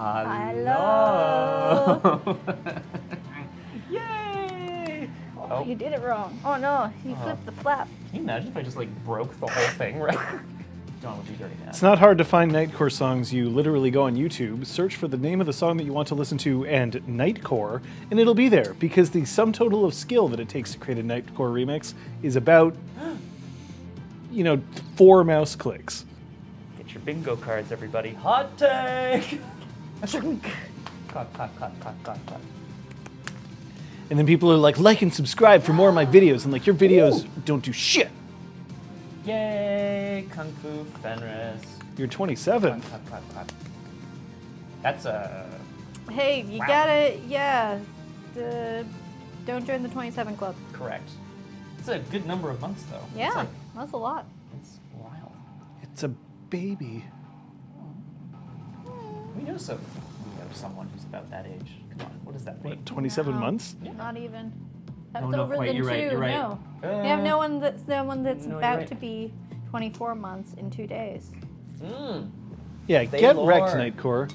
Hello. Yay! Oh, you did it wrong. Oh no, you flipped the flap. Can you imagine if I just like broke the whole thing right? John would be very mad. It's not hard to find Nightcore songs. You literally go on YouTube, search for the name of the song that you want to listen to and Nightcore, and it'll be there because the sum total of skill that it takes to create a Nightcore remix is about, 4 mouse clicks. Get your bingo cards, everybody. Hot take! Cock. And then people are like and subscribe for more of my videos, and your videos don't do shit. Yay! Kung Fu Fenris. You're 27th. Clap. That's a... Hey, you gotta, don't join the 27 club. Correct. It's a good number of months, though. Yeah, that's a lot. It's wild. It's a baby. We know someone who's about that age. Come on, what does that mean? What, 27 months? Yeah. Not even. That's No, not over quite. than You're two. right. You're right. No, we have no one that's No, about right. to be 24 months in 2 days. Yeah, They get lore. wrecked, Nightcore.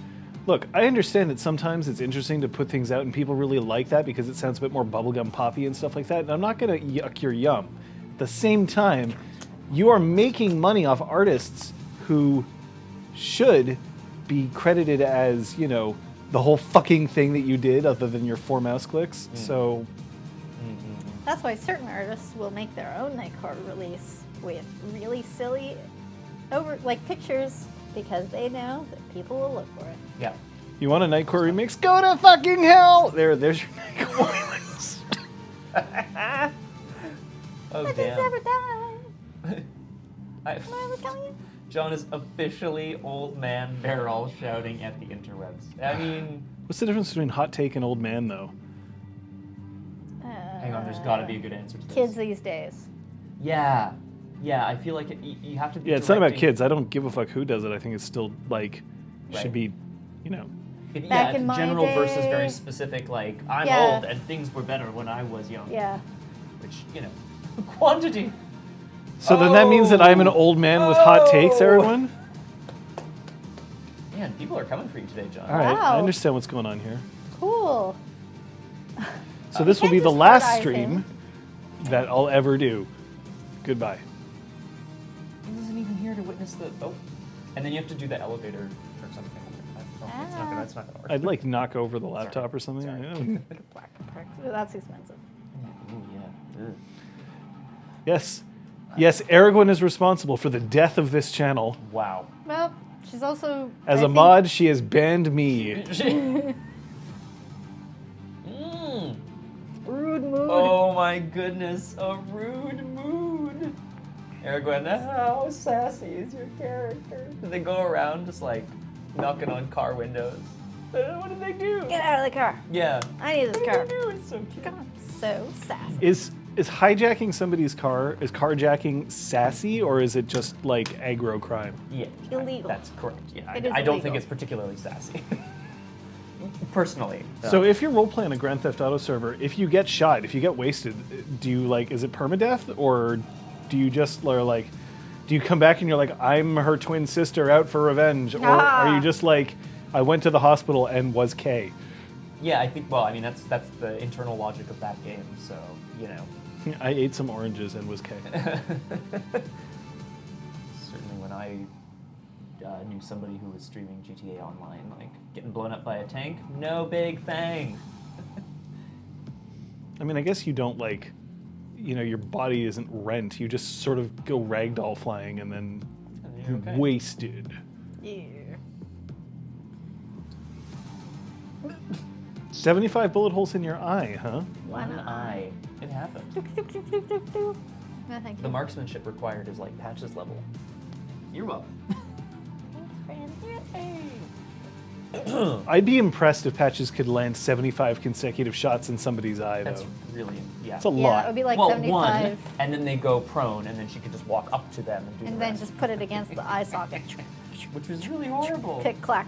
Look, I understand that sometimes it's interesting to put things out and people really like that because it sounds a bit more bubblegum poppy and stuff like that, and I'm not going to yuck your yum. At the same time, you are making money off artists who should be credited as, the whole fucking thing that you did other than your 4 mouse clicks. So That's why certain artists will make their own Nightcore release with really silly pictures because they know that people will look for it. Yeah. you want a Nightcore remix? Go to fucking hell! There's your Nightcore remix. Oh, But damn. never die. I- Am I ever telling you? John is officially old man Barrel shouting at the interwebs. I mean, What's the difference between hot take and old man, though? hang on, there's got to be a good answer to this. Kids these days. Yeah. Yeah, I feel like you have to be Yeah, it's not about directing- kids. I don't give a fuck who does it. I think it's still, should be, Back it's in my general versus day. very specific, I'm Yeah. old and things were better when I was young. Yeah. Which, quantity. So then that means that I'm an old man with hot takes, Oh. everyone? Man, people are coming for you today, John. All right, Wow. I understand what's going on here. Cool. So this will can't be the just last hard-eyes stream him. that I'll ever do. Goodbye. He isn't even here to witness the... Oh. And then you have to do the elevator or something. That's not gonna work. I'd knock over the laptop or something. Sorry. Yeah. That's expensive. Ooh, yeah. Ugh. Yes. Yes, Aragorn is responsible for the death of this channel. Wow. Well, she's also. As I a think- mod, she has banned me. Rude mood. Oh my goodness, a rude mood. Aragorn, how sassy is your character? Did they go around just knocking on car windows? What did they do? Get out of the car. Yeah. I need this What car. did they do? It's so cute. God, so sassy. Is hijacking somebody's car, is carjacking sassy, or is it just aggro crime? Yeah. Illegal. That's correct. Yeah. It is I don't think illegal. it's particularly sassy. Personally. So if you're role playing a Grand Theft Auto server, if you get shot, if you get wasted, do you is it permadeath, or do you just do you come back and you're I'm her twin sister out for revenge, or are you just I went to the hospital and was K? Yeah, I think. Well, I mean, that's the internal logic of that game. So I ate some oranges and was K. Certainly, when I knew somebody who was streaming GTA Online, getting blown up by a tank, no big thing. I mean, I guess you don't your body isn't rent. You just sort of go ragdoll flying and then You're okay. wasted. Yeah. 75 bullet holes in your eye, huh? One eye. It happened. No, thank you. The marksmanship required is Patches level. You're welcome. I'd be impressed if Patches could land 75 consecutive shots in somebody's eye, though. That's really, yeah. It's a Yeah, lot. it would be like well, 75. one, and then they go prone, and then she could just walk up to them and do And the then rest, just put it against the eye socket. which was really horrible. Click, clack.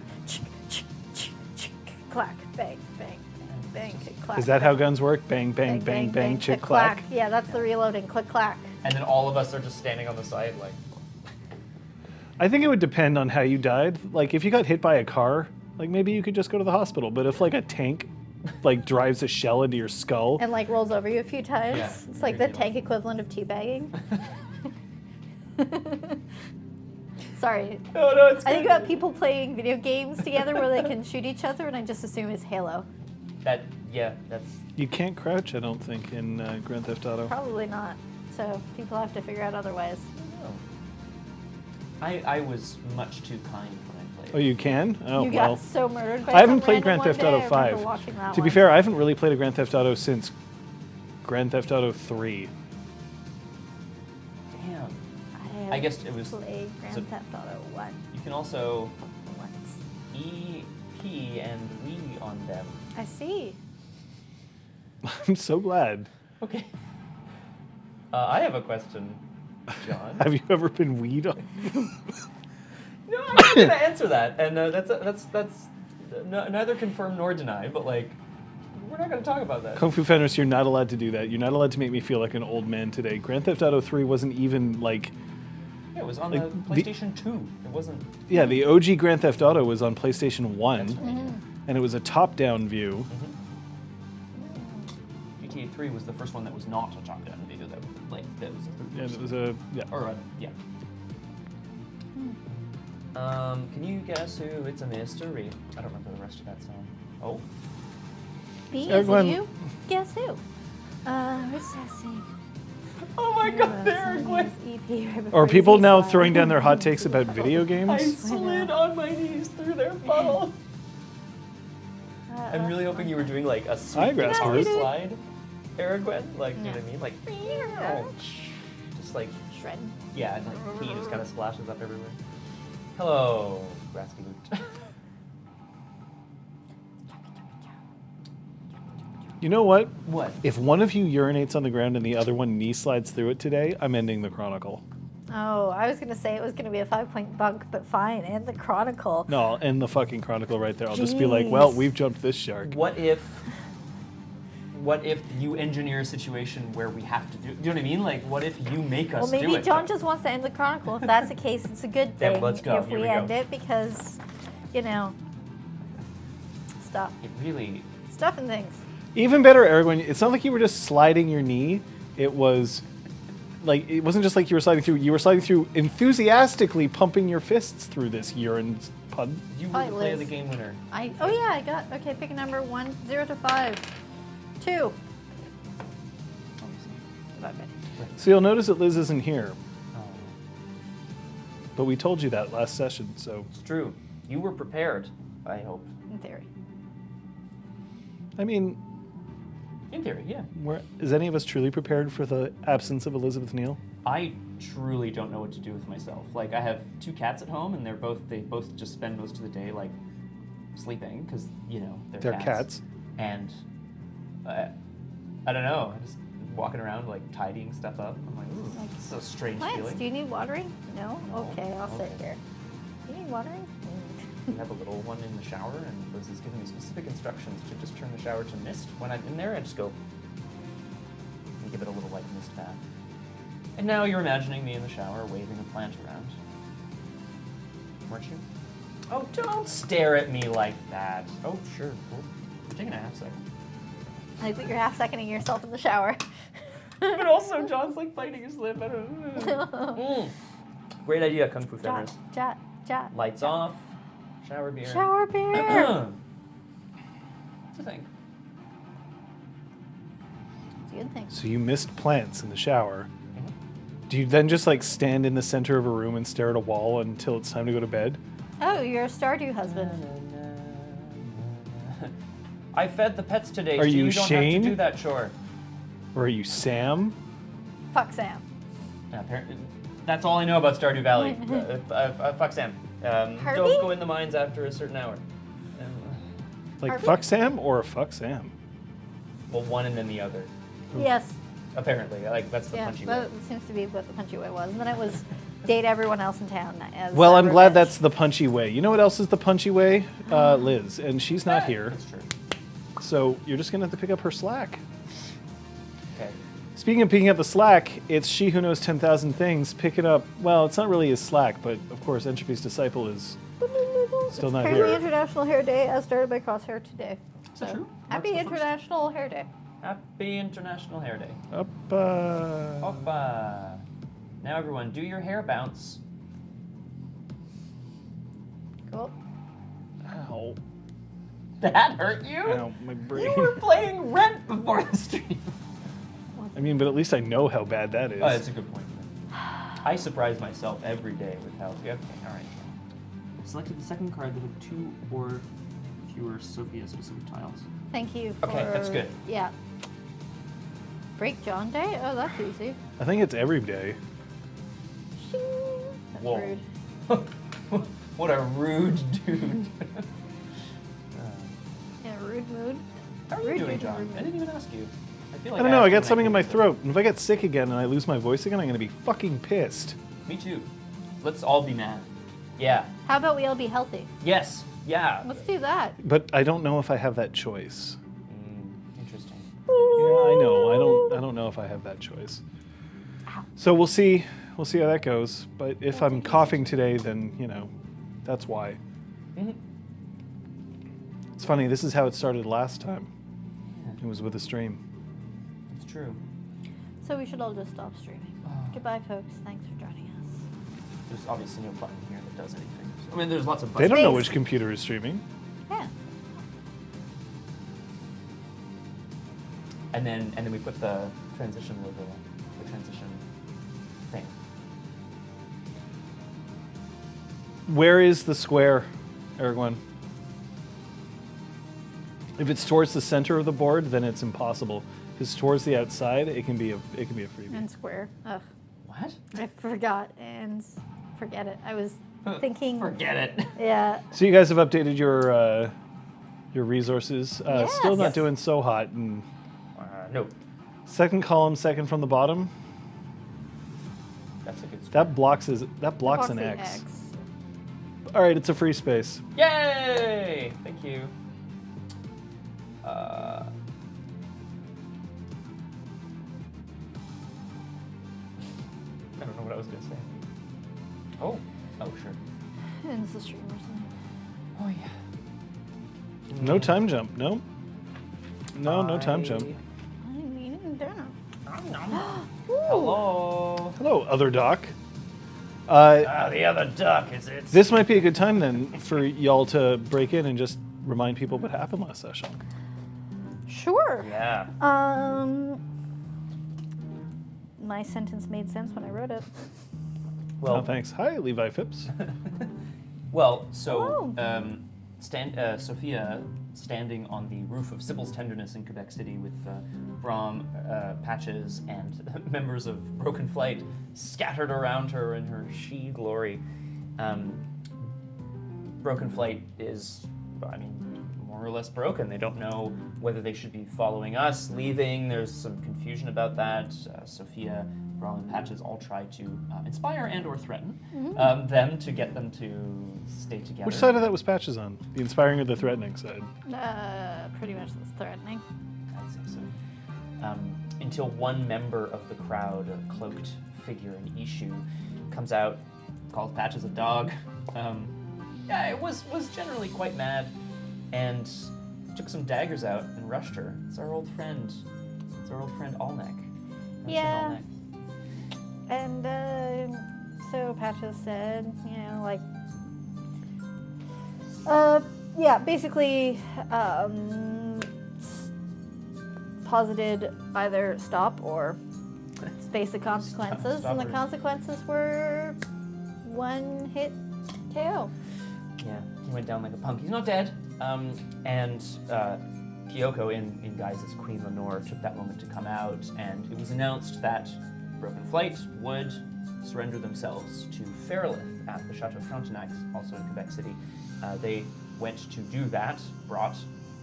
Clack. Bang, bang, bang, click, clack. Is that how guns work? Bang, bang, bang, bang, chick, clack. Yeah, that's the reloading. Click, clack. And then all of us are just standing on the side I think it would depend on how you died. If you got hit by a car, Like maybe you could just go to the hospital. But if like a tank like drives a shell into your skull, And like rolls over you a few times. Yeah, It's like the ridiculous. tank equivalent of teabagging. Sorry. No, it's I think good. about people playing video games together where they can shoot each other, and I just assume it's Halo. That's you can't crouch. I don't think in Grand Theft Auto. Probably not. So people have to figure out other ways. I was much too kind when I played. Oh, you can? Oh, You well. got so murdered by I haven't some played random Grand Theft one Auto day. I remember 5. watching that To be one. fair, I haven't really played a Grand Theft Auto since Grand Theft Auto 3. Damn. I guess it was- played Grand so- Theft Auto 1 You can also once. E, P, and Wii on them. I see. I'm so glad. Okay. I have a question, John. Have you ever been weed on? No, I'm not gonna answer that, and that's neither confirmed nor denied. But like, we're not gonna talk about that. Kung Fu Fenders, you're not allowed to do that. You're not allowed to make me feel like an old man today. Grand Theft Auto 3 wasn't even like... Yeah, it was on like, the the- PlayStation 2. It wasn't. Yeah, the OG Grand Theft Auto was on PlayStation 1, That's right. and it was a top-down view. GTA 3 was the first one that was not a top-down video. That was like that was. And it was a... Yeah. Or yeah. Can you guess who? It's a mystery. I don't remember the rest of that song. Oh. B Sarah is Gwen. you? Guess who? Recessing. Oh my God, there, Gwen. Are people now throwing down their hot takes about video I games? slid on my knees through their puddle. I'm really hoping you were doing like a Hi, sweet Grass guitar Bird. slide, Aragwen. Like, you know what I mean? Like, just like, Shred. yeah, and like pee just kind of splashes up everywhere. Hello, Grassy Boot. You know what? What? If one of you urinates on the ground and the other one knee slides through it today, I'm ending the Chronicle. Oh, I was going to say it was going to be a 5-point bunk, but fine. And the Chronicle. No, I'll end the fucking Chronicle right there. I'll just be like, well, Jeez. we've jumped this shark. What if you engineer a situation where we have to do? Do you know what I mean? Like, what if you make us Well, do maybe it? John just wants to end the Chronicle. If that's the case, it's a good Yeah, thing let's go. if Here we we go. end it because, you know, stuff. It really. Stuff and things. Even better, Aragorn, it's not like you were just sliding your knee. It was like, it wasn't just like you were sliding through. You were sliding through enthusiastically pumping your fists through this urine pud. You were Hi, the play of Liz. the game winner. Oh yeah, I got, okay, pick a number 0 to 5. 2. Okay. So you'll notice that Liz isn't here, Oh, but we told you that last session, so... it's true. You were prepared, I hope. In theory. I mean, In theory, yeah. is any of us truly prepared for the absence of Elizabeth Neale? I truly don't know what to do with myself. Like, I have 2 cats at home, and they both just spend most of the day like sleeping because you know They're cats. And I don't know. I'm just walking around like tidying stuff up. I'm like, ooh, this is a strange Plants, feeling. do you need watering? No? No. Okay, I'll sit Okay. here. Do you need watering? We have a little one in the shower, and Liz is giving me specific instructions to just turn the shower to mist. When I'm in there, I just go and give it a little like mist bath. And now you're imagining me in the shower waving a plant around. Weren't you? Oh, don't stare at me like that. Oh, sure. Cool. You're taking a half second. I think that you're half-seconding yourself in the shower. But also, John's like biting his lip. I don't know. Great idea, Kung Fu Fenders. Jot. Lights off. Shower beer. Shower beer. It's a thing. It's a good thing. So you missed plants in the shower. Mhm. Do you then just like stand in the center of a room and stare at a wall until it's time to go to bed? Oh, you're a Stardew husband. I fed the pets today, Are so you you don't Shane? have to do that chore. Or are you Sam? Fuck Sam. Apparently, that's all I know about Stardew Valley. Fuck Sam. Harvey? Don't go in the mines after a certain hour. Like Harvey? fuck Sam or fuck Sam? Well, one and then the other. Yes. Apparently, like that's the Yeah, punchy that way. seems to be what the punchy way was. And then it was date everyone else in town as Well, I'm glad revenge. that's the punchy way. You know what else is the punchy way? Liz, and she's not here. That's true. So you're just gonna have to pick up her slack. Okay. Speaking of picking up the slack, it's she who knows 10,000 things picking up. Well, it's not really his slack, but of course, Entropy's disciple is Still not Apparently here. International Hair Day, as started by Crosshair today. Is that true? Happy March the 1st. International Hair Day. Happy International Hair Day. Up. Hoppa. Now everyone, do your hair bounce. Cool. Ow. That hurt you? Ow, my You brain. were playing Rent before the stream. I mean, but at least I know how bad that is. Oh, that's a good point. I surprise myself every day with how. Okay, all right. Selected the second card that had 2 or fewer Sophia specific tiles. Thank you for... Okay, that's good. Yeah. Break John Day? Oh, that's easy. I think it's every day. Shing. That's Whoa. rude. What a rude dude. In a rude mood. How are you Rude doing, dude, John? rude I didn't even ask you. I feel like I don't know. I asked you got something in my like- throat. And if I get sick again and I lose my voice again, I'm going to be fucking pissed. Me too. Let's all be mad. Yeah. How about we all be healthy? Yes. Yeah. Let's do that. But I don't know if I have that choice. Interesting. Yeah, I know. I don't know if I have that choice. So we'll see. We'll see how that goes. But if I'm coughing today, then that's why. Mhm. It's funny. This is how it started last time. Yeah. It was with a stream. It's true. So we should all just stop streaming. Goodbye, folks. Thanks for joining us. There's obviously no button here that does anything. I mean, there's lots of They buttons. don't know Space. which computer is streaming. Yeah. And then we put the transition logo on. The transition thing. Where is the square, Aragorn? If it's towards the center of the board, then it's impossible. If it's towards the outside, it can be a freebie. And square. Ugh. What? I forgot and forget it. I was thinking. Forget it. Yeah. So you guys have updated your resources. Still not Yes. doing so hot. And No. second column, second from the bottom. That's a good score. That blocks an the X. All right, it's a free space. Yay! Thank you. I don't know what I was going to say. Oh, sure. And it's the streamers. Oh, yeah. No time jump. No. No time jump. I'm eating dinner. Hello. Hello, other doc. The other duck is it? This might be a good time then for y'all to break in and just remind people what happened last session. Sure. Yeah. My sentence made sense when I wrote it. Well, Oh, thanks. Hi, Levi Phipps. Well, so Hello. Sophia standing on the roof of Sybil's Tenderness in Quebec City with Braum, Patches, and members of Broken Flight scattered around her in her she glory. Broken Flight is, more or less broken. They don't know whether they should be following us, leaving. There's some confusion about that. Sophia, Braum, and Patches all try to inspire and or threaten them to get them to stay together. Which side of that was Patches on? The inspiring or the threatening side? Pretty much that's threatening. I'd say so. Until one member of the crowd, a cloaked figure in Ishu, comes out, calls Patches a dog. It was generally quite mad, and took some daggers out and rushed her. It's our old friend. It's our old friend Alnek. Yeah. And so Patches said, basically posited either stop or face the consequences, Stop and the her. consequences were one hit KO. Yeah, he went down like a punk. He's not dead. And Kyoko, in guise as Queen Lenore, took that moment to come out, and it was announced that Broken Flight would surrender themselves to Fairlith at the Chateau Frontenac, also in Quebec City. They went to do that, brought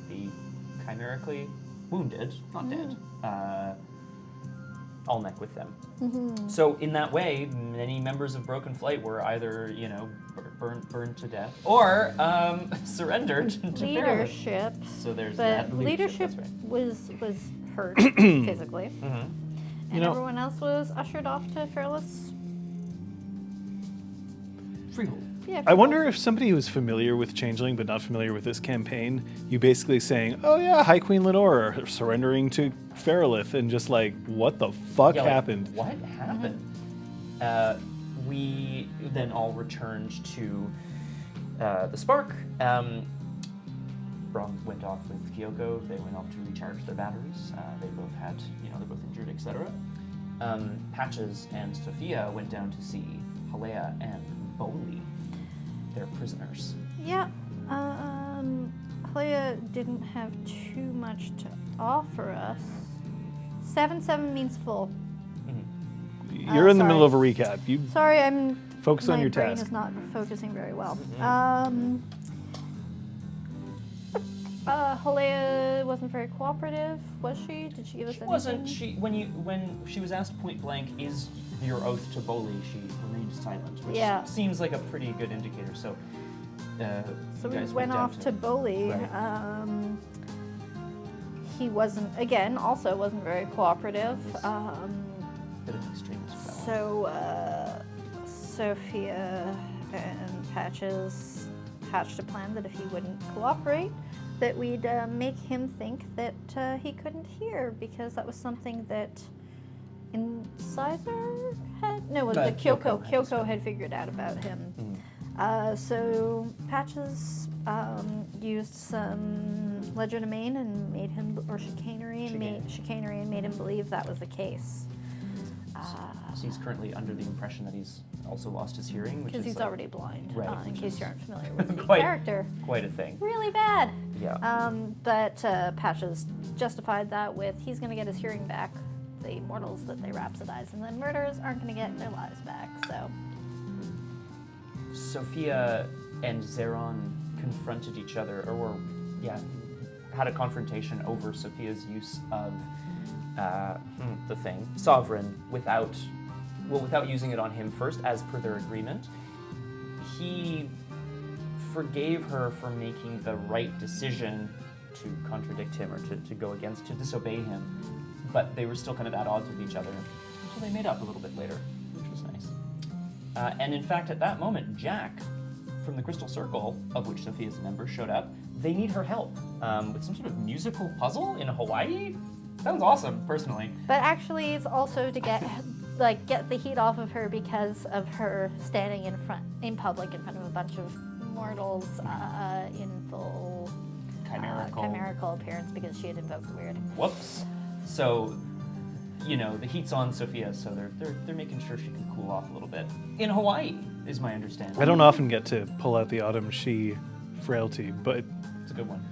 the chimerically wounded, not dead, Alnek with them. So in that way, many members of Broken Flight were either, burned to death or surrendered to Fairlith. Leadership, So there's but that leadership that's right. was hurt physically, Mm-hmm. and everyone else was ushered off to Fairless. Freehold. Yeah. I wonder if somebody who's familiar with Changeling but not familiar with this campaign, you basically saying, "Oh yeah, High Queen Lenore surrendering to Feralith," and just like, what the fuck happened? What happened? We then all returned to the Spark. Braum went off with Kyoko. They went off to recharge their batteries. They both had, they're both injured, etc. Patches and Sophia went down to see Halea and Boli, their prisoners. Yeah. Halea didn't have too much to offer us. 7-7 means full. You're in the middle of a recap. You Sorry, I'm. focus on your My brain task. is not focusing very well. Halea wasn't very cooperative, was she? Did she give us anything? Wasn't she? When she was asked point blank, "Is your ooth to Boli?" She remained silent, which seems like a pretty good indicator. So, So you we guys went off to Boli. Right. He wasn't very cooperative. Bit of an extremist fellow. So Sophia and Patches hatched a plan that if he wouldn't cooperate, that we'd make him think that he couldn't hear, because that was something that Incisor had? No, was it Kyoko had figured out about him. So Patches used some legerdemain and made him, or chicanery and made him believe that was the case. So he's currently under the impression that he's also lost his hearing, which Because is he's already blind, right, in case you aren't familiar with the quite, character. Quite a thing. Really bad. Yeah. But Patches justified that with he's going to get his hearing back, the mortals that they rhapsodize, and then murderers aren't going to get their lives back, so. Sophia and Zeron confronted each other, had a confrontation over Sophia's use of the thing, Sovereign, without using it on him first, as per their agreement. He forgave her for making the right decision to contradict him, or to go against, to disobey him, but they were still kind of at odds with each other until they made up a little bit later, which was nice. And in fact, at that moment, Jack from the Crystal Circle, of which Sophia is a member, showed up. They need her help with some sort of musical puzzle in Hawaii. Sounds awesome, personally. But actually, it's also to get the heat off of her because of her standing in public in front of a bunch of mortals in full chimerical appearance, because she had invoked the weird. Whoops. So, the heat's on Sophia, so they're making sure she can cool off a little bit. In Hawaii, is my understanding. I don't often get to pull out the Autumn She frailty, but It's a good one.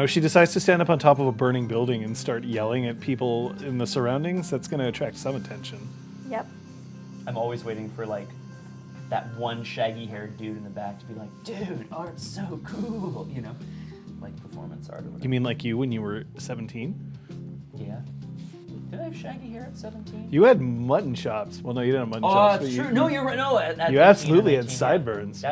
she decides to stand up on top of a burning building and start yelling at people in the surroundings. That's going to attract some attention. Yep. I'm always waiting for, that one shaggy-haired dude in the back to be like, "Dude, art's so cool," like performance art or whatever. You mean like you when you were 17? Yeah. Did I have shaggy hair at 17? You had mutton chops. Well, no, you didn't have mutton chops. That's but true. No, you're right. No, at you 18 or absolutely had 19, sideburns.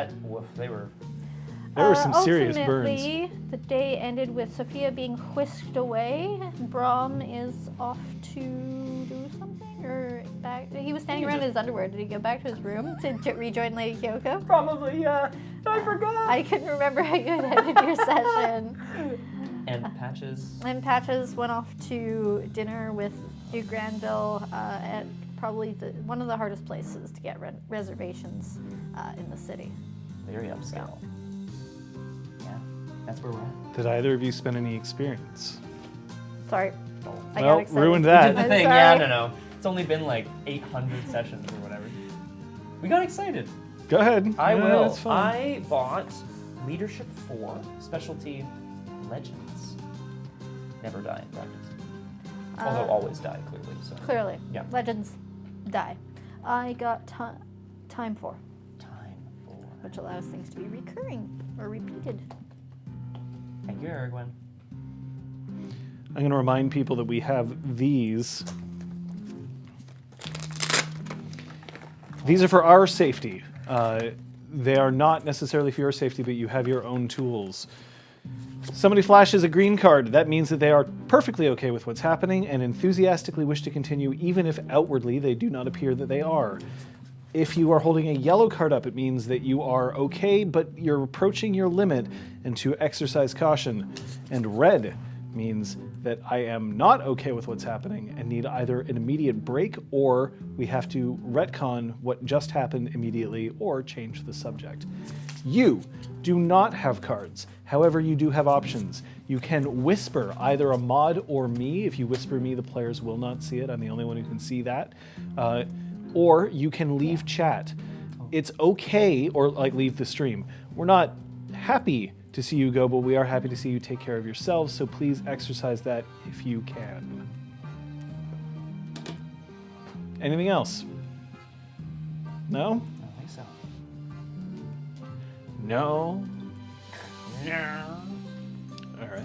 There were some serious burns. Ultimately, the day ended with Sophia being whisked away. Braum is off to do something, or back. He was standing around in his underwear. Did he go back to his room to rejoin Lady Kyoko? Probably, yeah. I forgot. I couldn't remember how you had ended your session. And Patches. And Patches went off to dinner with Duke Granville at probably one of the hardest places to get reservations in the city. Very upscale. Yeah, that's where we're at. Did either of you spend any experience? Sorry. I Well, got excited. ruined We that. did the I'm thing, sorry. yeah, no. It's only been 800 sessions or whatever. We got excited. Go ahead. I No, will. that's fine. I bought Leadership 4, Specialty Legends. Never die in practice. Although always die, clearly. So. Clearly. Yeah. Legends die. I got Time 4, Time 4. which allows things to be recurring or repeated. Thank you, Aragwen. I'm going to remind people that we have these. These are for our safety. They are not necessarily for your safety, but you have your own tools. Somebody flashes a green card. That means that they are perfectly okay with what's happening and enthusiastically wish to continue, even if outwardly they do not appear that they are. If you are holding a yellow card up, it means that you are okay, but you're approaching your limit and to exercise caution. And red means that I am not okay with what's happening and need either an immediate break or we have to retcon what just happened immediately or change the subject. You do not have cards. However, you do have options. You can whisper either a mod or me. If you whisper me, the players will not see it. I'm the only one who can see that. Or you can leave chat. It's okay, or like leave the stream. We're not happy to see you go, but we are happy to see you take care of yourselves, so please exercise that if you can. Anything else? No? I don't think so. No? No. All right.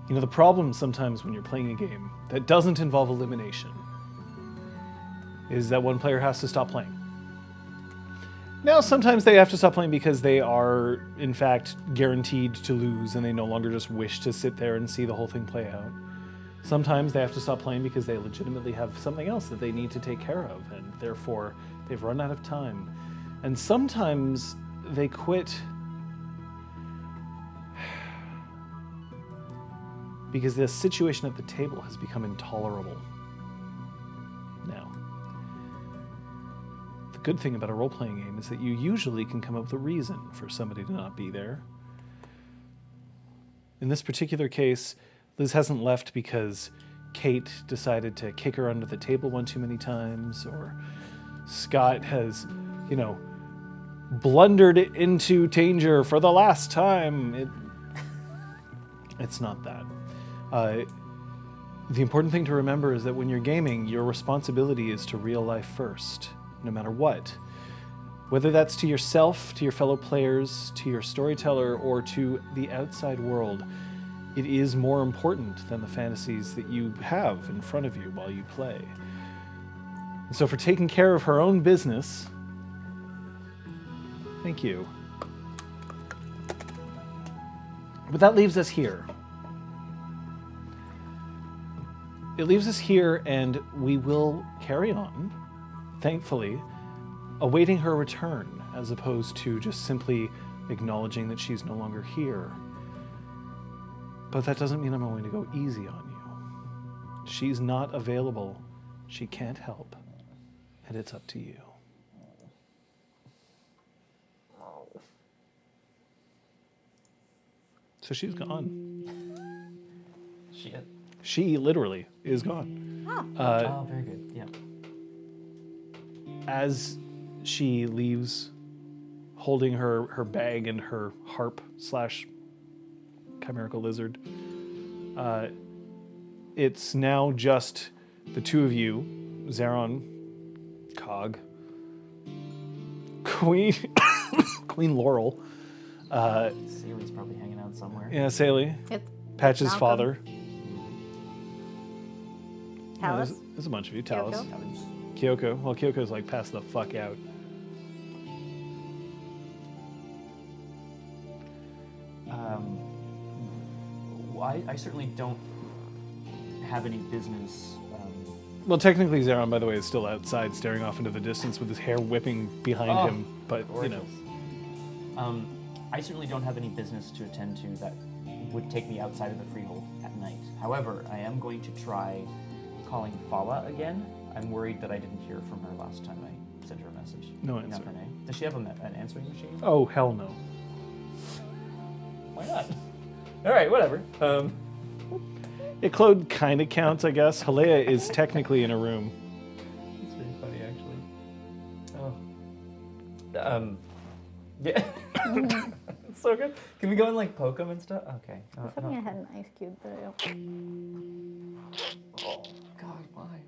You know, the problem sometimes when you're playing a game that doesn't involve elimination is that one player has to stop playing. Now, sometimes they have to stop playing because they are, in fact, guaranteed to lose and they no longer just wish to sit there and see the whole thing play out. Sometimes they have to stop playing because they legitimately have something else that they need to take care of and therefore they've run out of time. And sometimes they quit because the situation at the table has become intolerable. Now, the good thing about a role-playing game is that you usually can come up with a reason for somebody to not be there. In this particular case, Liz hasn't left because Kate decided to kick her under the table one too many times, or Scott has, blundered into danger for the last time. It's not that. The important thing to remember is that when you're gaming, your responsibility is to real life first, no matter what. Whether that's to yourself, to your fellow players, to your storyteller, or to the outside world, it is more important than the fantasies that you have in front of you while you play. And so for taking care of her own business, thank you. But that leaves us here. It leaves us here, and we will carry on, thankfully, awaiting her return, as opposed to just simply acknowledging that she's no longer here. But that doesn't mean I'm going to go easy on you. She's not available. She can't help. And it's up to you. So she's gone. Shit. She literally is gone. Oh. Very good. Yeah. As she leaves, holding her bag and her harp / chimerical lizard, it's now just the two of you, Zaron, Cog, Queen Laurel. Sally's probably hanging out somewhere. Yeah, Sally. It's Patch's Malcolm. father. Talus. There's a bunch of you. Talus. Kyoko. Kyoko. Well, Kyoko's like passed the fuck out. I certainly don't have any business. Well, technically, Zaron, by the way, is still outside, staring off into the distance with his hair whipping behind him. But gorgeous. I certainly don't have any business to attend to that would take me outside of the freehold at night. However, I am going to try calling Fala again. I'm worried that I didn't hear from her last time I sent her a message. No answer. Nothing. Does she have an answering machine? Oh, hell no. Why not? All right, whatever. Iclode kind of counts, I guess. Halea is technically in a room. It's really funny, actually. Oh. Yeah. It's so good. Can we go and like poke them and stuff? Okay. I was hoping I had an ice cube, but I don't. Oh God, why?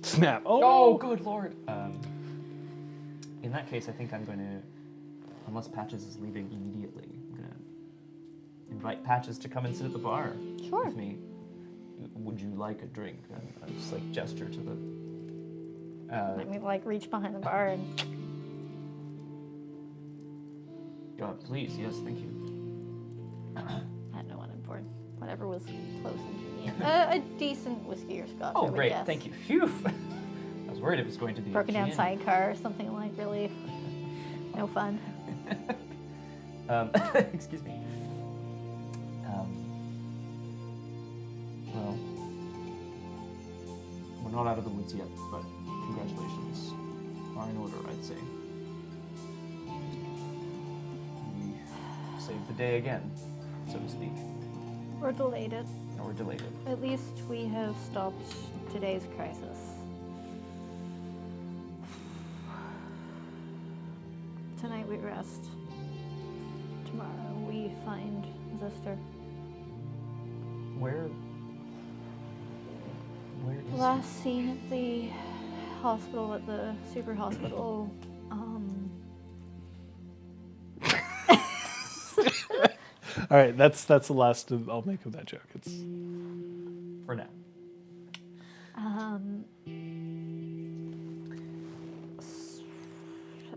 Snap. Oh, good lord. In that case, I think I'm going to, unless Patches is leaving immediately, I'm going to invite Patches to come and sit at the bar Sure. with me. Would you like a drink? And I just like gesture to the. Let me like reach behind the bar and Please, yes, thank you. I had no one important. Whatever was close and convenient. A decent whiskey or scotch. I Oh, would great, guess. thank you. Phew. I was worried it was going to be Broken down gin. sidecar or something like really no fun. Excuse me. Well, we're not out of the woods yet, but congratulations are in order, I'd say. We saved the day again, so to speak. Or delayed it. Or delayed it. At least we have stopped today's crisis. Tonight we rest. Tomorrow we find Zister. Where is Last seen at the hospital, at the super hospital. All right, that's the last I'll make of that joke. It's for now?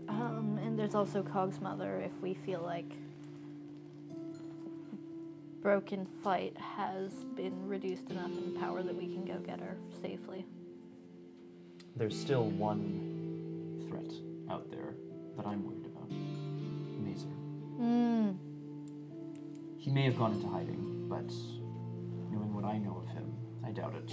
And there's also Cog's mother if we feel like Broken Fight has been reduced enough in power that we can go get her safely. There's still one threat out there that I'm worried about. Mazer. He may have gone into hiding, but knowing what I know of him, I doubt it.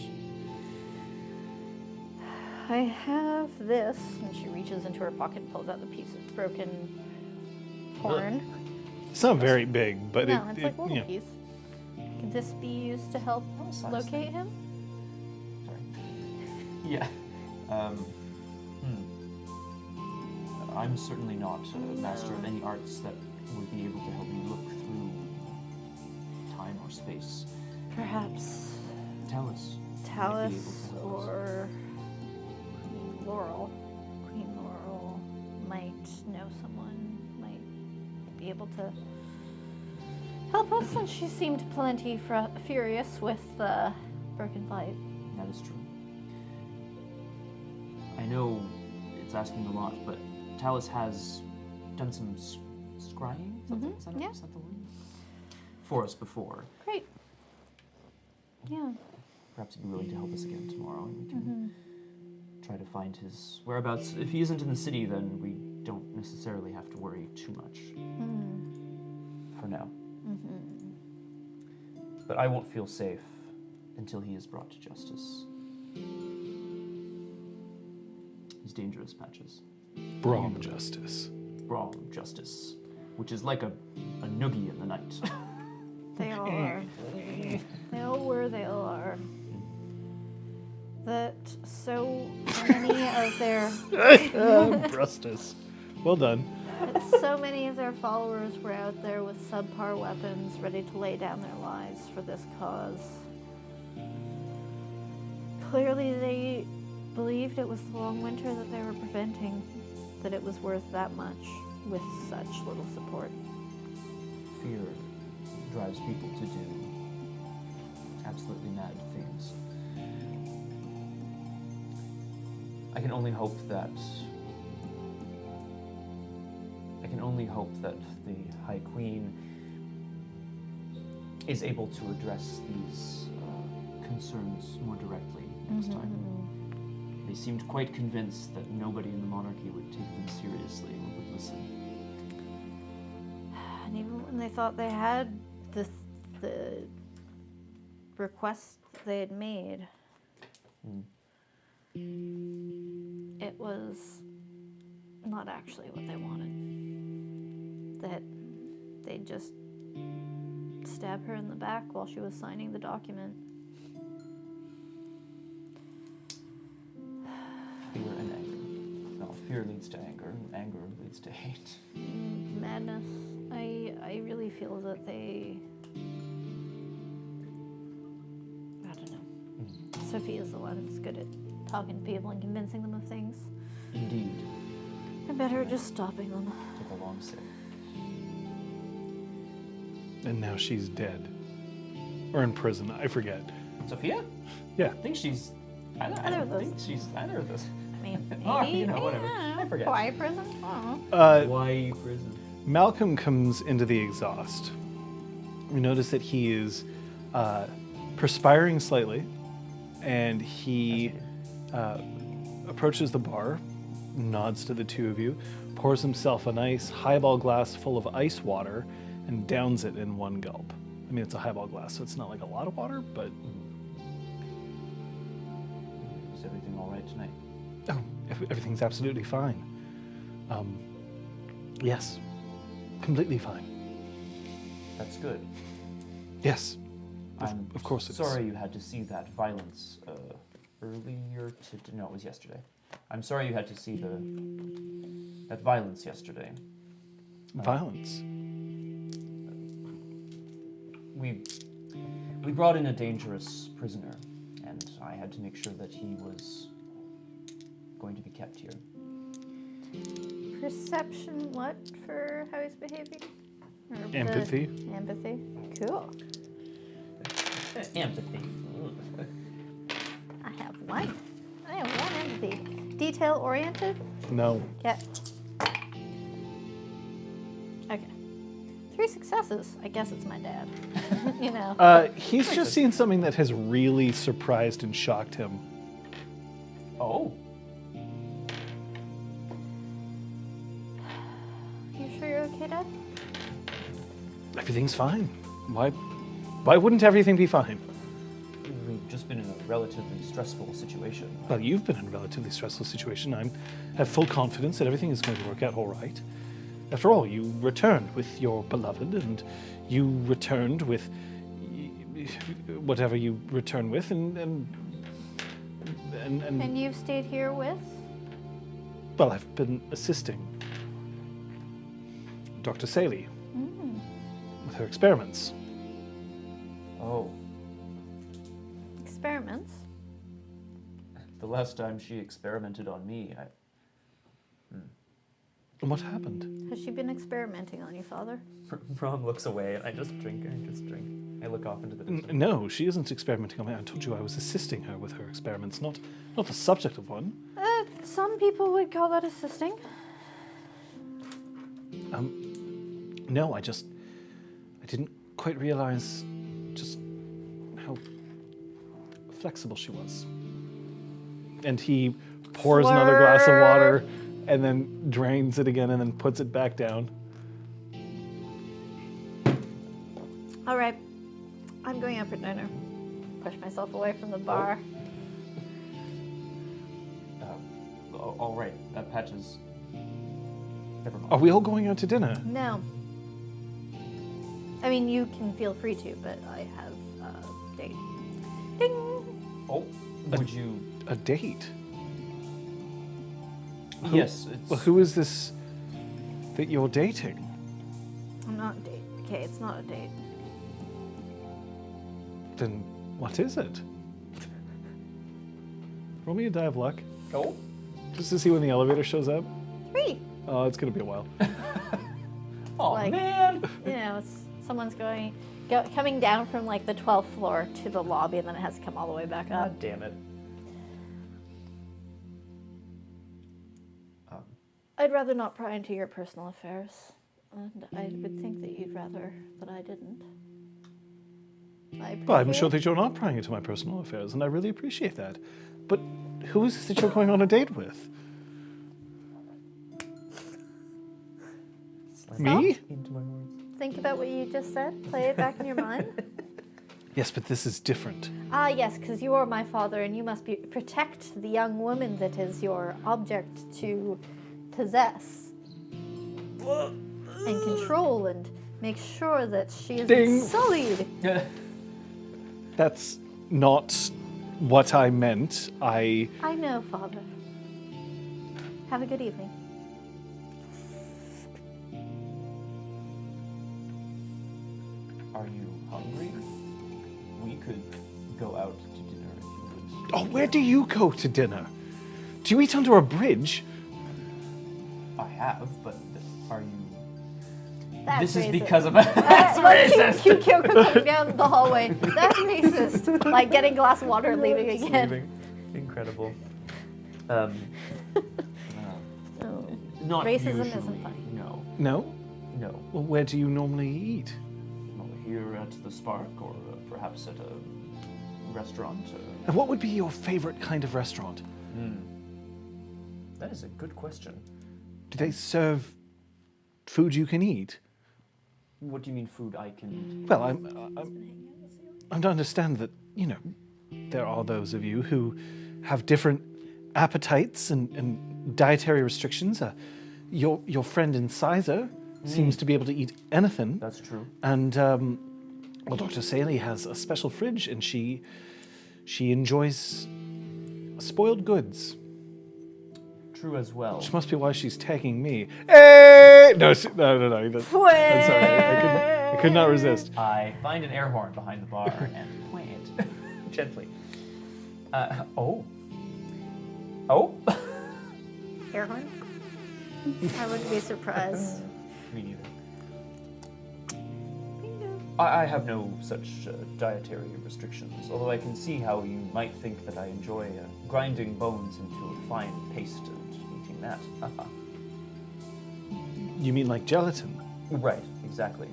I have this, and she reaches into her pocket and pulls out the piece of broken horn. it's not very big, but No, it's like a little yeah. piece. Can this be used to help size locate him? Sorry. Yeah. I'm certainly not a master of any arts that would be able to help me look through time or space. Perhaps Talus. Talus might be able to help us. or Laurel. Queen Laurel might know someone, might be able to help us, since she seemed plenty furious with the Broken Fight. That is true. I know it's asking a lot, but Talus has done some scrying? Is that yeah. is that the word? For us before. Great. Yeah. Perhaps he'd be willing to help us again tomorrow, and we can try to find his whereabouts. If he isn't in the city, then we don't necessarily have to worry too much. For now. But I won't feel safe until he is brought to justice. He's dangerous, Patches. Braum justice. Braum justice, which is like a noogie in the night. They all are. They all were, they all are. That so many of their Justice. Well done. so many of their followers were out there with subpar weapons, ready to lay down their lives for this cause. Clearly they believed it was the long winter that they were preventing, that it was worth that much with such little support. Fear drives people to do absolutely mad things. I can only hope that the High Queen is able to address these concerns more directly next time. They seemed quite convinced that nobody in the monarchy would take them seriously or would listen. And even when they thought they had the request they had made, it was not actually what they wanted. That they'd just stab her in the back while she was signing the document. Fear and anger. No, fear leads to anger, and anger leads to hate. Madness. I really feel that they... I don't know. Sophia's the one that's good at talking to people and convincing them of things. Indeed. I'm better at just stopping them. Took a long sip. And now she's dead. Or in prison, I forget. Sophia? Yeah. I think she's. I Either of don't those. think she's either of those. I mean, maybe. Oh, you know, whatever. Yeah, I forget. Hawaii prison? Oh. Why prison? Malcolm comes into the exhaust. You notice that he is perspiring slightly, and he approaches the bar, nods to the two of you, pours himself a nice highball glass full of ice water, and downs it in one gulp. I mean, it's a highball glass, so it's not like a lot of water, but... Is everything all right tonight? Oh, everything's absolutely fine. Yes, completely fine. That's good. Yes, I'm of course it is. sorry you had to see that violence earlier to... No, it was yesterday. I'm sorry you had to see that violence yesterday. Violence. We brought in a dangerous prisoner, and I had to make sure that he was going to be kept here. Perception, what, for how he's behaving? Or the Empathy. Empathy. Cool. Empathy. I have one. I have one empathy. Detail oriented? No. Yeah. Okay. 3 successes. I guess it's my dad. You know. He's just seen something that has really surprised and shocked him. Oh. You sure you're okay, Dad? Everything's fine. Why wouldn't everything be fine? We've just been in a relatively stressful situation. Well, you've been in a relatively stressful situation. I have full confidence that everything is going to work out all right. After all, you returned with your beloved, and you returned with whatever you return with, and And you've stayed here with? well, I've been assisting Dr. Saley with her experiments. Oh. Experiments? The last time she experimented on me, And what happened? Has she been experimenting on you, Father? Braum looks away, and I just drink. I look off into the distance. No, she isn't experimenting on me. I told you I was assisting her with her experiments, not the subject of one. Some people would call that assisting. No, I didn't quite realize just how flexible she was. And he pours another glass of water and then drains it again and then puts it back down. All right. I'm going out for dinner. Push myself away from the bar. All right, Patches. Never mind. Are we all going out to dinner? No. I mean, you can feel free to, but I have a date. Ding! Oh, would you? A date? Yes. It's, Well, who is this that you're dating? I'm not date. Okay, it's not a date. Then what is it? Roll me a die of luck, Oh. just to see when the elevator shows up. 3! Oh, it's gonna be a while. Oh Like- man. You know, it's someone's coming down from like the 12th floor to the lobby, and then it has to come all the way back up. God damn it. I'd rather not pry into your personal affairs, and I would think that you'd rather that I didn't. Well, I'm sure that you're not prying into my personal affairs, and I really appreciate that. But who is this that you're going on a date with? Me? Into my words. Think about what you just said. Play it back in your mind. Yes, but this is different. Ah, yes, because you are my father, and you must protect the young woman that is your object to possess and control, and make sure that she is Ding. sullied. That's not what I meant. I know, Father. Have a good evening. Are you hungry? We could go out to dinner if you would. Oh, where do you go to dinner? Do you eat under a bridge? I have, but are you? That's This is racist. because of that's racist. Cute Kyoko coming down the hallway. That's racist. Like getting a glass of water and leaving Just again. leaving. Incredible. Oh. Not Racism usually, isn't funny. No. No? No. Well, where do you normally eat? Well, here at the Spark, or perhaps at a restaurant. And what would be your favorite kind of restaurant? That is a good question. Do they serve food you can eat? What do you mean food I can eat? Well, I'm to understand that, there are those of you who have different appetites and dietary restrictions. Your friend Incisor seems to be able to eat anything. That's true. And, well, Dr. Saley has a special fridge, and she enjoys spoiled goods. True as well. Which must be why she's tagging me. Hey! No. I'm sorry. I could not resist. I find an air horn behind the bar and play it gently. Oh. Air horn? I wouldn't be surprised. Me neither. I have no such dietary restrictions, although I can see how you might think that I enjoy grinding bones into a fine paste and eating that. You mean like gelatin? Right, exactly.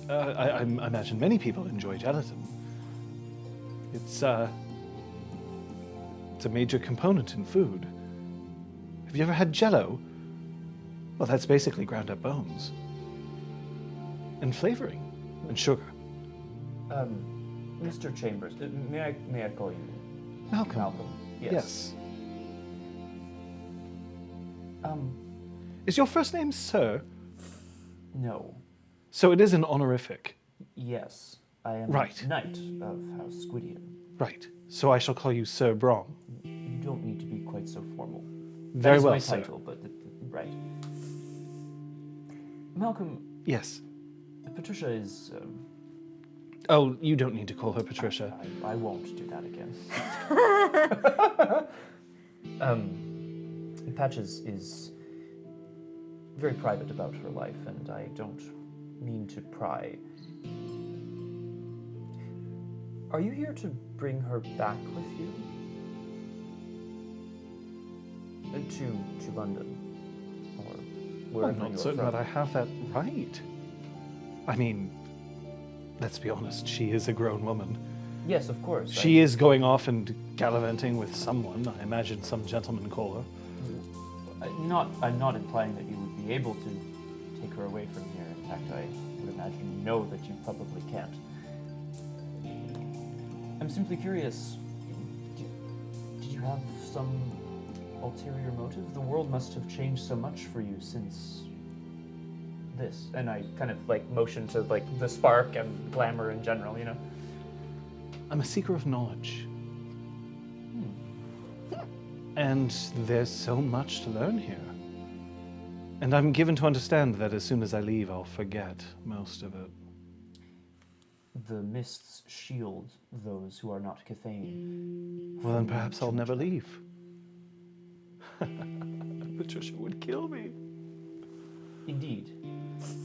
I imagine many people enjoy gelatin. It's a major component in food. Have you ever had Jell-O? Well, that's basically ground up bones. And flavoring. And sugar. Mr. Chambers, may I call you Malcolm. Malcolm? Yes. Um, Is your first name Sir? no. So it is an honorific. Yes. I am Right. Knight of House Squidian. Right. So I shall call you Sir Braum. You don't need to be quite so formal. Very That is well, my sir. title, but right. Malcolm, Yes. Patricia is. Oh, you don't need to call her Patricia. I won't do that again. Patches is very private about her life, and I don't mean to pry. Are you here to bring her back with you? To London? Or wherever I'm not you're certain from? that I have that right. I mean, let's be honest, she is a grown woman. Yes, of course. She is going off and gallivanting with someone. I imagine some gentleman call her. I'm not implying that you would be able to take her away from here. In fact, I would imagine you know that you probably can't. I'm simply curious, did you have some ulterior motive? The world must have changed so much for you since this. And I kind of motion to the Spark and glamour in general, you know? I'm a seeker of knowledge. And there's so much to learn here. And I'm given to understand that as soon as I leave, I'll forget most of it. The mists shield those who are not Cathane. Well, then perhaps I'll never leave. Patricia would kill me. Indeed.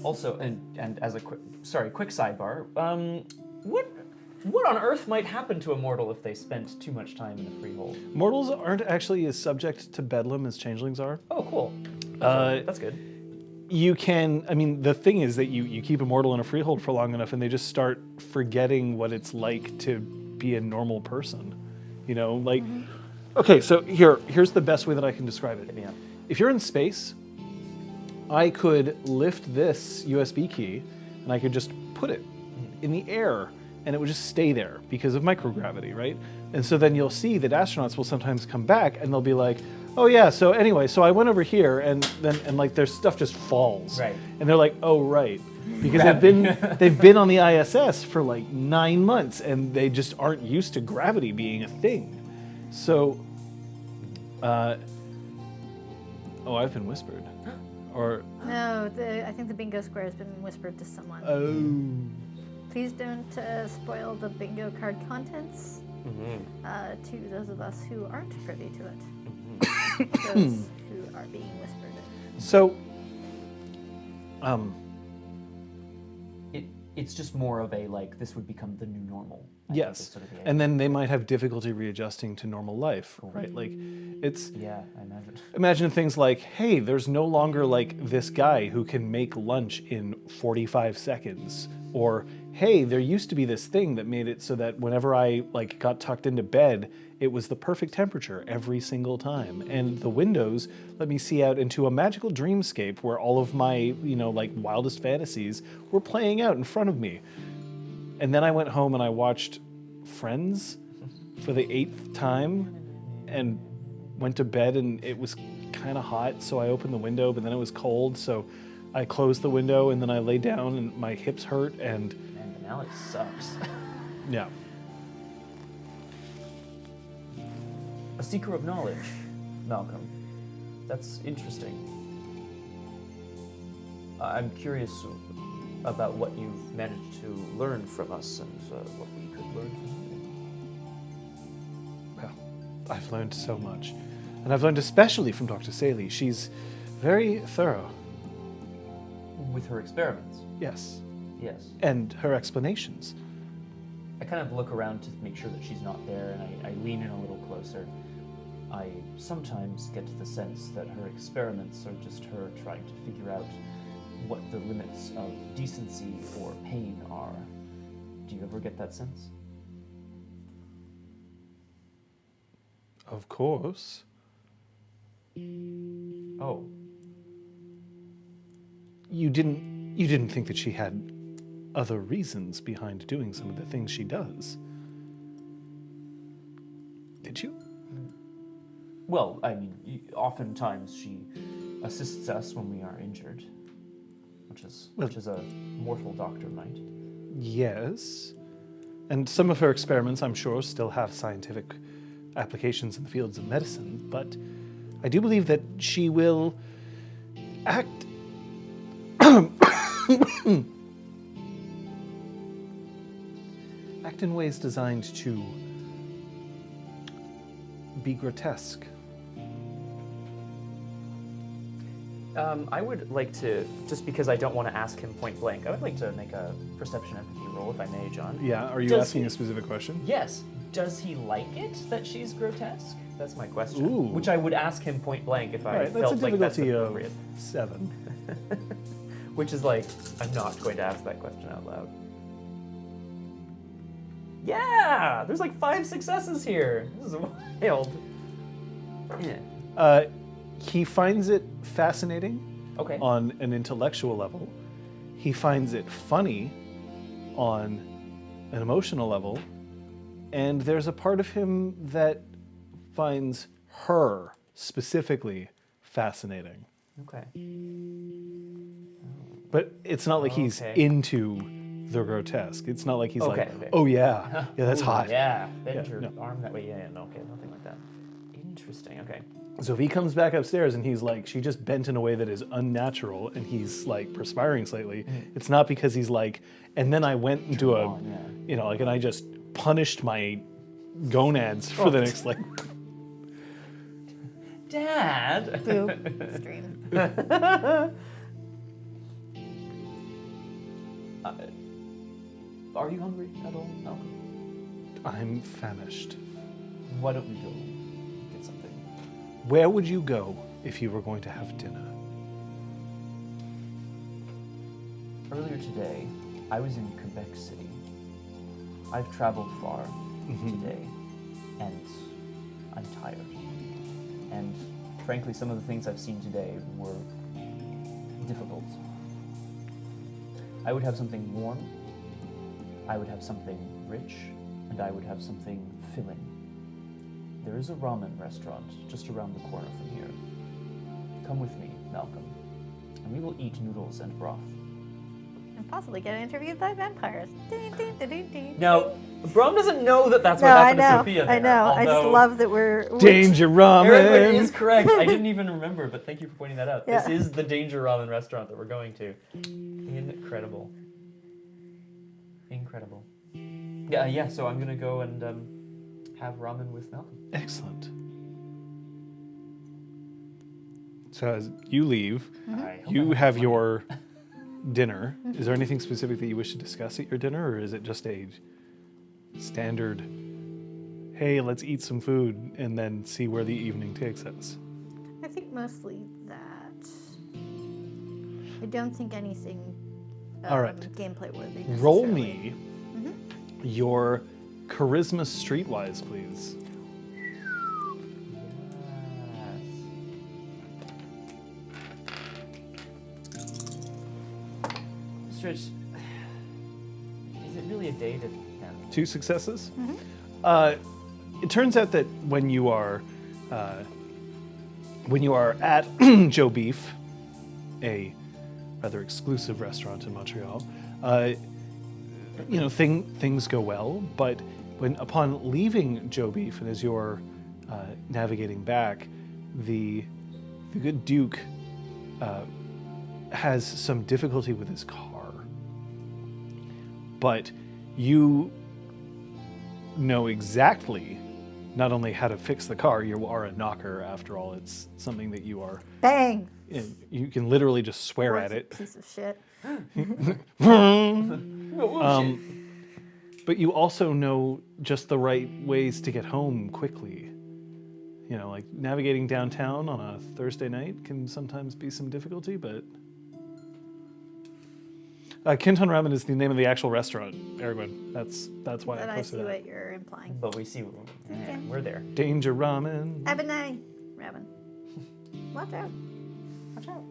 Also, and as a quick sidebar, what on earth might happen to a mortal if they spent too much time in the freehold? Mortals aren't actually as subject to bedlam as changelings are. Oh, cool. That's good. You can, the thing is that you keep a mortal in a freehold for long enough and they just start forgetting what it's like to be a normal person. Okay, so here's the best way that I can describe it. Yeah. If you're in space, I could lift this USB key and I could just put it in the air and it would just stay there because of microgravity, right? And so then you'll see that astronauts will sometimes come back and they'll be like, oh yeah, so anyway, so I went over here and their stuff just falls. Right. And they're like, oh right. Because they've been on the ISS for 9 months and they just aren't used to gravity being a thing. So, I've been whispered. Or, No, I think the bingo square has been whispered to someone. Please don't spoil the bingo card contents to those of us who aren't privy to it. Those who are being whispered. so, it's just more of a, like, this would become the new normal. I think is Yes, sort of the and then they might have difficulty readjusting to normal life, right? Like, it's yeah, I imagine. imagine things like, hey, there's no longer like this guy who can make lunch in 45 seconds, or hey, there used to be this thing that made it so that whenever I like got tucked into bed, it was the perfect temperature every single time, and the windows let me see out into a magical dreamscape where all of my, you know, like wildest fantasies were playing out in front of me. And then I went home and I watched Friends for the 8th time and went to bed, and it was kind of hot, so I opened the window, but then it was cold, so I closed the window, and then I lay down and my hips hurt, and Man, the mallet sucks. yeah. A seeker of knowledge, Malcolm. That's interesting. I'm curious about what you've managed to learn from us and what we could learn from you. Well, I've learned so much. And I've learned especially from Dr. Saley. She's very thorough. With her experiments, Yes. yes. And her explanations. I kind of look around to make sure that she's not there, and I lean in a little closer. I sometimes get the sense that her experiments are just her trying to figure out what the limits of decency or pain are. Do you ever get that sense? Of course. Oh, You didn't think that she had other reasons behind doing some of the things she does. Did you? well, I mean, oftentimes she assists us when we are injured, which is a mortal doctor might. Yes. And some of her experiments, I'm sure, still have scientific applications in the fields of medicine, but I do believe that she will act act in ways designed to be grotesque. I would like to, just because I don't want to ask him point blank, I would like to make a perception empathy roll, if I may, John. Yeah, are you Does asking he- a specific question? Yes. Does he like it that she's grotesque? That's my question. Ooh. Which I would ask him point blank if I All right, that's a felt like that's difficulty of appropriate. 7. Which is like, I'm not going to ask that question out loud. Yeah! There's like 5 successes here. This is wild. Yeah. He finds it fascinating Okay. on an intellectual level. He finds it funny on an emotional level. And there's a part of him that finds her specifically fascinating. Okay. But it's not like he's Okay. into the grotesque. It's not like he's Okay, like, okay. oh yeah, yeah, that's Ooh, hot. Yeah. Bend Yeah, your no. arm that way. Yeah, no, okay, nothing like that. Interesting. Okay. So if he comes back upstairs and he's like, she just bent in a way that is unnatural, and he's like perspiring slightly, it's not because he's like, and then I went into a, on, yeah. you know, like, and I just punished my gonads for the next, like, Dad. Boo. Stream. Are you hungry at all, Malcolm? I'm famished. Why don't we go get something? Where would you go if you were going to have dinner? Earlier today, I was in Quebec City. I've traveled far today, and I'm tired. And frankly, some of the things I've seen today were difficult. I would have something warm, I would have something rich, and I would have something filling. There is a ramen restaurant just around the corner from here. Come with me, Malcolm, and we will eat noodles and broth. And possibly get interviewed by vampires. Ding, ding, ding, ding, ding. Now, Braum doesn't know that that's No, what I happened to know. Sophia there. I know. I just although love that we're. Danger Aaron is ramen! correct. I didn't even remember, but thank you for pointing that out. Yeah. This is the Danger Ramen restaurant that we're going to. Incredible. Incredible. Yeah, so I'm going to go and have ramen with Malcolm. Excellent. So as you leave, I hope you I have money. your dinner. Is there anything specific that you wish to discuss at your dinner, or is it just a standard, hey, let's eat some food and then see where the evening takes us? I think mostly that. I don't think anything All right. gameplay worthy. Roll necessarily. me your charisma streetwise, please. Stretch, is it really a day to them? 2 successes. It turns out that when you are at Joe Beef, a rather exclusive restaurant in Montreal, things go well. But upon leaving Joe Beef and as you're navigating back, the good Duke has some difficulty with his car. But you know exactly not only how to fix the car, you are a knocker after all. It's something that you are. Bang! You can literally just swear at it. Piece of shit. But you also know just the right ways to get home quickly. You know, like navigating downtown on a Thursday night can sometimes be some difficulty, but. Kinton Ramen is the name of the actual restaurant, Erwin. That's why But I I posted see that. what you're implying. But we see, we're there. Danger Ramen. Abinai, Raven. Watch out. Watch out.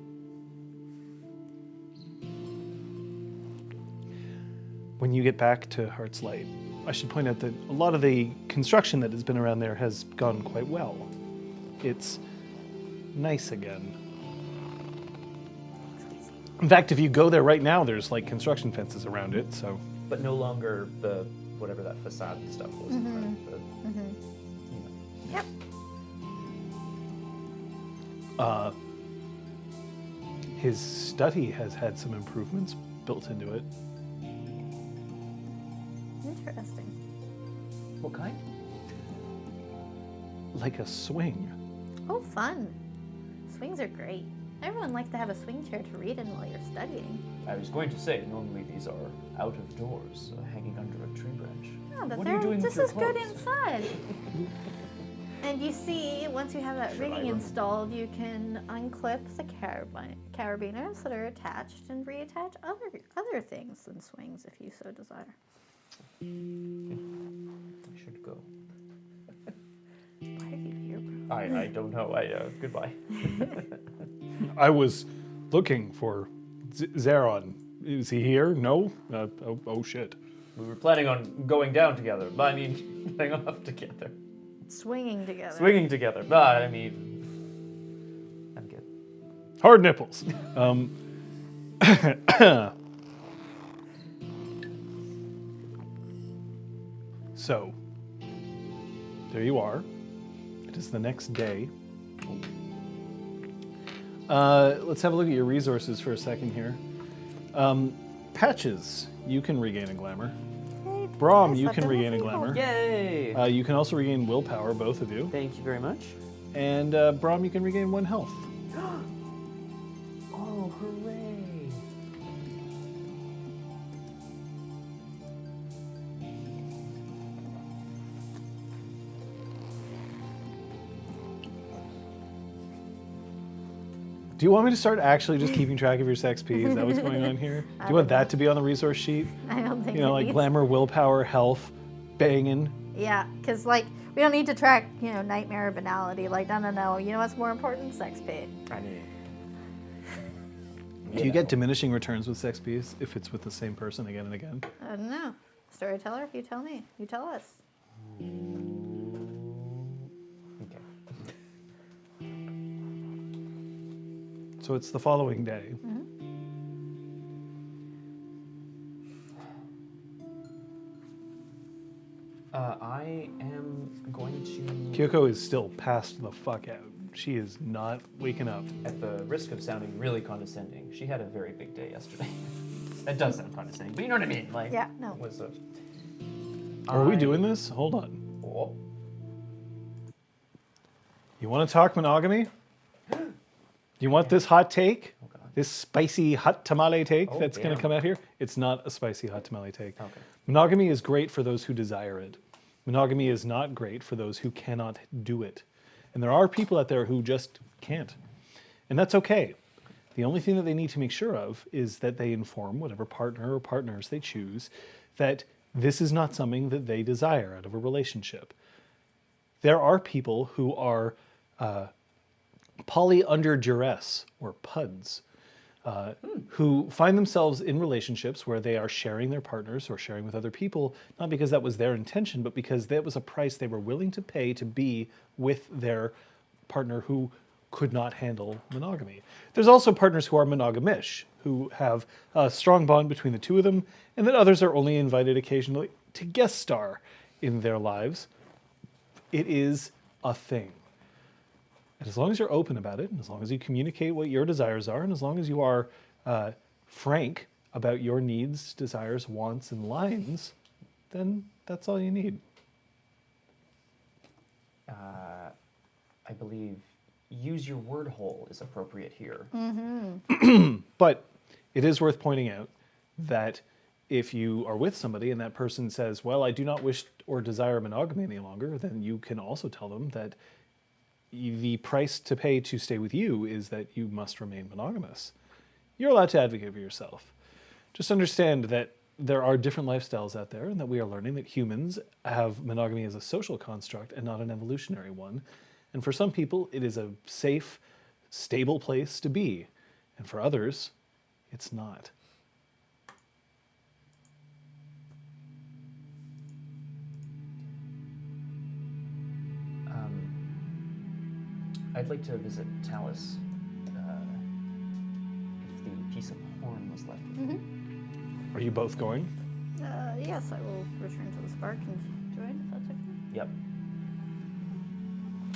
When you get back to Heart's Light, I should point out that a lot of the construction that has been around there has gone quite well. It's nice again. In fact, if you go there right now, there's like construction fences around it, so. But no longer the, whatever that facade stuff was. In front. Yep. His study has had some improvements built into it. Interesting. What kind? Like a swing. Oh, fun. Swings are great. Everyone likes to have a swing chair to read in while you're studying. I was going to say, normally these are out of doors, hanging under a tree branch. Yeah, but What are you they're doing with just your as good clothes? inside. And you see, once you have that Sure, I rigging remember. installed, you can unclip the carabiners that are attached and reattach other things than swings if you so desire. I should go. Why are you here, bro? I don't know. Goodbye. I was looking for Zeron. Is he here? No? Oh shit. We were planning on going down together, but I mean, getting off together. Swinging together. Swinging together, but I mean, I'm good. Hard nipples. So, there you are. It is the next day. Let's have a look at your resources for a second here. Patches, you can regain a glamour. Hey, Braum, yes, you I've can done regain a this glamour. Yay! You can also regain willpower, both of you. Thank you very much. And Braum, you can regain 1 health. Oh, hooray! Do you want me to start actually just keeping track of your sex P? Is that what's going on here? Do you want that to be on the resource sheet? I don't think You know, it like needs- glamour, willpower, health, banging. Yeah, because, like, we don't need to track, nightmare or banality. Like, no. You know what's more important? Sex pay. I mean, Do you get diminishing returns with sex Ps if it's with the same person again and again? I don't know. Storyteller, you tell me. You tell us. okay. So it's the following day. I am going to, Kyoko is still passed the fuck out. She is not waking up. at the risk of sounding really condescending, she had a very big day yesterday. That does sound condescending, but you know what I mean. Like, Yeah, no. it was a. Are we doing this? Hold on. Oh, You want to talk monogamy? You want this hot take? oh God. This spicy hot tamale take Oh, that's going to damn. come out here, it's not a spicy hot tamale take. Okay. Monogamy is great for those who desire it. Monogamy is not great for those who cannot do it. And there are people out there who just can't. And that's okay. The only thing that they need to make sure of is that they inform whatever partner or partners they choose that this is not something that they desire out of a relationship. There are people who are poly under duress, or PUDs, who find themselves in relationships where they are sharing their partners or sharing with other people, not because that was their intention, but because that was a price they were willing to pay to be with their partner who could not handle monogamy. There's also partners who are monogamish, who have a strong bond between the two of them, and then others are only invited occasionally to guest star in their lives. It is a thing. And as long as you're open about it, and as long as you communicate what your desires are, and as long as you are frank about your needs, desires, wants, and lines, then that's all you need. I believe use your word hole is appropriate here. But it is worth pointing out that if you are with somebody and that person says, well, I do not wish or desire monogamy any longer, then you can also tell them that the price to pay to stay with you is that you must remain monogamous. You're allowed to advocate for yourself. Just understand that there are different lifestyles out there and that we are learning that humans have monogamy as a social construct and not an evolutionary one. And for some people, it is a safe, stable place to be. And for others, it's not. I'd like to visit Talus if the piece of horn was left with me. Are you both going? Yes, I will return to the spark and join, if that's okay. Yep.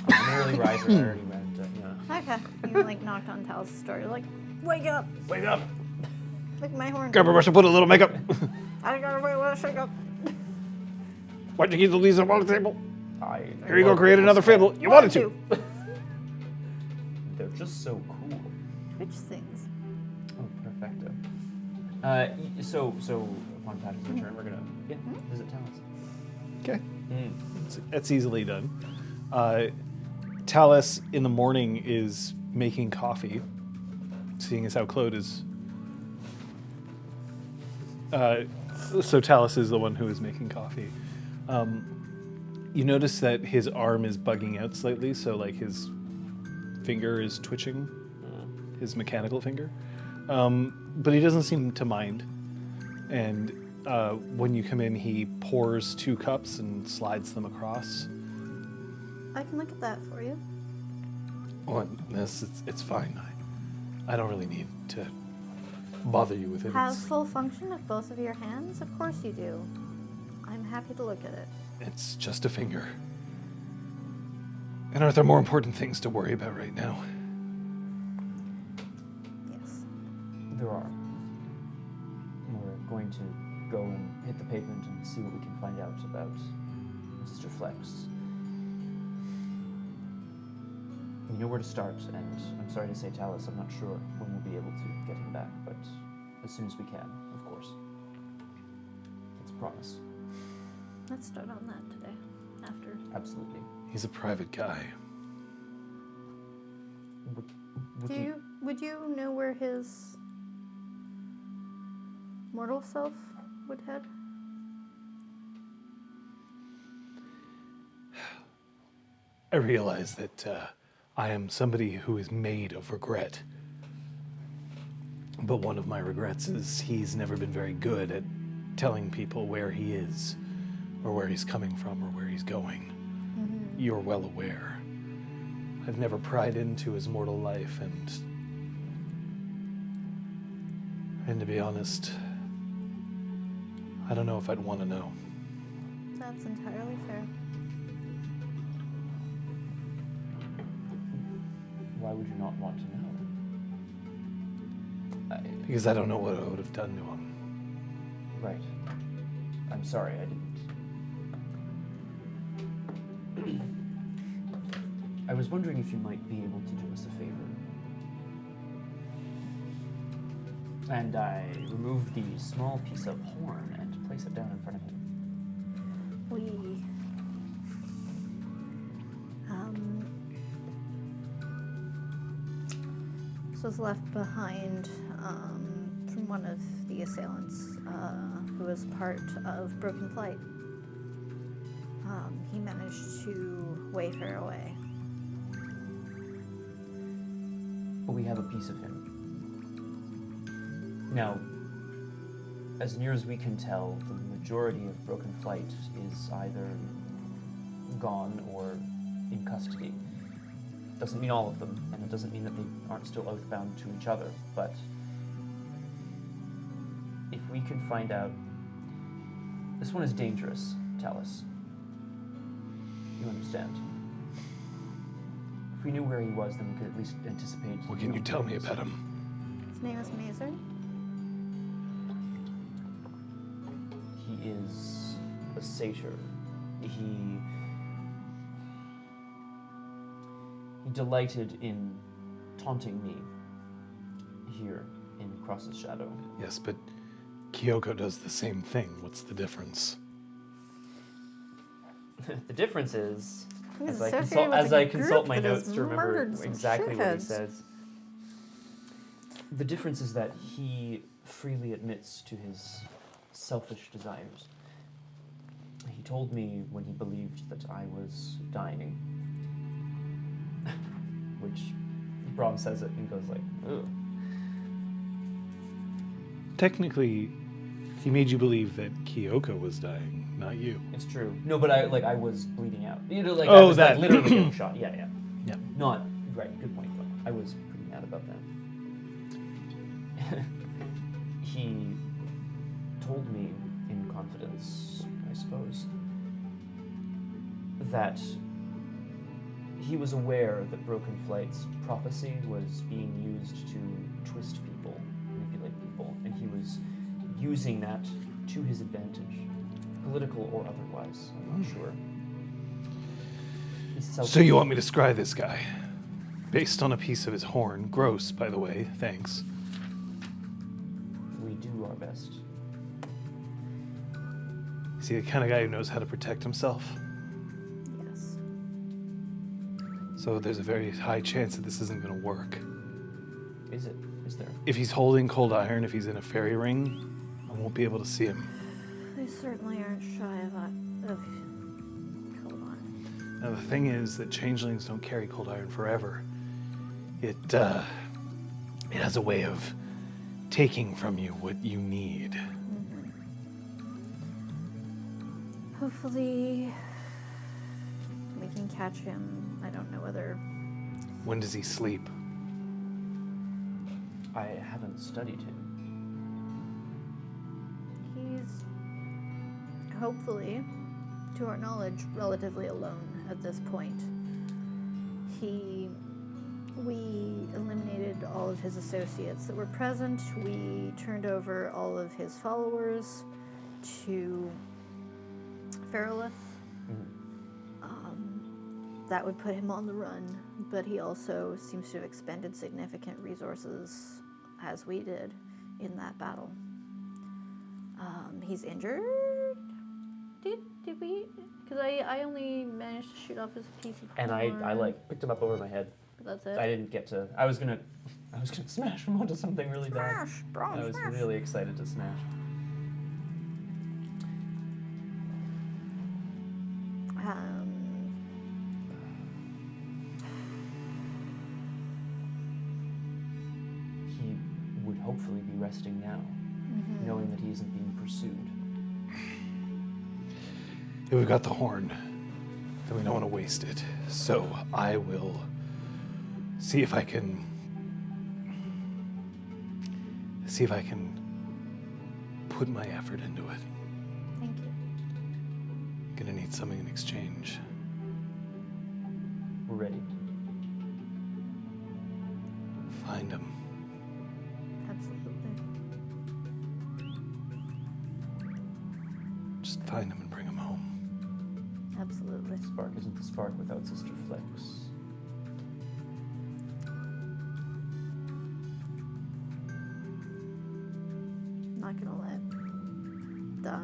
I'm an early riser. I already went. Yeah. Okay. You like knocked on Tal's door. You're like, wake up! Wake up! Look at my horn. Grab a brush and put a little makeup. I gotta wait, what shake up. Why'd you keep the leaves up on the table? Here you go, love create those another things. fable. You wanted to. They're just so cool. Twitch things. Oh, perfecto. So upon Patches' return, we're gonna visit Talus. Okay. That's easily done. Talus in the morning is making coffee, seeing as how Claude is. So Talus is the one who is making coffee. You notice that his arm is bugging out slightly, so like his finger is twitching, his mechanical finger. But he doesn't seem to mind. And when you come in, he pours 2 cups and slides them across. I can look at that for you. Well, it's fine. I don't really need to bother you with it. Has full function of both of your hands? Of course you do. I'm happy to look at it. It's just a finger. And aren't there more important things to worry about right now? Yes. There are. We're going to go and hit the pavement and see what we can find out about Sister Flex. We know where to start, and I'm sorry to say, Talus, I'm not sure when we'll be able to get him back, but as soon as we can, of course. It's a promise. Let's start on that today. After. Absolutely. He's a private guy. Would you know where his mortal self would head? I realize that I am somebody who is made of regret. But one of my regrets is he's never been very good at telling people where he is, or where he's coming from, or where he's going. Mm-hmm. You're well aware. I've never pried into his mortal life, and to be honest, I don't know if I'd want to know. That's entirely fair. Why would you not want to know? Because I don't know what I would have done to him. Right. I'm sorry, I didn't. I was wondering if you might be able to do us a favor. And I remove the small piece of horn and place it down in front of him. This was left behind from one of the assailants who was part of Broken Flight. He managed to wafer away. But we have a piece of him. Now, as near as we can tell, the majority of Broken Flight is either gone or in custody. Doesn't mean all of them, and it doesn't mean that they aren't still oath-bound to each other, but if we can find out... This one is dangerous, Talus. You understand? If we knew where he was, then we could at least anticipate... What can you tell me about him? His name is Mazer. He is a satyr. He delighted in taunting me here in Cross's shadow. Yes, but Kyoko does the same thing. What's the difference? The difference is, He's as associated with I a consult group my that has notes to remember murdered some exactly what he shitheads. says, the difference is that he freely admits to his selfish desires. He told me when he believed that I was dying, which Braum says it and goes like, ugh. Technically, he made you believe that Kyoko was dying, not you. It's true. No, but I was bleeding out. You know, like Oh, I was that. like literally getting shot. Yeah. Yeah. Not right. Good point though. I was pretty mad about that. He told me in confidence, I suppose, that he was aware that Broken Flight's prophecy was being used to twist people, manipulate people, and he was using that to his advantage, political or otherwise. I'm not sure. He's So you want me to scry this guy? Based on a piece of his horn. Gross, by the way. Thanks. We do our best. Is he the kind of guy who knows how to protect himself? Yes. So there's a very high chance that this isn't going to work. Is it? Is there? If he's holding cold iron, if he's in a fairy ring, I won't be able to see him. They certainly aren't shy of cold iron. Now the thing is that changelings don't carry cold iron forever. It has a way of taking from you what you need. Hopefully, we can catch him. I don't know whether... When does he sleep? I haven't studied him. He's, hopefully, to our knowledge, relatively alone at this point. We eliminated all of his associates that were present. We turned over all of his followers to Feralith. That would put him on the run, but he also seems to have expended significant resources, as we did, in that battle. He's injured? Did we? Because I only managed to shoot off his piece of And horn. I like picked him up over my head. That's it? I didn't get to. I was gonna smash him onto something really bad. Smash! Braum, I was smash! really excited to smash. He would hopefully be resting now, knowing that he isn't being pursued. If we've got the horn, then we don't want to waste it. So I will see if I can put my effort into it. Thank you. Gonna need something in exchange. We're ready. Find him. Absolutely. Just find him and bring him home. Absolutely. Spark isn't the spark without Sister Flex.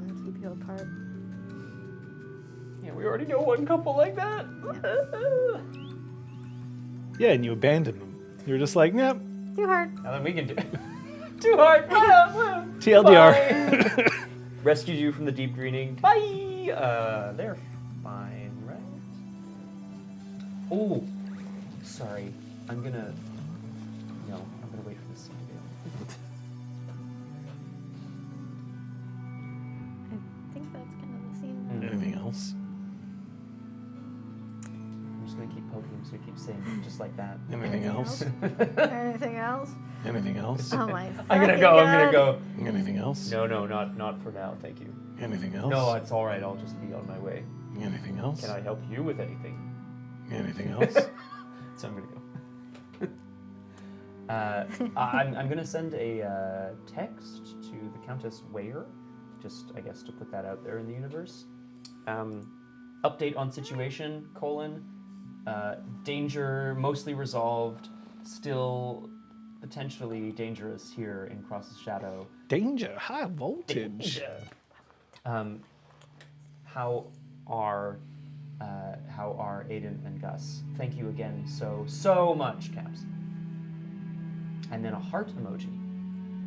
and keep you apart. Yeah, we already know one couple like that. Yeah, and you abandoned them. You're just like, nope, Too hard. Nothing we can do. Too hard. TLDR. Bye. Rescued you from the deep greening. Bye. They're fine, right? Oh, sorry. I'm gonna wait for this scene to be I think that's kind of the scene. Anything else? I'm just gonna keep poking him so he keeps saying it just like that. Anything else? Anything else? Anything else? Oh my. I'm gonna fucking go. I'm God. gonna go. Anything else? No, not for now. Thank you. Anything else? No, it's all right. I'll just be on my way. Anything else? Can I help you with anything? Anything else? So I'm gonna go. I'm gonna send a text to the Countess Weyer, just I guess to put that out there in the universe. Update on situation: danger mostly resolved, still potentially dangerous here in Cross's Shadow. Danger, high voltage. Danger. How are Aiden and Gus? Thank you again so much, Caps. And then a heart emoji.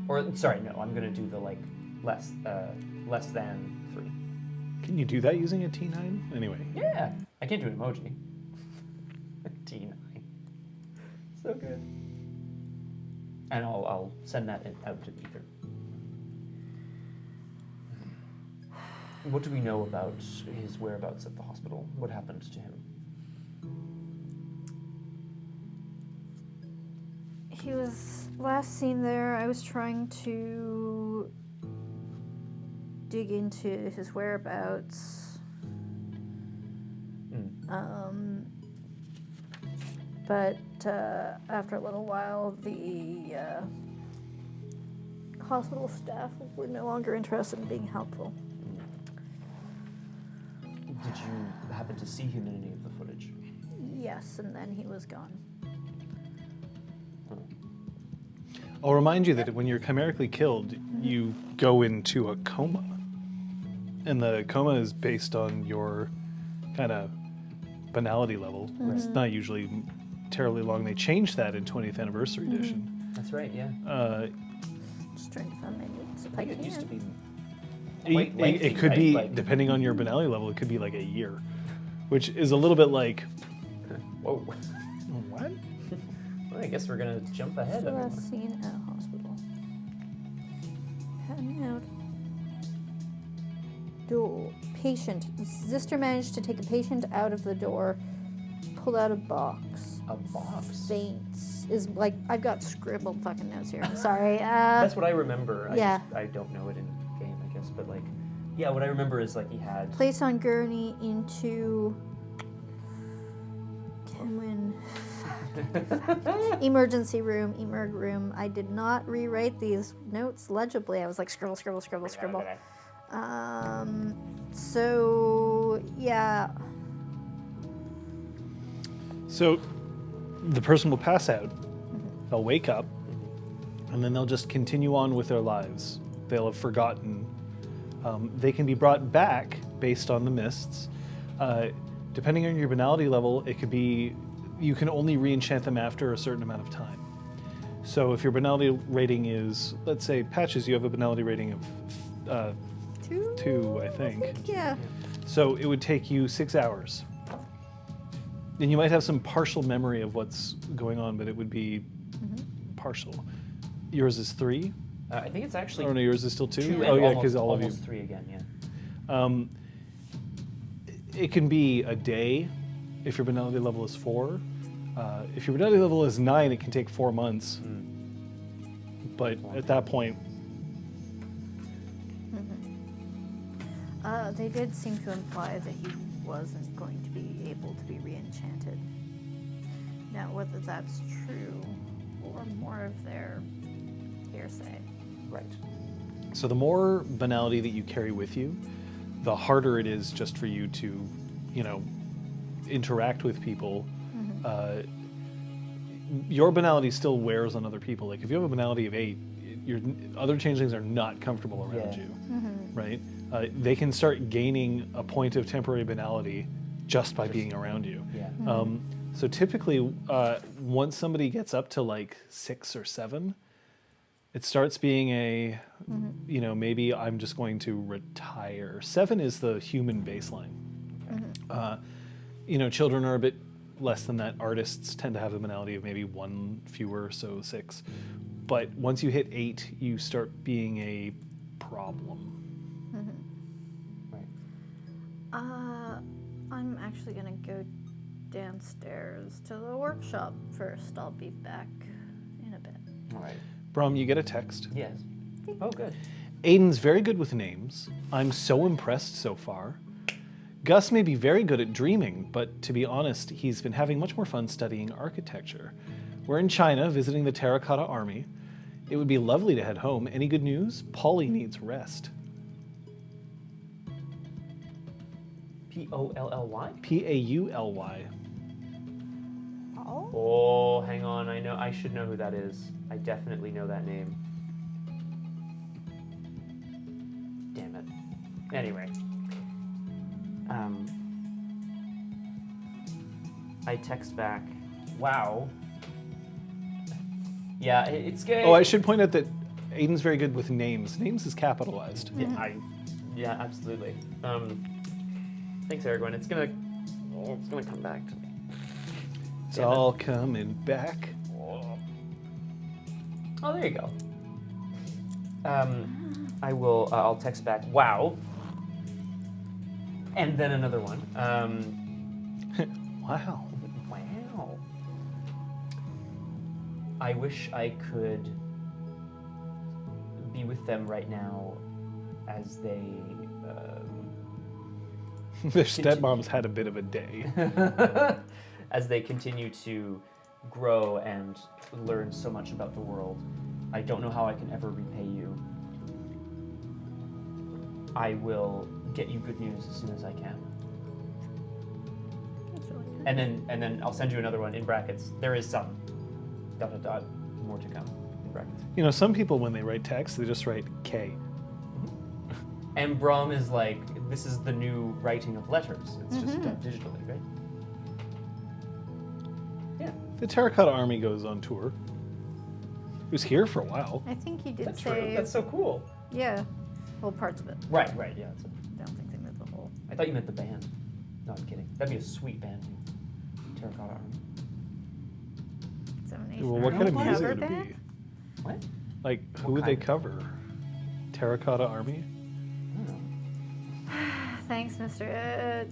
Or sorry, no, I'm gonna do the like less than 3. Can you do that using a T9? Anyway. Yeah, I can't do an emoji. T9. So good. And I'll send that out to the ether. What do we know about his whereabouts at the hospital? What happened to him? He was last seen there. I was trying to dig into his whereabouts. But after a little while, the hospital staff were no longer interested in being helpful. Did you happen to see him in any of the footage? Yes, and then he was gone. I'll remind you that when you're chimerically killed, you go into a coma. And the coma is based on your kind of banality level. It's not usually terribly long. They changed that in 20th anniversary edition. That's right, yeah. Just trying to find my notes if I think it used to be It, quite lengthy, it could right? be, Like- depending on your banality level, it could be like a year. Which is a little bit like, Whoa. what? Well, I guess we're gonna jump ahead. So everyone. last seen at a hospital. Heading out. Door. Patient. Zister managed to take a patient out of the door, pulled out a box. A box. Faints. Is like, I've got scribbled fucking notes here. I'm sorry. That's what I remember. yeah. I don't know it in game, I guess, but like, yeah, what I remember is like he had. Placed on gurney into. Kenwin. Emergency room, emerg room. I did not rewrite these notes legibly. I was like scribble. So yeah. So the person will pass out, they'll wake up, and then they'll just continue on with their lives. They'll have forgotten. They can be brought back based on the mists. Depending on your banality level, it could be, you can only re-enchant them after a certain amount of time. So if your banality rating is, let's say, Patches, you have a banality rating of 2, I think. Yeah. So it would take you 6 hours. And you might have some partial memory of what's going on, but it would be partial. Yours is 3? I think it's actually. Oh no, yours is still 2? 2 Oh and yeah, because all of you. almost 3 again, yeah. It can be a day if your banality level is 4. If your banality level is 9, it can take 4 months. But at that point, They did seem to imply that he wasn't going to be able to be re-enchanted. Now, whether that's true or more of their hearsay. Right. so the more banality that you carry with you, the harder it is just for you to, interact with people. Your banality still wears on other people. Like if you have a banality of 8, your other changelings are not comfortable around Yeah. you, right? they can start gaining a point of temporary banality just by being around you. Yeah. So typically, once somebody gets up to like 6 or 7, it starts being a, maybe I'm just going to retire. 7 is the human baseline. Children are a bit less than that. Artists tend to have the banality of maybe 1 fewer, so 6. But once you hit 8, you start being a problem. Right. I'm actually gonna go downstairs to the workshop first. I'll be back in a bit. All right. Braum, you get a text. Yes. Oh, good. Aiden's very good with names. I'm so impressed so far. Gus may be very good at dreaming, but to be honest, he's been having much more fun studying architecture. We're in China visiting the Terracotta Army. It would be lovely to head home. Any good news? Polly needs rest. P-O-L-L-Y? P-A-U-L-Y. Oh. Oh, hang on. I should know who that is. I definitely know that name. Damn it. Anyway. I text back, wow. Yeah, it's good. Oh, I should point out that Aiden's very good with names. Names is capitalized. Yeah, absolutely. Thanks, Aragorn. It's gonna come back to me. It's Damn it. all coming back. Oh, there you go. I'll text back, wow. And then another one. Wow. Wow. I wish I could be with them right now as they... Their stepmom's had a bit of a day. as they continue to grow and learn so much about the world. I don't know how I can ever repay you. I will get you good news as soon as I can. That's really good. And then I'll send you another one in brackets. There is some ... more to come in brackets. Some people when they write text, they just write K. And Braum is like, this is the new writing of letters. It's just done digitally, right? Yeah. The Terracotta Army goes on tour. It was here for a while. I think he did That's say. true. That's so cool. Yeah. Well, parts of it. Right, yeah. I don't think they meant the whole. I thought you meant the band. No, I'm kidding. That'd be a sweet band name. Terracotta Army. Examination. Well, what kind of Cover music would it band? be? What? Like, who What would they kind? cover? Terracotta Army? I don't know. Thanks, Mr. Edge.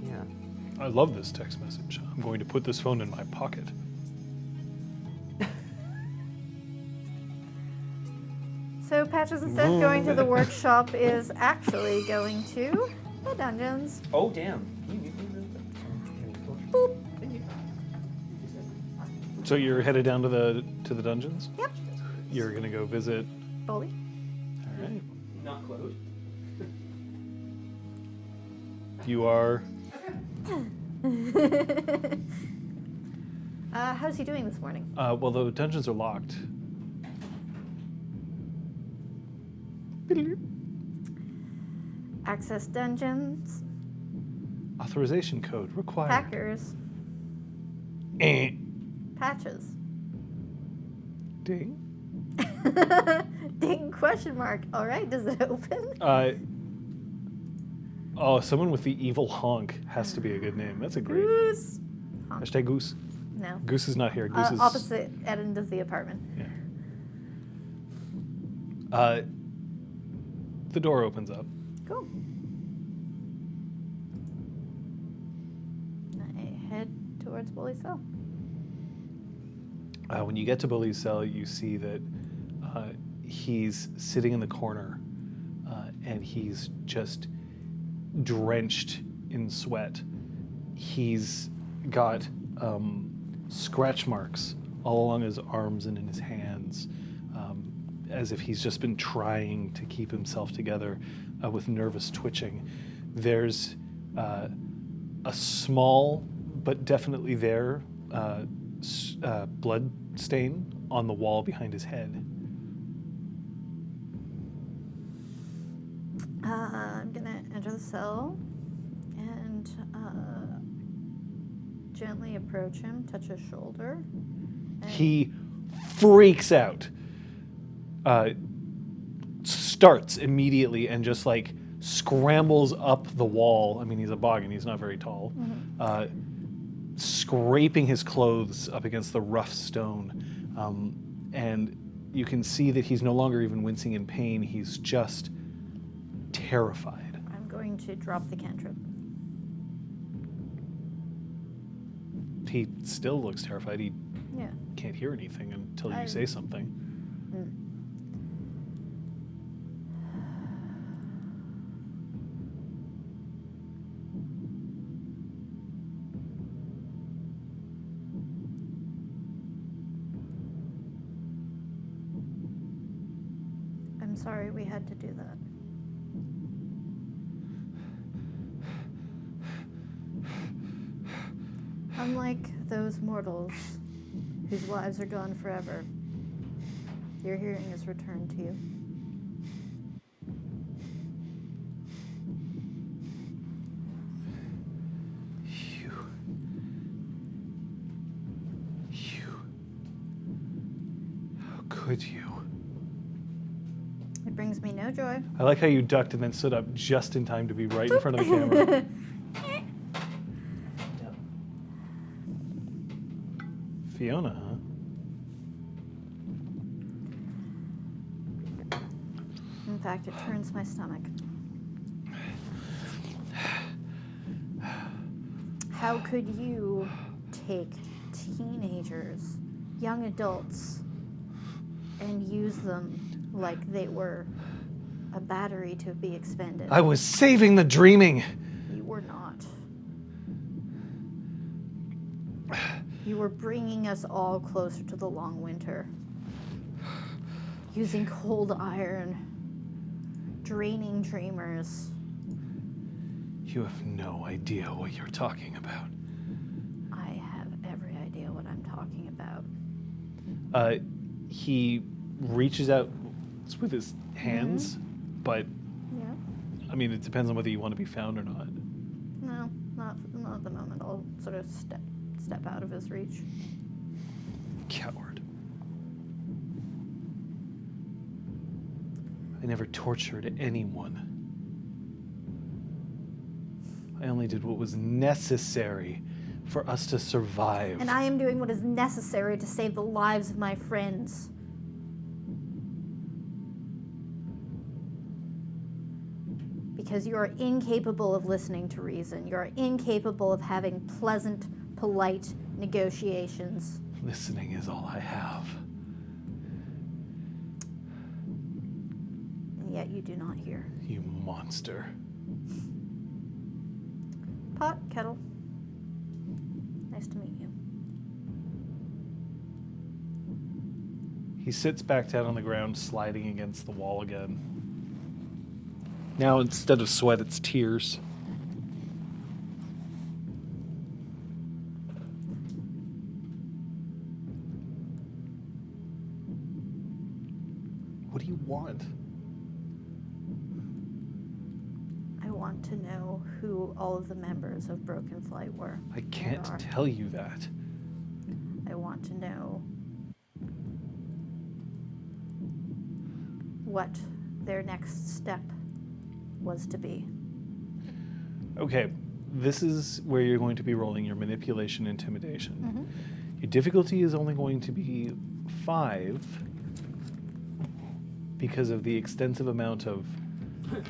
Yeah. I love this text message. I'm going to put this phone in my pocket. So Patches, instead of going to the workshop, is actually going to the dungeons. Oh, damn. Boop. So you're headed down to the dungeons? Yep. You're gonna go visit. Bully. All right. Not Claude. You are. How's he doing this morning? Well, the dungeons are locked. Access dungeons. Authorization code required. Hackers. Eh. Patches. Ding. Ding question mark. All right, does it open? Someone with the evil honk has to be a good name. That's a great. Goose. Honk. Hashtag Goose. No. Goose is not here. Goose is Opposite end of the apartment. Yeah. The door opens up. Cool. I head towards Bully's cell. When you get to Bully's cell, you see that he's sitting in the corner, and he's just drenched in sweat. He's got scratch marks all along his arms and in his hands, as if he's just been trying to keep himself together with nervous twitching. There's a small, but definitely there, blood stain on the wall behind his head. I'm gonna enter the cell and gently approach him, touch his shoulder. And He freaks out, starts immediately, and just like scrambles up the wall. I mean, he's a boggin, he's not very tall. Scraping his clothes up against the rough stone. And you can see that he's no longer even wincing in pain. He's just terrified. I'm going to drop the cantrip. He still looks terrified. He Yeah. can't hear anything until you I- say something. I'm sorry we had to do that. Unlike those mortals whose lives are gone forever, your hearing is returned to you. How could you? It brings me no joy. I like how you ducked and then stood up just in time to be right in front of the camera. Fiona, huh? In fact, it turns my stomach. How could you take teenagers, young adults, and use them like they were a battery to be expended? I was saving the dreaming. You were not. You were bringing us all closer to the long winter. Using cold iron, draining dreamers. You have no idea what you're talking about. I have every idea what I'm talking about. He reaches out with his hands, but Yeah. I mean, it depends on whether you want to be found or not. No, not at the moment. I'll sort of step out of his reach. Coward. I never tortured anyone. I only did what was necessary for us to survive. And I am doing what is necessary to save the lives of my friends. Because you are incapable of listening to reason. You are incapable of having pleasant, polite negotiations. Listening is all I have. And yet you do not hear. You monster. Pot, kettle. Nice to meet you. He sits back down on the ground, sliding against the wall again. Now, instead of sweat, it's tears. What do you want? I want to know who all of the members of Broken Flight were. I and can't are. tell you that. I want to know what their next step was to be. Okay, this is where you're going to be rolling your manipulation intimidation. Your difficulty is only going to be 5 because of the extensive amount of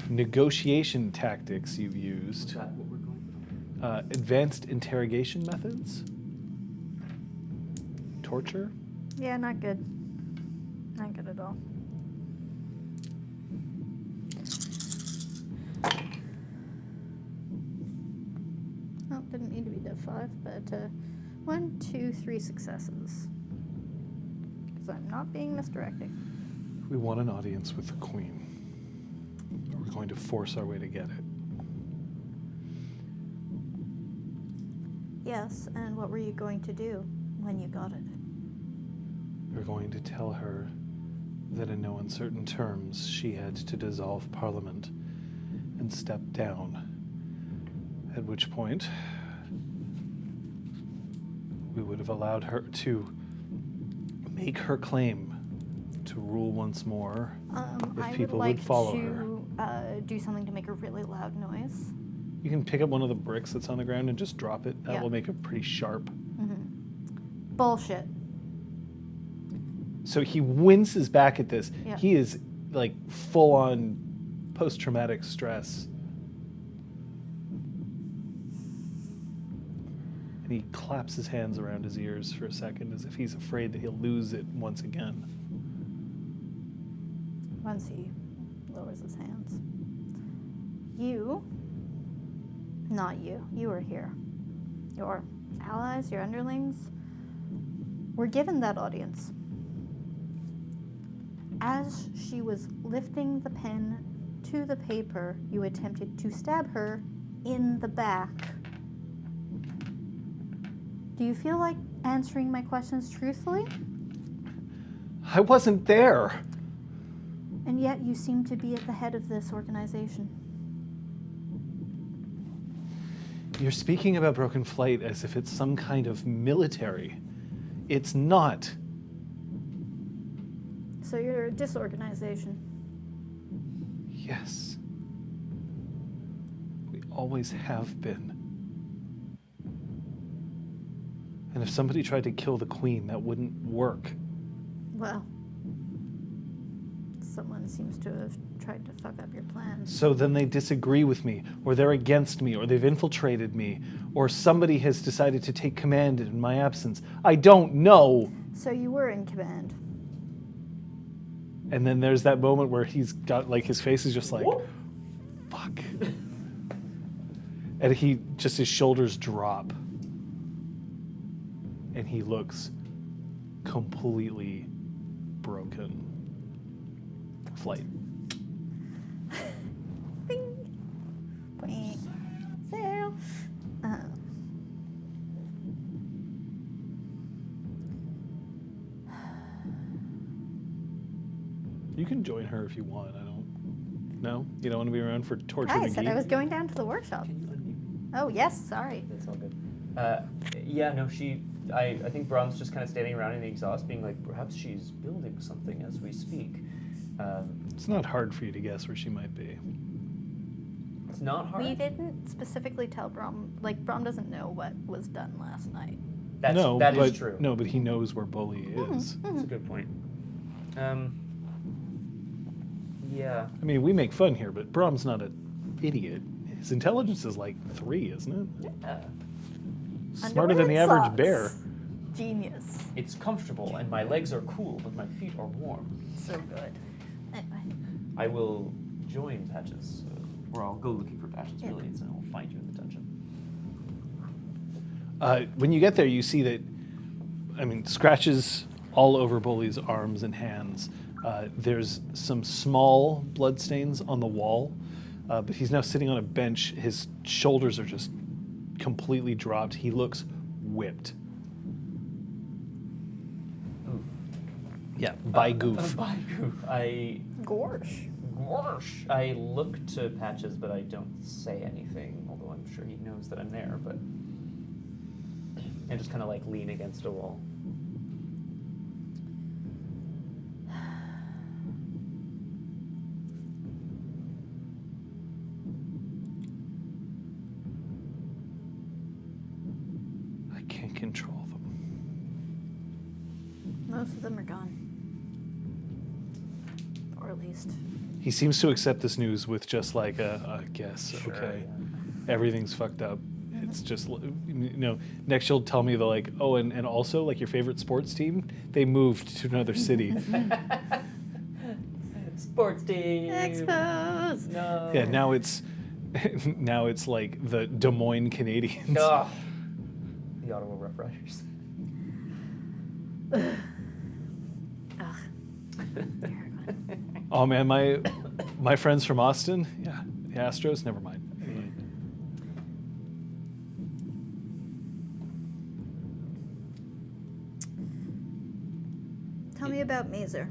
negotiation tactics you've used. Is that what we're going Advanced interrogation methods. Torture. Yeah, not good. Not good at all. Oh, didn't need to be Dev 5, but 1, 2, 3 successes. Because I'm not being misdirecting. We want an audience with the Queen. We're going to force our way to get it. Yes, and what were you going to do when you got it? We're going to tell her that in no uncertain terms she had to dissolve Parliament and step down. At which point, we would have allowed her to make her claim to rule once more if I people would like would follow her. to do something to make a really loud noise. You can pick up one of the bricks that's on the ground and just drop it. That Yeah. will make it pretty sharp. Bullshit. So he winces back at this. Yeah. He is like full on post-traumatic stress. And he claps his hands around his ears for a second as if he's afraid that he'll lose it once again. Once he lowers his hands. You, not you, you are here. Your allies, your underlings, were given that audience. As she was lifting the pen to the paper, you attempted to stab her in the back. Do you feel like answering my questions truthfully? I wasn't there. And yet you seem to be at the head of this organization. You're speaking about Broken Flight as if it's some kind of military. It's not. So you're a disorganization. Yes. We always have been. And if somebody tried to kill the Queen, that wouldn't work. Well, someone seems to have tried to fuck up your plans. So then they disagree with me, or they're against me, or they've infiltrated me, or somebody has decided to take command in my absence. I don't know. So you were in command. And then there's that moment where he's got, like, his face is just like, fuck. And his shoulders drop. And he looks completely broken. Flight. Bing. Boing. So, You can join her if you want. No? You don't want to be around for Torture I McGee? said I was going down to the workshop. Can you unmute? Oh, yes, sorry. That's all good. Yeah, no, I think Braum's just kind of standing around in the exhaust being like, perhaps she's building something as we speak. It's not hard for you to guess where she might be. It's not hard. We didn't specifically tell Braum, like, Braum doesn't know what was done last night. That but, is true. No, but he knows where Bully is. That's a good point. Yeah. I mean, we make fun here, but Braum's not an idiot. His intelligence is like 3, isn't it? Yeah. Smarter than the Underwear average and bear. socks. Genius. It's comfortable and my legs are cool, but my feet are warm. So good. Anyway. I will join Patches, or I'll go looking for Patches, Yeah. really, and I'll find you in the dungeon. When you get there, you see that, scratches all over Bully's arms and hands. There's some small bloodstains on the wall, but he's now sitting on a bench. His shoulders are just completely dropped. He looks whipped. Oof. Yeah, by goof. By goof. Gorsh. Gosh. I look to Patches, but I don't say anything, although I'm sure he knows that I'm there, but I just kind of like lean against a wall. I can't control them. Most of them are gone. Or at least. He seems to accept this news with just like I guess, Sure, okay. yeah. Everything's fucked up. It's just, next you'll tell me and also, like, your favorite sports team, they moved to another city. Sports team. Expos! No. Yeah, now it's like the Des Moines Canadiens. Ugh. The Ottawa Rough Riders. Ugh. Oh man, my friends from Austin, yeah, the Astros, never mind. Tell me about Mazer.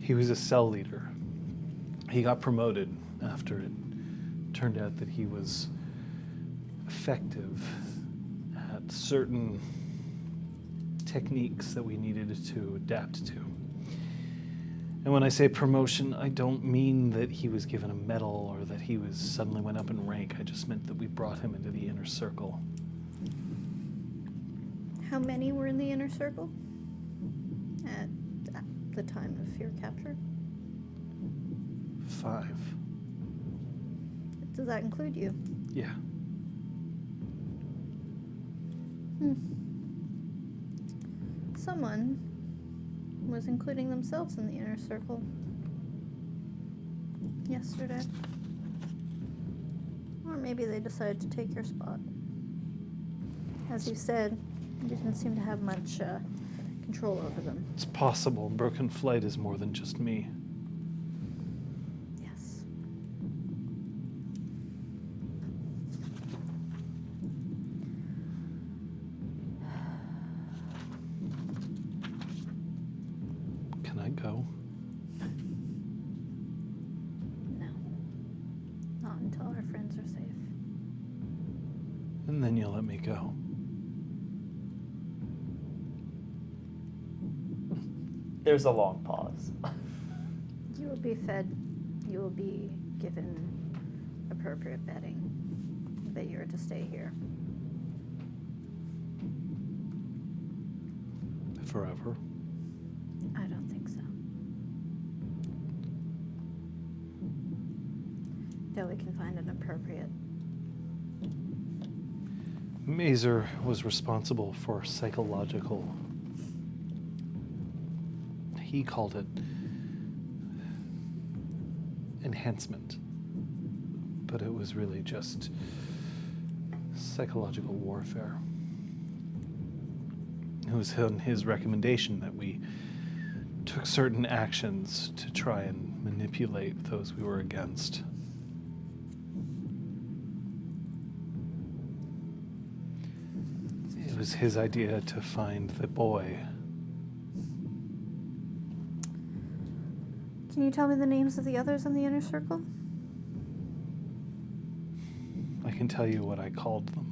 He was a cell leader. He got promoted after it turned out that he was effective at certain techniques that we needed to adapt to. And when I say promotion, I don't mean that he was given a medal or that he was suddenly went up in rank. I just meant that we brought him into the inner circle. How many were in the inner circle at the time of your capture? 5. Does that include you? Yeah. Someone was including themselves in the inner circle yesterday. Or maybe they decided to take your spot. As you said, you didn't seem to have much control over them. It's possible. Broken Flight is more than just me. Yes. Can I go? No. Not until our friends are safe. And then you'll let me go. There's a long pause. You will be fed. You will be given appropriate bedding. But you're to stay here. Forever. I don't think so. Till we can find an appropriate. Mazer was responsible for psychological. He called it enhancement, but it was really just psychological warfare. It was his recommendation that we took certain actions to try and manipulate those we were against. It was his idea to find the boy. Can you tell me the names of the others in the inner circle? I can tell you what I called them.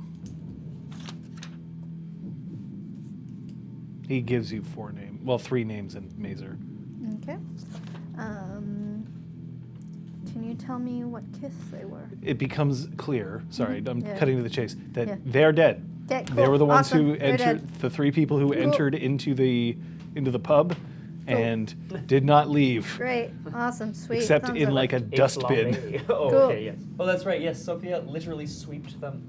He gives you 4 names. Well, 3 names in Mazer. Okay. Can you tell me what kiss they were? It becomes clear, sorry, I'm Yeah. cutting to the chase, that Yeah. they're dead. Okay, cool. They were the ones Awesome. who They're entered, dead. the 3 people who Cool. entered into the pub and did not leave. Great. Awesome. Sweet. Except Thumbs in up. like a dustbin. Oh, Cool. okay, yes. Oh, that's right. Yes, Sophia literally swept them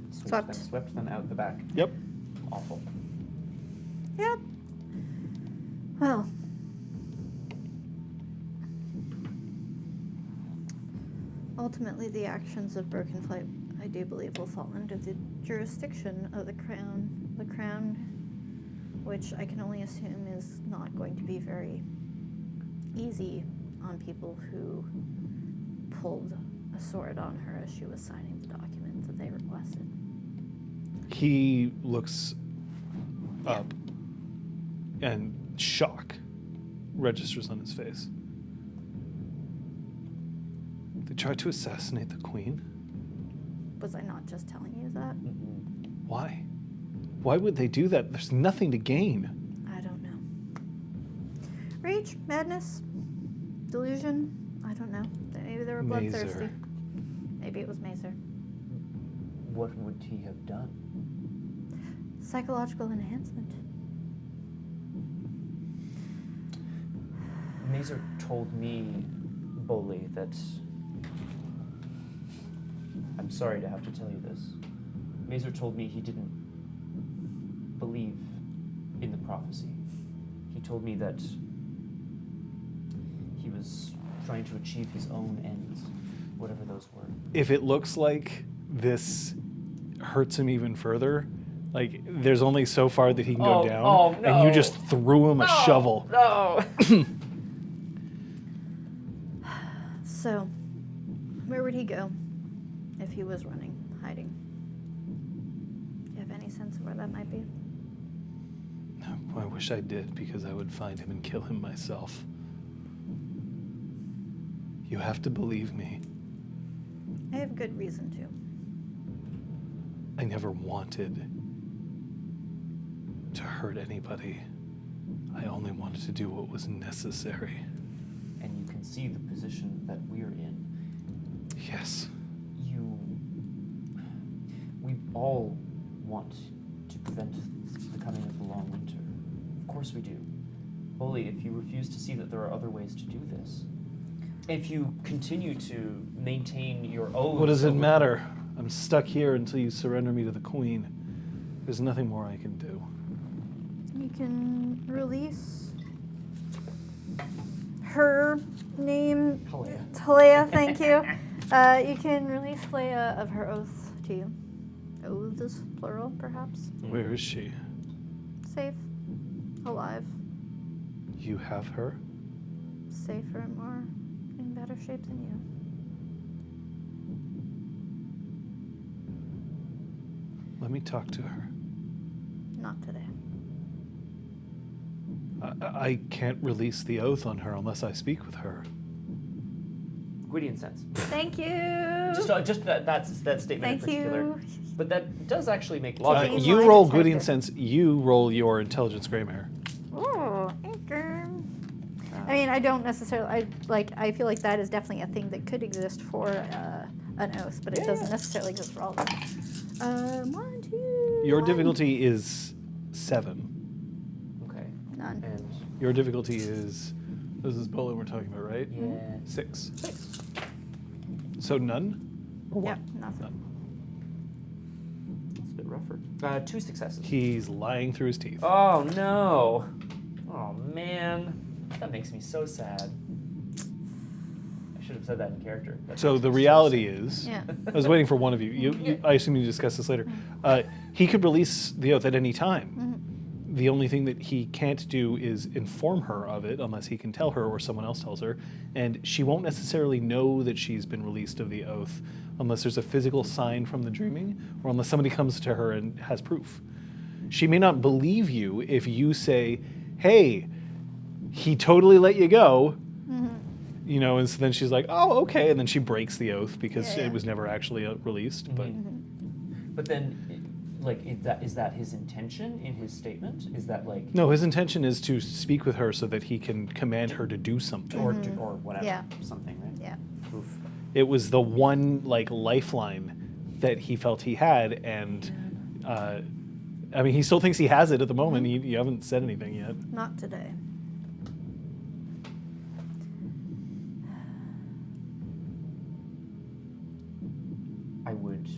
out the back. Yep. Awful. Yep. Well. Ultimately, the actions of Broken Flight, I do believe, will fall under the jurisdiction of the Crown. The Crown, which I can only assume is not going to be very easy on people who pulled a sword on her as she was signing the document that they requested. He looks up and shock registers on his face. They tried to assassinate the queen? Was I not just telling you that? Why? Why would they do that? There's nothing to gain. I don't know. Rage, madness, delusion. I don't know. Maybe they were bloodthirsty. Mazer. Maybe it was Mazer. What would he have done? Psychological enhancement. Mazer told me, Bully, that... I'm sorry to have to tell you this. Mazer told me he didn't believe in the prophecy. He told me that he was trying to achieve his own ends, whatever those were. If it looks like this hurts him even further, like there's only so far that he can go down, and you just threw him a shovel. No! So, where would he go if he was running, hiding? Do you have any sense of where that might be? I wish I did, because I would find him and kill him myself. You have to believe me. I have good reason to. I never wanted to hurt anybody. I only wanted to do what was necessary. And you can see the position that we're in. Yes. We all want to prevent the coming of the long winter. Of course we do. Bully, if you refuse to see that there are other ways to do this, if you continue to maintain your own... What does it matter? I'm stuck here until you surrender me to the Queen. There's nothing more I can do. You can release her name. Helea. Helea, thank you. You can release Helea of her oath to you. Oaths, plural, perhaps. Where is she? Safe. Alive. You have her? Safer and more in better shape than you. Let me talk to her. Not today. I can't release the oath on her unless I speak with her. Gwydion sense. Thank you. Just that statement Thank in particular. you. But that does actually make Logic. logical You lie roll detector. Gwydion sense. You roll your intelligence, Greymare. Oh, anchor. I mean, I don't necessarily. I feel like that is definitely a thing that could exist for an oath, but it doesn't necessarily exist for all of them. 1, 2. Your 1. difficulty is 7. Okay. None. And Your difficulty is. This is Bowling we're talking about, right? yeah. 6. So none? Or Yep, one? nothing. None. It's a bit rougher. 2 successes. He's lying through his teeth. Oh no. Oh man. That makes me so sad. I should have said that in character. That So makes the me so reality sad. is, Yeah. I was waiting for one of you. I assume you discuss this later. He could release the oath at any time. Mm-hmm. The only thing that he can't do is inform her of it unless he can tell her or someone else tells her. And she won't necessarily know that she's been released of the oath unless there's a physical sign from the dreaming or unless somebody comes to her and has proof. She may not believe you if you say, hey, he totally let you go. You know, and so then she's like, oh, okay. And then she breaks the oath because Yeah. it was never actually released. But But then, like, is that his intention in his statement? Is that like no, his intention is to speak with her so that he can command her to do something. or whatever, Yeah. something, right? Yeah. Oof. It was the one like lifeline that he felt he had, and I mean, he still thinks he has it at the moment. You haven't said anything yet. Not today. I would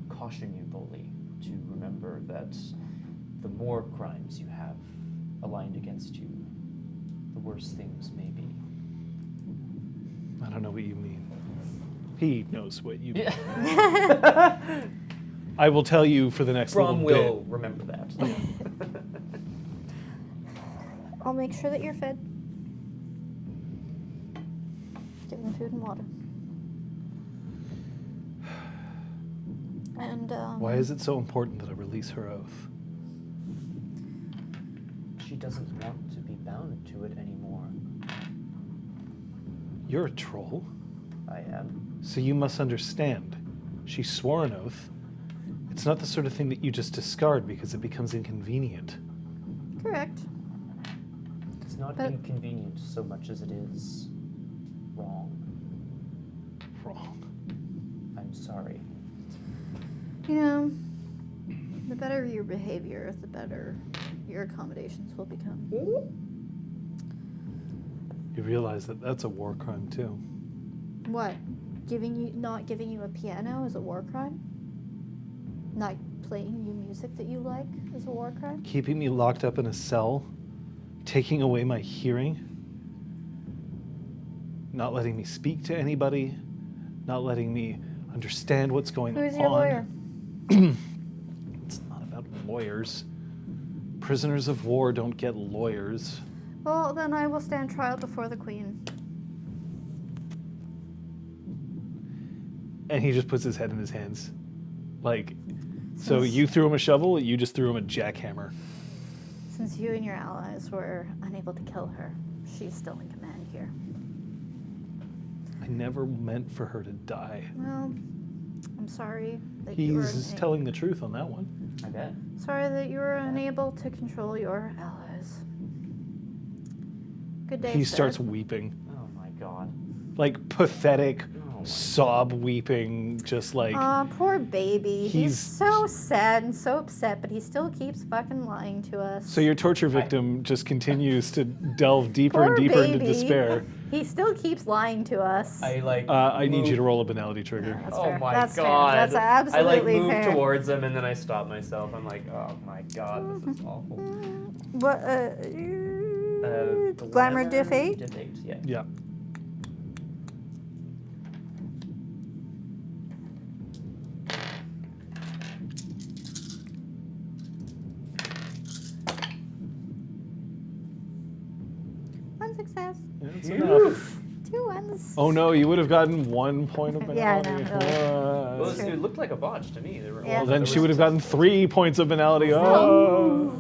caution you, Bully, to remember that the more crimes you have aligned against you, the worse things may be. I don't know what you mean. He knows what you mean. Yeah. I will tell you for the next Braum little will bit. remember that. I'll make sure that you're fed. Give them food and water. And Why is it so important that I release her oath? She doesn't want to be bound to it anymore. You're a troll, I am. so you must understand. She swore an oath. It's not the sort of thing that you just discard because it becomes inconvenient. correct. It's not But- inconvenient so much as it is wrong. Wrong. I'm sorry. You know, the better your behavior, the better your accommodations will become. You realize that that's a war crime too. What? Not giving you a piano is a war crime? Not playing you music that you like is a war crime? Keeping me locked up in a cell, taking away my hearing, not letting me speak to anybody, not letting me understand what's going on. Who's your lawyer? It's not about lawyers. Prisoners of war don't get lawyers. Well, then I will stand trial before the Queen. And he just puts his head in his hands. Like, so Since- you threw him a shovel, you just threw him a jackhammer. Since you and your allies were unable to kill her, she's still in command here. I never meant for her to die. Well, I'm sorry that you were He's telling the truth on that one. I bet. sorry that you were unable to control your allies. Good day, He sir. starts weeping. Oh my god. Like pathetic my sob weeping, just like Aw, poor baby. He's He's- so sad and so upset, but he still keeps fucking lying to us. so your torture victim just continues to delve deeper Poor and deeper into baby. despair. He still keeps lying to us. I need you to roll a banality trigger. That's Oh fair. my That's god. Fair. That's absolutely I move fair. towards him and then I stop myself. I'm like, oh my god, this is awful. What? Glamour diff 8? Diff 8, yeah. Yeah. One success. That's enough. 2 ones. Oh no, you would have gotten 1 point of Yeah, I banality. know, really. Well, True. it looked like a botch to me. There were, Yeah. Well, then there she were would have gotten successes. 3 points of banality. Oh.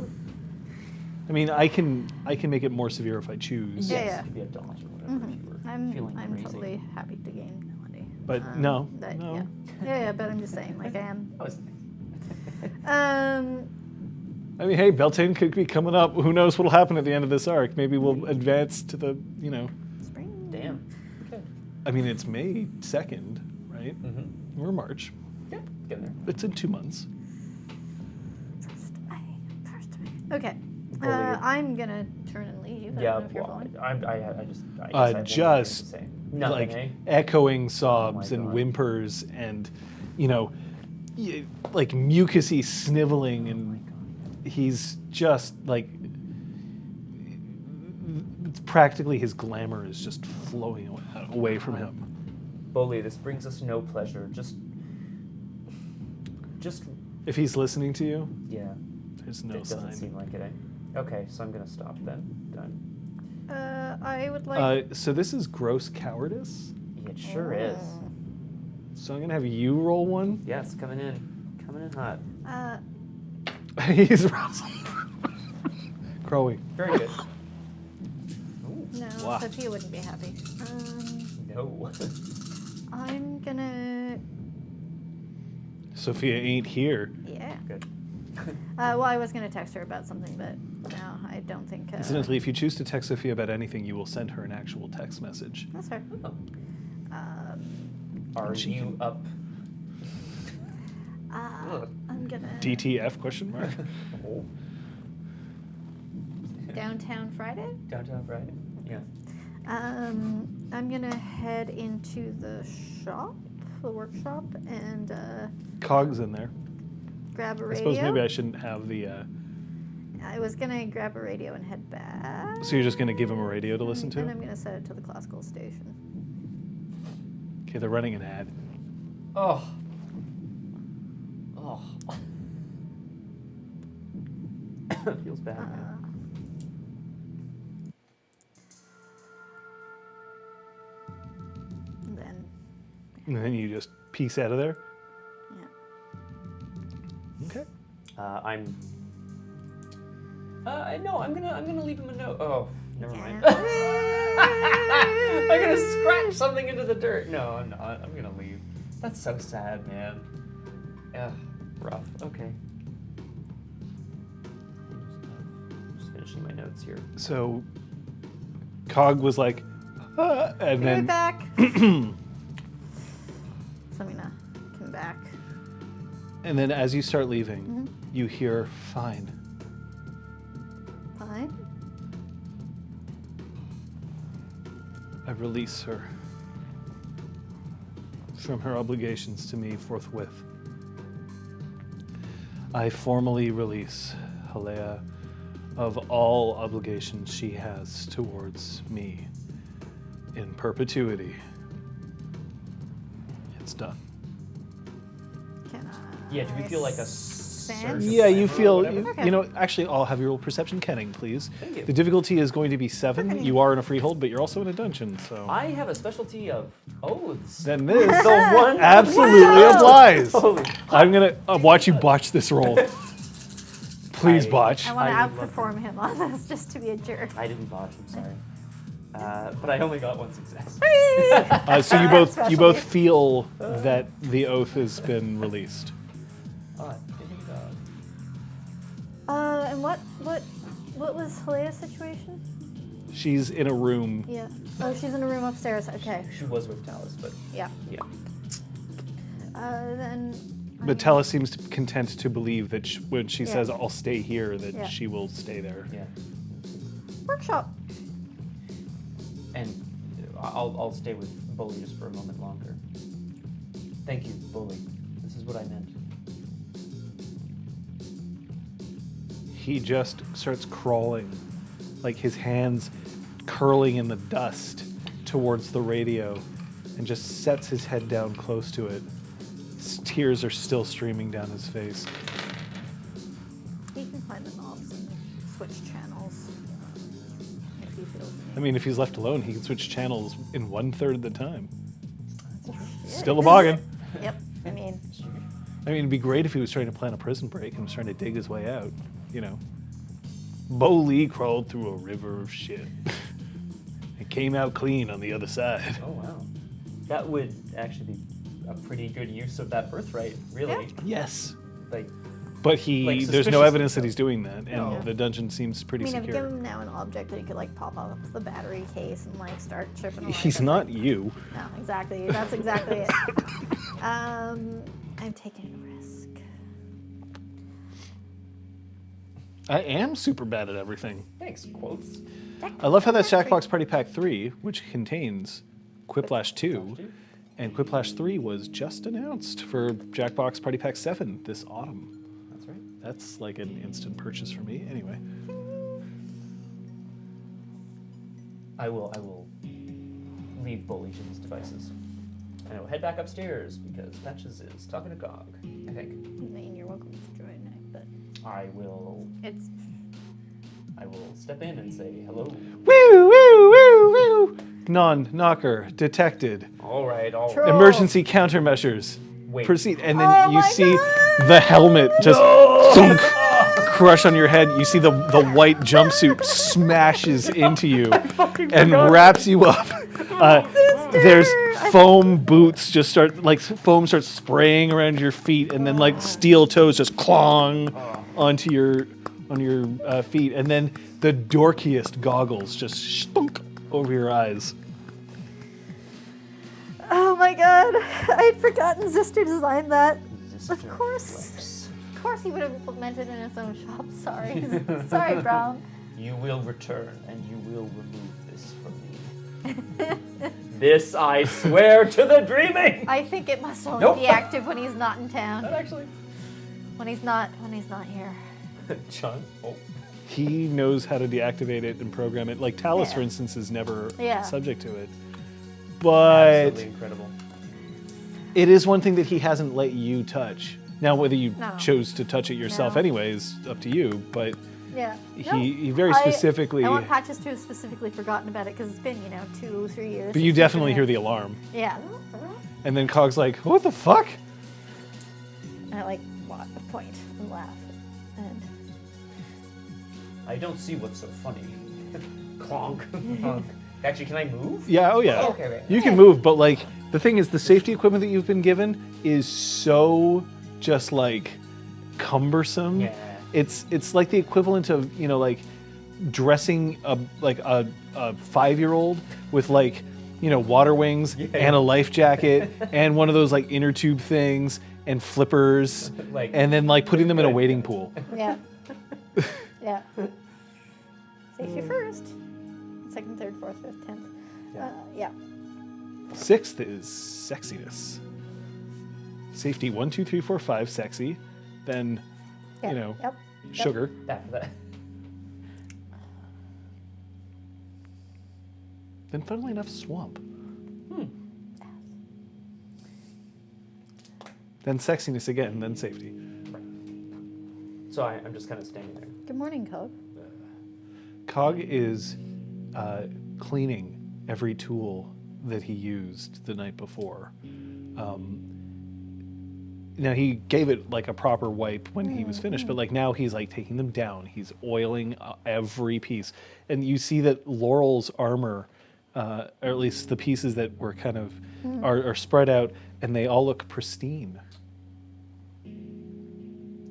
I mean, I can make it more severe if I choose. Yeah, Yes, yeah. it could be a dodge or whatever if you were feeling I'm crazy. totally happy to gain banality. But no. Yeah. Yeah, but I'm just saying, like I am. That was nice. I mean, hey, Beltane could be coming up. Who knows what'll happen at the end of this arc? Maybe we'll advance to the, Spring. Damn. Okay. I mean, it's May 2nd, right? Mm-hmm. Or March. Yeah, get there. It's in 2 months. First May. Okay. Bully. I'm gonna turn and leave. I Yeah, don't know if you're well, following. I guess I won't have Just anything to say. Nothing, like eh? echoing sobs and God. whimpers and, like mucusy sniveling, and he's just like, it's practically his glamour is just flowing away from him. Bully, this brings us no pleasure. Just, If he's listening to you, yeah. there's no It doesn't sign. seem like it, eh? Okay, so I'm gonna stop then. Done. I would like. So this is gross cowardice. It sure is. So I'm gonna have you roll one. Yes, coming in hot. He's crowing. Very good. No, Wow. Sophia wouldn't be happy. No. I'm gonna. Sophia ain't here. Yeah. Good. Well, I was gonna text her about something, but no, I don't think. Incidentally, if you choose to text Sophia about anything, you will send her an actual text message. That's fair. Oh. Oh. Are you up? I'm gonna. DTF question mark? Oh. Downtown Friday. Downtown Friday? Yeah. I'm gonna head into the shop, the workshop, and Cog's in there. grab a I radio. suppose maybe I shouldn't have the. I was gonna grab a radio and head back. So you're just gonna give him a radio to listen And to? I'm gonna set it to the classical station. Okay, they're running an ad. Oh. Oh. Feels bad, man. And then, And then you just piece out of there? yeah. Okay. No, I'm gonna leave him a note. Oh, never mind. Yeah. I'm gonna scratch something into the dirt. No, I'm not. I'm gonna leave. That's so sad, man. Ugh, rough. Okay. Just finishing my notes here. So Cog was like, and Be right then back. So I'm gonna come back. and then as you start leaving, Mm-hmm. you hear fine. Fine. I release her from her obligations to me forthwith. I formally release Halea of all obligations she has towards me in perpetuity. It's done. Can I? Yeah, do we feel like a sense? surge of Yeah, you glamour or feel, whatever? Okay. you know, actually, I'll have your roll perception kenning, please. Thank you. The difficulty is going to be 7. Okay. You are in a freehold, but you're also in a dungeon, so. I have a specialty of oaths. Then this the one absolutely Wow. applies. Holy I'm going to watch you botch this roll. Please I- botch. I want to I would love outperform him on this just to be a jerk. I didn't botch, I'm sorry. But I only got one success. So you Especially. both feel that the oath has been released. And what was Halea's situation? She's in a room. Yeah. Oh, she's in a room upstairs. Okay. She was with Talus, but Yeah. yeah. Then. But Talus seems content to believe that when she Yeah. says, I'll stay here, that Yeah. she will stay there. Yeah. Workshop. And I'll stay with Bully just for a moment longer. Thank you, Bully. This is what I meant. He just starts crawling, like his hands curling in the dust towards the radio, and just sets his head down close to it. Tears are still streaming down his face. He can find the knobs and switch channels if he feels the I mean, if he's left alone, he can switch channels in 1/3 of the time. need. Still a bargain. Yep. I mean, I mean, it'd be great if he was trying to plan a prison break and was trying to dig his way out, you know. Bo Lee crawled through a river of shit. It came out clean on the other side. Oh, wow. That would actually be a pretty good use of that birthright, really. Yes. Like, But Like, there's no suspicious evidence that stuff. he's doing that, and No. the dungeon seems pretty I've secure. given him now an object that he could like pop up the battery case and like start chipping away. He's but, not like, you. No, exactly. That's exactly it. I'm taking a risk. I am super bad at everything. thanks, quotes. I love how that's Jackbox Party Pack 3, which contains Quiplash 2, and Quiplash 3 was just announced for Jackbox Party Pack 7 this autumn. That's right. That's like an instant purchase for me. Anyway, I will leave Bully to his devices. And I will head back upstairs because Patches is talking to Gog, I think. I mean, you're welcome to join me, but I will step in and say hello. woo, woo, woo, woo. Non-knocker detected. All right. Troll. Emergency countermeasures. Wait. Proceed. And then Oh you my see God. the helmet just thunk, crush on your head. You see the white jumpsuit smashes into you and wraps you up. There's foam boots just foam starts spraying around your feet, and then like steel toes just clong onto your feet, and then the dorkiest goggles just stunk over your eyes. oh my god, I had forgotten Zister designed that. Zister Of course. flex. Of course he would have implemented it in his own shop. Sorry. Sorry, Brown. You will return and you will remove this from me. This I swear to the dreaming. I think it must only Nope. be active when he's not in town. Not actually. When he's not here. John. Oh. He knows how to deactivate it and program it. Like Talus, Yeah. for instance, is never Yeah. subject to it. But Absolutely incredible. it is one thing that he hasn't let you touch. Now, whether you No. chose to touch it yourself No. anyway is up to you. But Yeah. he very specifically. I want Patches to have specifically forgotten about it because it's been, 2-3 years. But you since definitely he's hear been the alarm. in. Yeah. And then Cog's like, what the fuck? And I point and laugh. And I don't see what's so funny. Clonk. Clonk. Actually, can I move? Yeah, oh yeah. Oh, okay. You can move, but like the thing is the safety equipment that you've been given is so just like cumbersome. Yeah. It's like the equivalent of, dressing a 5-year-old with water wings and a life jacket and one of those inner tube things and flippers and then putting them in a wading pool. yeah. Yeah. Safety first. Second, third, fourth, fifth, 10th. Yeah. 6th is sexiness. Safety 1, 2, 3, 4, 5, sexy. Then, Yeah. Yep. sugar. That. Then, funnily enough, swamp. Then sexiness again, then safety. So I'm just kind of standing there. Good morning, Cog. Cog is cleaning every tool that he used the night before. Now he gave it a proper wipe when he was finished, but now he's taking them down. He's oiling every piece, and you see that Laurel's armor or at least the pieces that were kind of are spread out, and they all look pristine.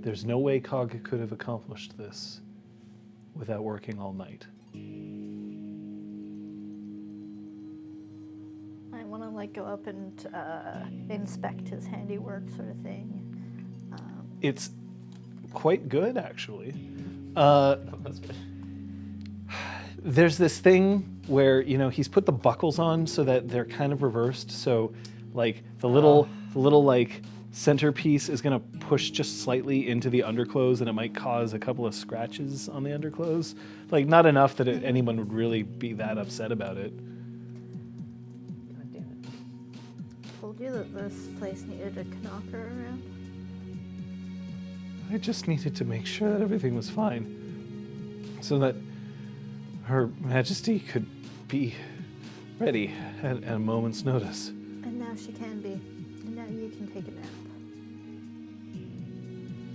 There's no way Cog could have accomplished this without working all night. I want to like go up and inspect his handiwork, sort of thing. It's quite good, actually. That's good. There's this thing where, you know, he's put the buckles on so that they're kind of reversed. So, like, the little like centerpiece is gonna push just slightly into the underclothes, and it might cause a couple of scratches on the underclothes. Like, not enough that anyone would really be that upset about it. God damn it. Told you that this place needed a knocker around. I just needed to make sure that everything was fine, so that Her Majesty could be ready at a moment's notice. And now she can be. And now you can take a nap.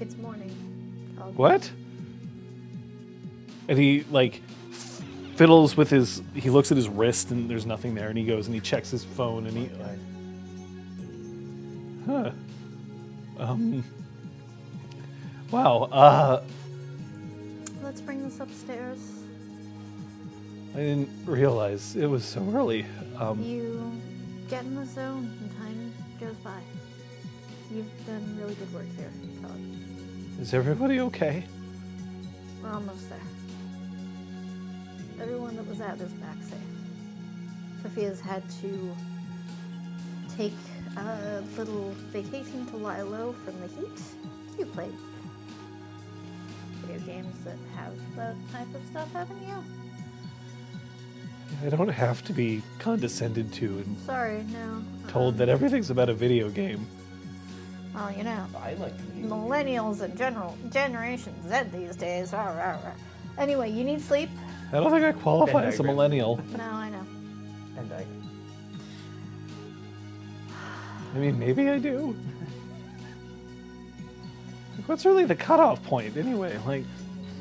It's morning. Cog. What? And he, like, fiddles with his... He looks at his wrist, and there's nothing there, and he goes and he checks his phone, and he... Wow, Let's bring this upstairs. I didn't realize it was so early. You get in the zone and time goes by. You've done really good work here, Cog. Is everybody okay? We're almost there. Everyone that was out is back safe. Sophia's had to take a little vacation to lie low from the heat. You played video games that have that type of stuff, haven't you? I don't have to be condescended to and Sorry, no. told that everything's about a video game. Well, you know, I like millennials and Generation Z these days. Rah, rah, rah. Anyway, you need sleep? I don't think I qualify Venn as a diagram. millennial. No, I know. And I. I mean, maybe I do. Like, what's really the cutoff point anyway? Like,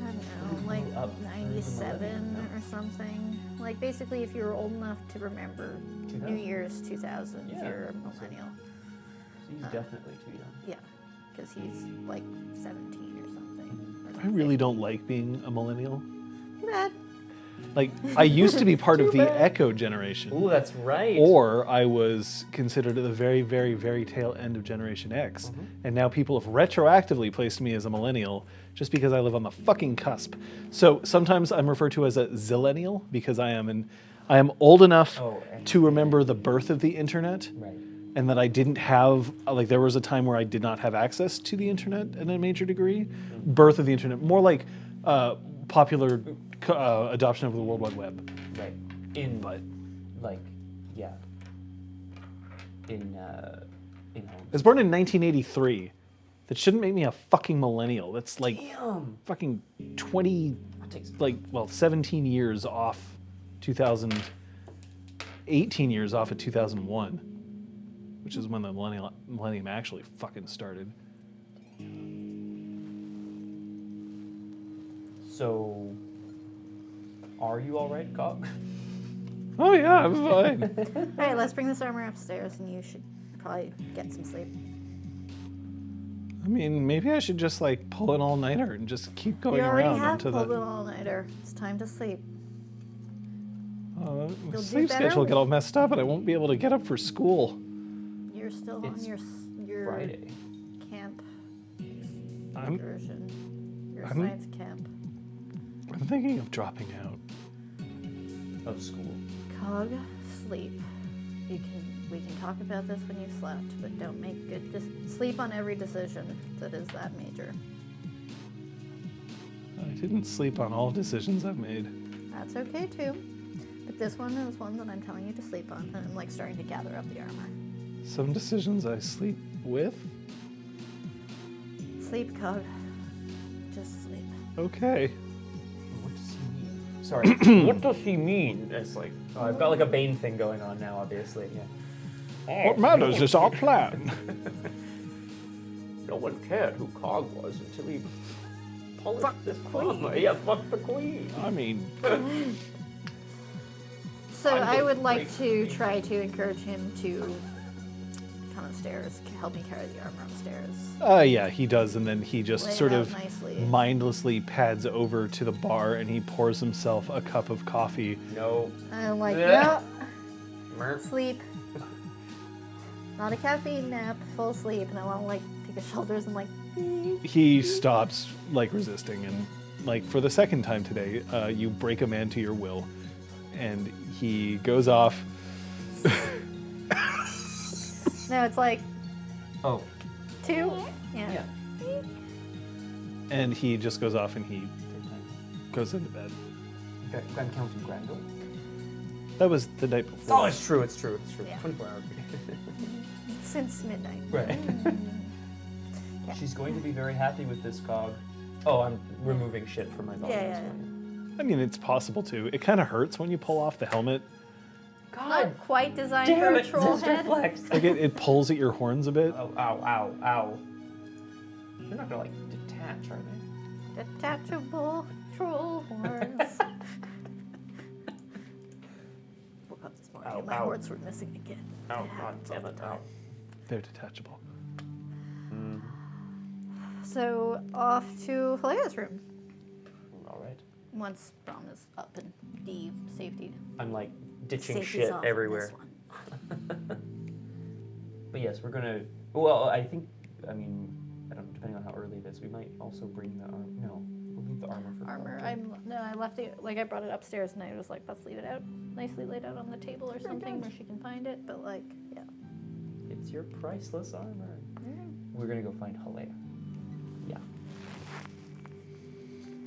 I don't know, like Up. 97 or something. Like, basically, if you're old enough to remember New 2000? Year's 2000, Yeah. you're a millennial. He's definitely too young. Yeah, because he's like 17 or something. I really don't like being a millennial. Too bad. Like, I used to be part of Too the bad. Echo generation. Ooh, that's right. Or I was considered at the very, very, very tail end of Generation X. And now people have retroactively placed me as a millennial just because I live on the fucking cusp. So sometimes I'm referred to as a zillennial because I am old enough and- to remember the birth of the internet. Right. And that I didn't have, like, there was a time where I did not have access to the internet in a major degree. Birth of the internet, more like popular adoption of the World Wide Web. Right. Yeah. In home. I was born in 1983. That shouldn't make me a fucking millennial. That's like Damn. fucking 20, That takes 17 years off 2000, 18 years off of 2001, which is when the millennium actually fucking started. So, are you all right, Cog? Oh yeah, I'm fine. All right, let's bring this armor upstairs, and you should probably get some sleep. I mean, maybe I should just like pull an all-nighter and just keep going You already around have until pulled the an all-nighter. It's time to sleep. my do sleep better schedule will get with- all messed up, and I won't be able to get up for school. You're still It's on your Friday. camp I'm excursion, your I'm- science camp. I'm thinking of dropping out. Of school. Cog, sleep. We can talk about this when you've slept, but don't make good. Just sleep on every decision that is that major. I didn't sleep on all decisions I've made. That's okay too. But this one is one that I'm telling you to sleep on, and I'm like starting to gather up the armor. Some decisions I sleep with. Sleep, Cog. Just sleep. Okay. What does he mean? Sorry. What does he mean? It's like, oh, I've got like a Bane thing going on now, obviously. Yeah. What matters is our plan. No one cared who Cog was until he polished this armor. Yeah, fuck the queen. I mean, So I'm I gonna would like break to free. try to encourage him to come upstairs, help me carry the armor upstairs. Yeah, he does, and then he just Lay it sort out of nicely. mindlessly pads over to the bar and he pours himself a cup of coffee. No. I'm like, Yeah. no, Merp. sleep. Not a caffeine nap, full sleep. And I want to like take his shoulders and like, He stops like resisting, and like for the second time today, you break a man to your will, and he goes off. no, it's like Oh. 2. Yeah. And he just goes off and he goes into bed. I'm counting Grendel. That was the night before. Oh, it's true. It's true. It's true. Yeah. 24 hours. Since midnight. Right. Yeah. She's going to be very happy with this cog. Oh, I'm removing shit from my body. Yeah. I mean, it's possible to. It kind of hurts when you pull off the helmet. Not quite designed Damn for a it, troll Sister head. Flex. Like it pulls at your horns a bit. Oh, ow, ow, ow. They're not gonna like detach, are they? Detachable troll horns. Woke up this morning Ow, and my ow. horns were missing again. Oh, It God happens all damn the it, time. ow. They're detachable. So off to Halea's room All right. once Braum is up and de-safetied. I'm like ditching Safety's shit off on everywhere. this one. But yes, we're gonna. Well, I think. I mean, I don't. Depending on how early it is, we might also bring the armor. No, we'll leave the armor for. Armor. Paul. I left it, like I brought it upstairs and I was like, let's leave it out, nicely laid out on the table or something where she can find it. But like, yeah. It's your priceless armor. We're gonna go find Halea.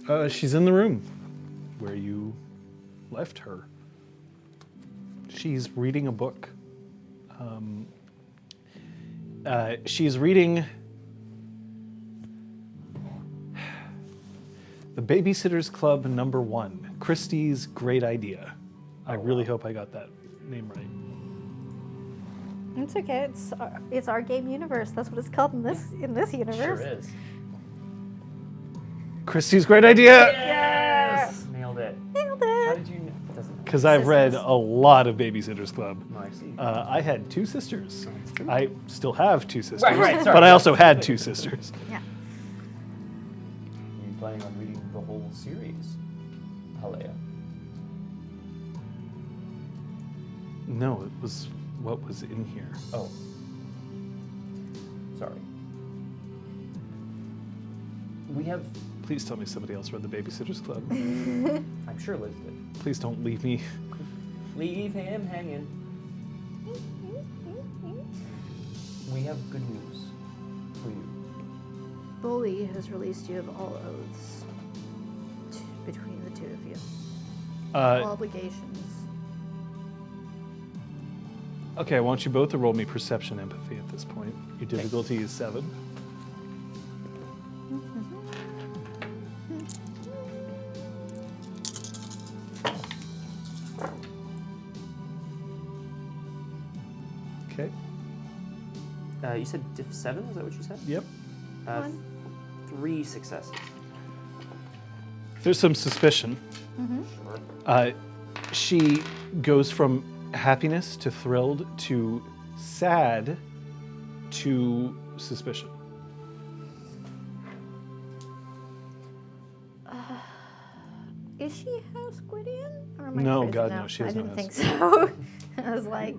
Yeah. She's in the room where you left her. She's reading a book. She's reading The Babysitter's Club #1, Christie's Great Idea. I really hope I got that name right. It's okay. It's our game universe. That's what it's called in this universe. Sure is. Christie's Great Idea! Yes! Nailed it. Nailed How it. did you know? It doesn't matter. Because I've read Sisters. a lot of Babysitter's Club. No, I see. I had 2 sisters. That's true. I still have 2 sisters. Right, sorry. But I also had 2 sisters. Yeah. Are you planning on reading the whole series, Halea? No, it was what was in here. Oh. Sorry. We have. Please tell me somebody else read The Babysitter's Club. I'm sure Liz did. Please don't leave me. Leave him hanging. We have good news for you. Bully has released you of all oaths between the two of you. All obligations. Okay, I want you both to roll me perception empathy at this point. Your difficulty is 7. Okay. You said diff 7, is that what you said? Yep. 3 successes. There's some suspicion. Sure. She goes from happiness to thrilled to sad to suspicion. Is she House Gwydion? Or am I No, crazy God, now? no, she I is not didn't think House. so. I was like,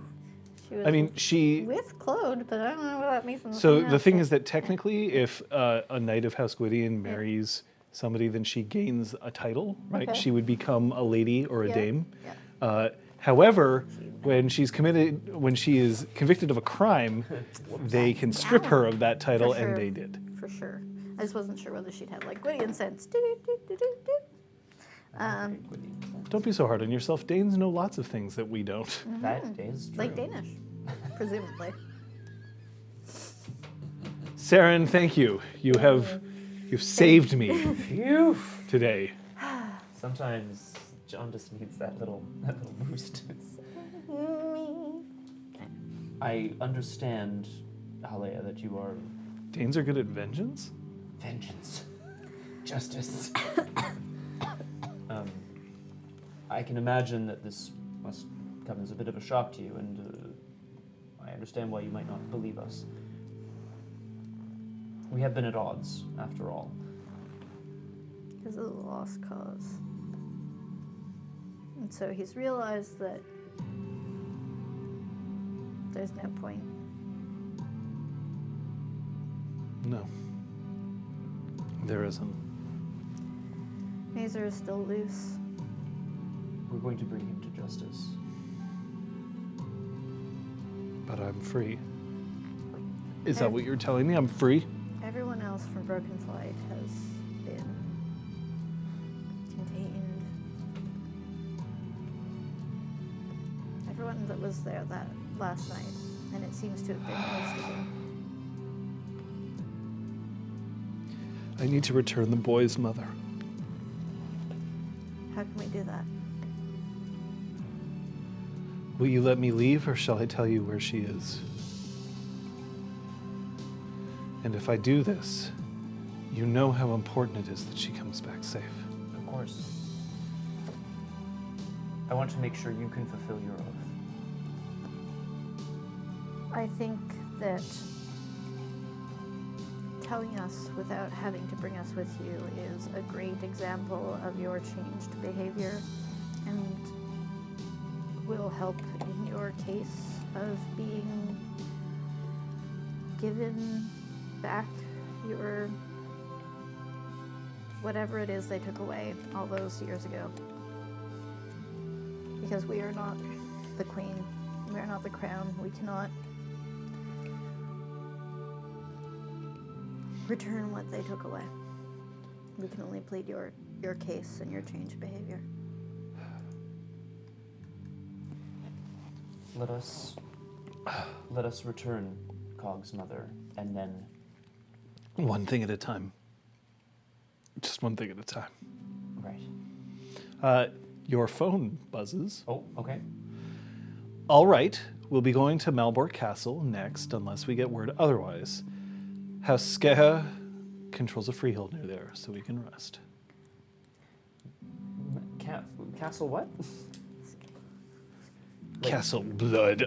she was I mean, she. with Claude, but I don't know what that means. In the So same the thing outfit. is that technically, if a knight of House Gwydion marries somebody, then she gains a title, right? Okay. She would become a lady or a Yeah, dame. yeah. However, when she is convicted of a crime, they can strip her of that title, For sure. and they did. For sure. I just wasn't sure whether she'd have like Gwydion sense. Do-do-do-do-do-do. Don't be so hard on yourself. Danes know lots of things that we don't. That is true. Like Danish, presumably. Saren, thank you. You've saved me Phew. today. Sometimes John just needs that little boost. I understand, Halea, that you are Danes are good at vengeance? vengeance, justice. I can imagine that this must come as a bit of a shock to you, and I understand why you might not believe us. We have been at odds, after all. Because of the lost cause. And so he's realized that there's no point. No. There isn't. Mazer is still loose. We're going to bring him to justice. But I'm free. Is that what you're telling me? I'm free? Everyone else from Broken Flight has been contained. Everyone that was there that last night, and it seems to have been most of them. I need to return the boy's mother. How can we do that? Will you let me leave, or shall I tell you where she is? And if I do this, you know how important it is that she comes back safe. Of course. I want to make sure you can fulfill your oath. I think that telling us without having to bring us with you is a great example of your changed behavior and will help in your case of being given back your whatever it is they took away all those years ago. Because we are not the queen, we are not the crown, we cannot return what they took away. We can only plead your case and your changed behavior. Let us return Cog's mother, and then One thing at a time. Just one thing at a time. right. Your phone buzzes. Oh, okay. All right, we'll be going to Malbork Castle next, unless we get word otherwise. House Skeha controls a freehold near there, so we can rest. Castle what? Castle Blood.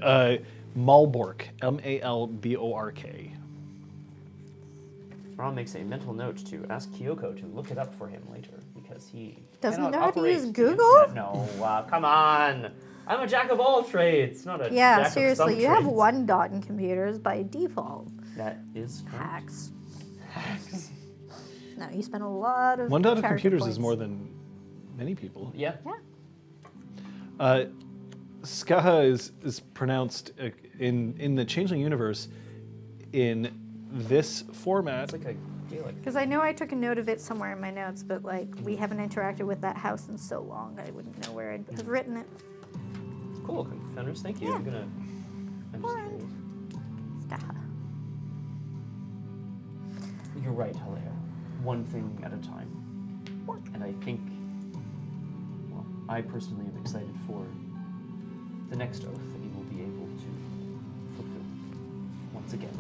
Malbork. Malbork. Braum makes a mental note to ask Kyoko to look it up for him later, because he Doesn't cannot know how to operate use the Google? internet. No, come on. I'm a jack of all trades, not a Yeah, jack seriously, of you some have trades. one dot in computers by default. That is correct. Hacks. Hacks. No, you spend a lot of One dot of character computers points. is more than many people. Yeah. Yeah. Skeha is pronounced in the Changeling universe in this format. It's like a Gaelic. Because I know I took a note of it somewhere in my notes, but like we haven't interacted with that house in so long, I wouldn't know where I'd have written it. Cool, Founders, thank you. Yeah. I'm just Alright. curious. Skeha. You're right, Hilaire. One thing at a time. And I think, well, I personally am excited for the next oath that you will be able to fulfill once again.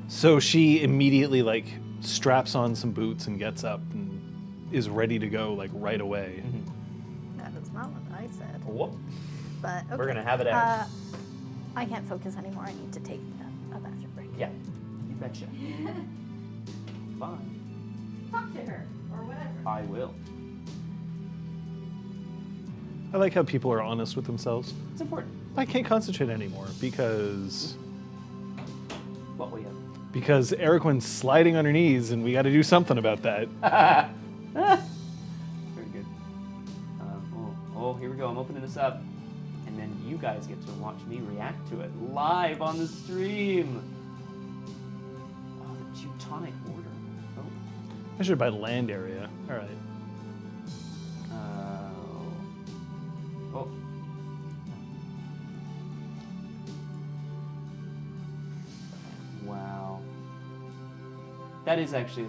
So she immediately straps on some boots and gets up and is ready to go right away. That is not what I said. Whoop. But okay. We're gonna have it out. I can't focus anymore. I need to take a bathroom break. Yeah, you betcha. Fine. Talk to her or whatever. I will. I like how people are honest with themselves. It's important. I can't concentrate anymore because Well, Ericwin's sliding on her knees and we got to do something about that. Very good. Oh, here we go. I'm opening this up. And then you guys get to watch me react to it live on the stream. Oh, the Teutonic Order. Oh. Measured by land area. All right. Oh. Wow. That is actually,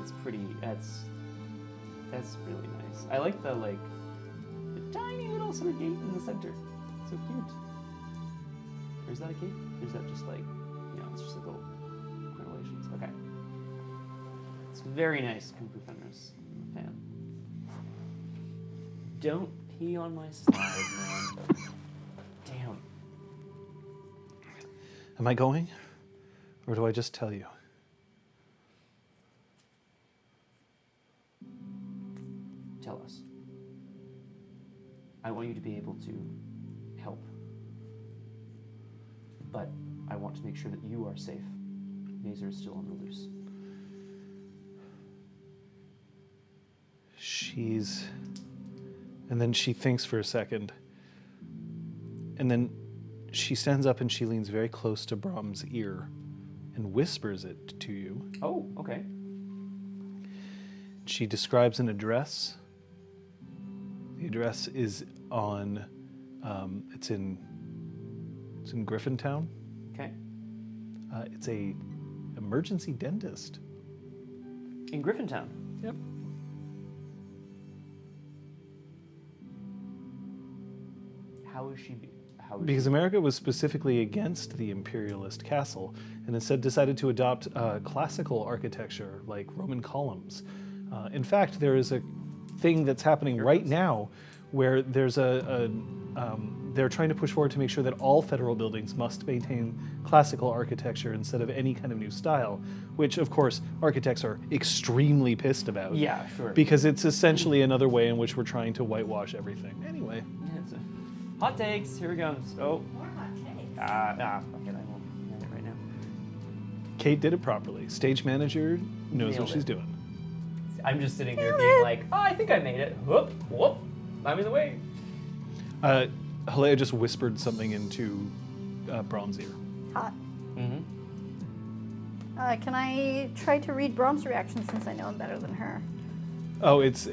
that's really nice. I like the tiny little sort of gate in the center. So cute. Or is that a gate? Or is that just it's just little crenellations. Okay. It's very nice, Kung Fu Fenders. I'm a fan. Don't pee on my slide, man. Am I going? Or do I just tell you? Tell us. I want you to be able to help. But I want to make sure that you are safe. Mazer is still on the loose. And then she thinks for a second. And then she stands up and she leans very close to Braum's ear and whispers it to you. Oh, okay. She describes an address. The address is on, it's in Griffintown. Okay. It's a emergency dentist. In Griffintown. Yep. How is she? Because America was specifically against the imperialist castle and instead decided to adopt classical architecture like Roman columns. In fact, there is a thing that's happening right now where there's they're trying to push forward to make sure that all federal buildings must maintain classical architecture instead of any kind of new style, which of course architects are extremely pissed about. Yeah, sure. Because it's essentially another way in which we're trying to whitewash everything. Anyway. Hot takes. Here we go. Oh. More hot takes. Fuck it. I won't do it right now. Kate did it properly. Stage manager knows Nailed what she's it. doing. I'm just sitting here being like, oh, I think I made it. Whoop, whoop. I'm in the way. Halea just whispered something into Braum's ear. Hot. Mm-hmm. Can I try to read Braum's reaction since I know him better than her? Oh, it's.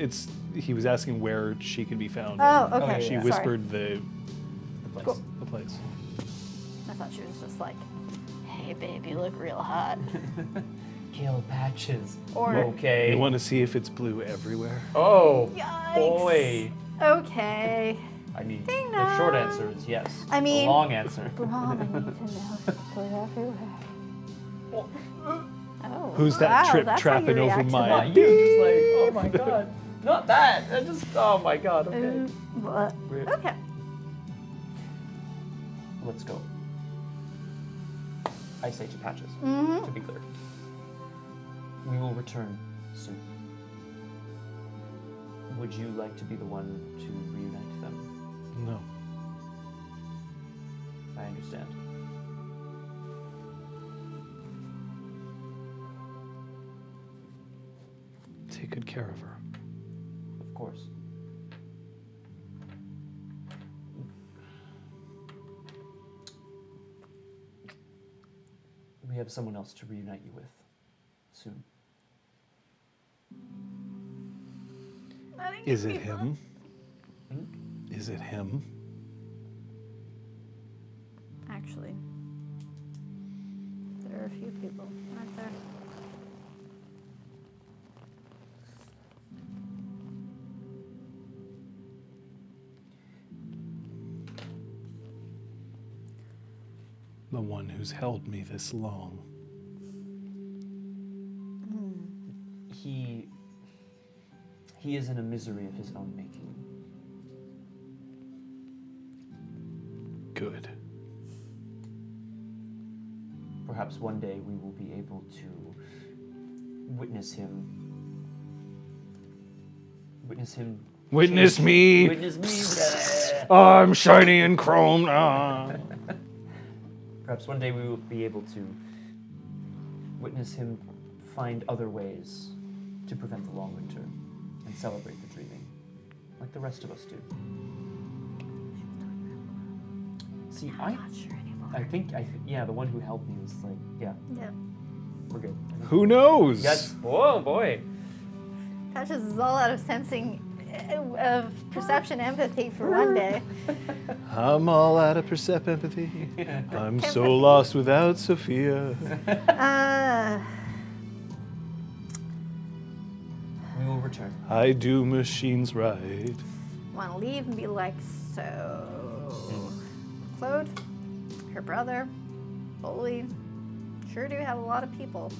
He was asking where she can be found. Oh, and okay. She yeah. whispered the The place. Cool. place. I thought she was just like, hey, babe, you look real hot. Kill Patches. Or- okay. You want to see if it's blue everywhere? Oh, Yikes. boy. Okay. I mean, Ding the short dong. answer is yes. I mean- the long answer. Braum, I need to know if it's blue everywhere. Oh, Who's that wow, trip that's how trapping you over react to my- Yeah, that. you just like, oh my god. Not that. I just, oh my god, okay. What? Rip. Okay. Let's go. I say to Patches, Mm-hmm. to be clear. We will return soon. Would you like to be the one to reunite them? No. I understand. Take good care of her. Of course. We have someone else to reunite you with soon. Is it him? Hmm? Is it him? Actually, there are a few people, aren't there? The one who's held me this long. He is in a misery of his own making. Good. Perhaps one day we will be able to witness him. Witness change- me! Witness me. I'm shiny and chrome now. Perhaps one day we will be able to witness him find other ways to prevent the long winter and celebrate the dreaming, like the rest of us do. See, I'm not sure anymore. yeah, the one who helped me was like, yeah, Yeah. we're good. Who knows? Yes. Oh boy. Patches is all out of sensing, of perception, empathy for one day. I'm all out of empathy. I'm so lost without Sophia. We will return. I do machines right. Want to leave and be like, so Claude, her brother, Bully, sure do have a lot of people.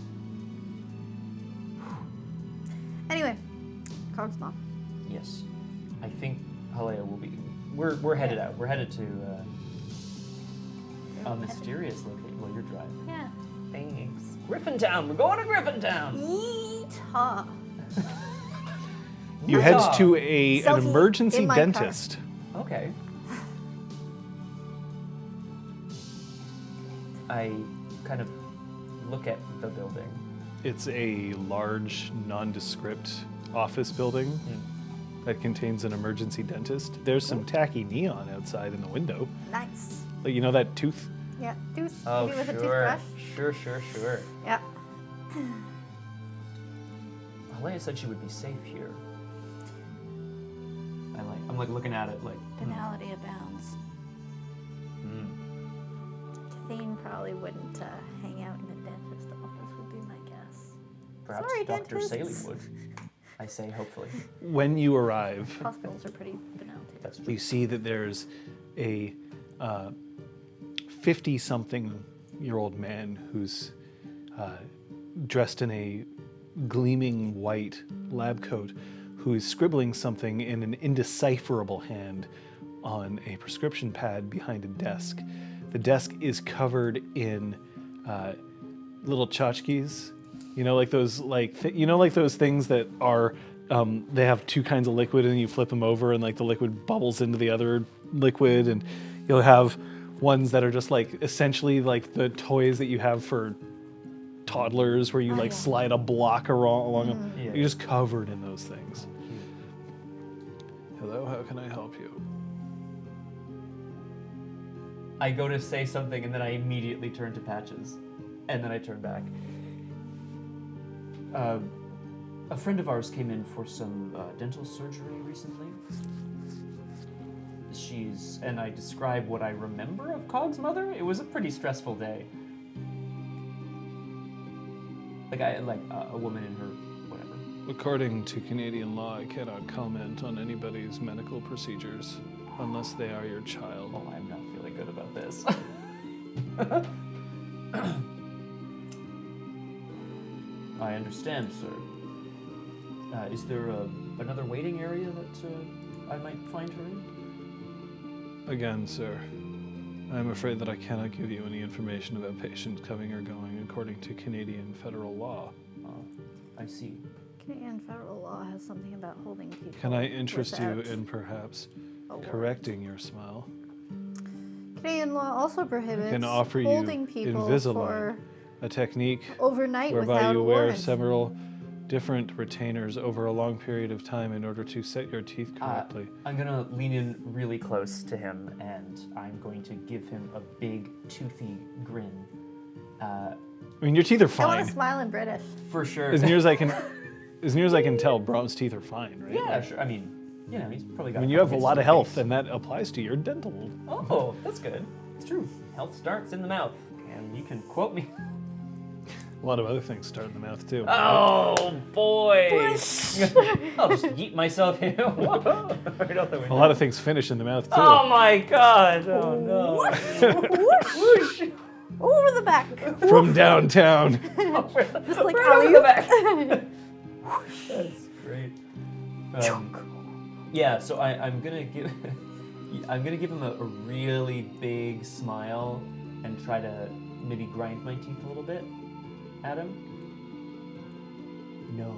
Anyway, Cog's mom. Yes. I think Halea will be. We're headed out. We're headed to. A mysterious location. Well, you're driving. Yeah. Thanks. Griffintown. We're going to Griffintown. Yeehaw. You head Yeehaw. to an Sophie, emergency in my car. dentist. Okay. I kind of look at the building. It's a large, nondescript office building that contains an emergency dentist. There's some tacky neon outside in the window. Nice. Like, you know that tooth? Yeah. Tooth. Oh, Maybe with sure. a toothbrush. Sure. Yeah. Alea said she would be safe here. I'm like looking at it like. Banality abounds. Thane probably wouldn't hang out in a dentist office, would be my guess. Perhaps Sorry, Dr. dentists. Saley would. I say hopefully. When you arrive, Hospitals are pretty banal too. That's true. you see that there's a 50-something-year-old man who's dressed in a gleaming white lab coat, who is scribbling something in an indecipherable hand on a prescription pad behind a desk. The desk is covered in little tchotchkes, like those those things that are they have two kinds of liquid and you flip them over and like the liquid bubbles into the other liquid, and you'll have ones that are just like essentially like the toys that you have for toddlers where you yeah. slide a block along them. Yeah. You're just covered in those things. Hello, how can I help you? I go to say something and then I immediately turn to Patches. And then I turn back. A friend of ours came in for some dental surgery recently. And I describe what I remember of Cog's mother. It was a pretty stressful day. A woman in her whatever. According to Canadian law, I cannot comment on anybody's medical procedures unless they are your child. Oh, I'm not feeling good about this. I understand, sir. Is there another waiting area that I might find her in? Again, sir, I'm afraid that I cannot give you any information about patients coming or going according to Canadian federal law. I see. Canadian federal law has something about holding people. Can I interest you without in perhaps a warrant. correcting your smile? Canadian law also prohibits Can offer you holding people Invisalign, for a technique overnight whereby without you a wear warrant. several different retainers over a long period of time in order to set your teeth correctly. I'm gonna lean in really close to him and I'm going to give him a big toothy grin. I mean, your teeth are I want fine. to smile in British. For sure. As near as I can tell, Braum's teeth are fine, right? Yeah, sure. I mean, he's probably got. I mean, you couple have a hits lot to of the health, face. and that applies to your dental. Oh, that's good. It's true. Health starts in the mouth, and you can quote me. A lot of other things start in the mouth too. Oh boy! I'll just yeet myself in. Right out the window. A lot of things finish in the mouth too. Oh my god! Oh no! Whoosh. Over the back. From downtown. Just like Right over alley-oop. the back. That's great. Yeah, so I'm gonna give him a really big smile and try to maybe grind my teeth a little bit at him. No,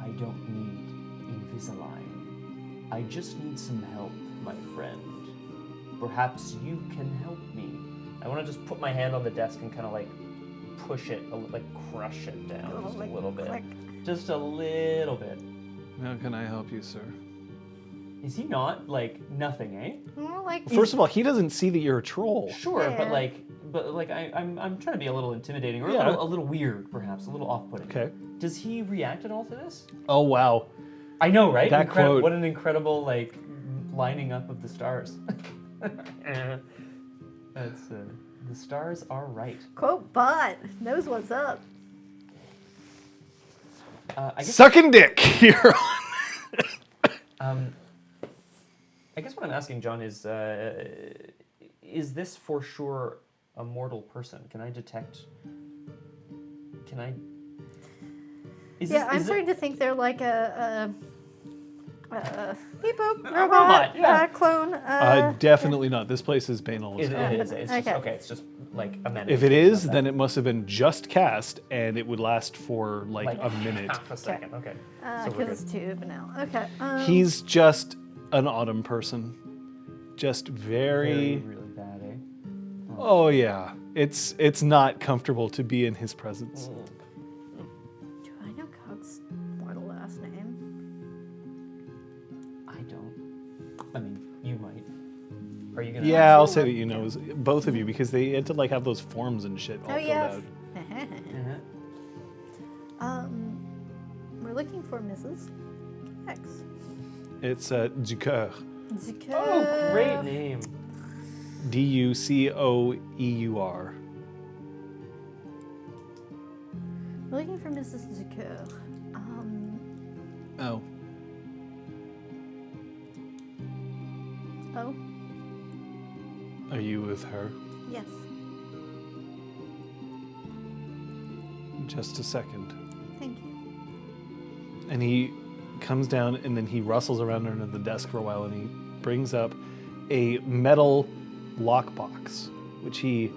I don't need Invisalign. I just need some help, my friend. Perhaps you can help me. I want to just put my hand on the desk and kind of like push it, like crush it down just a little bit. Click. Just a little bit. How can I help you, sir? Is he not like nothing, eh? More like First of all, he doesn't see that you're a troll. Sure, Yeah. but I'm trying to be a little intimidating or Yeah. a little weird, perhaps, a little off-putting. Okay. Does he react at all to this? Oh wow. I know, right? That quote- What an incredible lining up of the stars. That's the stars are right. quote bot knows what's up. I guess. Sucking dick here. I guess what I'm asking, John, is this for sure a mortal person? Can I detect? Is Yeah, this- I'm is starting to think they're like a Beep boop. robot, yeah. Clone. Definitely not. This place is banal as It hell. is. It's just, Okay. okay, it's just like a minute. If it is, then it must have been just cast, and it would last for like a minute. Half a second. Okay. So we're Because good. it's too vanilla. Okay. He's just an autumn person. Just Very, very. really bad, eh? Oh yeah, it's not comfortable to be in his presence. Do I know Cog's mortal last name? I don't. I mean, you might. Are you gonna? Yeah, I'll say that you know both of you because they had to like have those forms and shit all Oh filled yeah. out. Uh-huh. We're looking for Mrs. X. It's Ducoeur. Oh, great name. Ducoeur. We're looking for Mrs. Zucker. Oh. Oh, Are you with her? yes. Just a second. Thank you. And he comes down and then he rustles around under the desk for a while and he brings up a metal lockbox, which he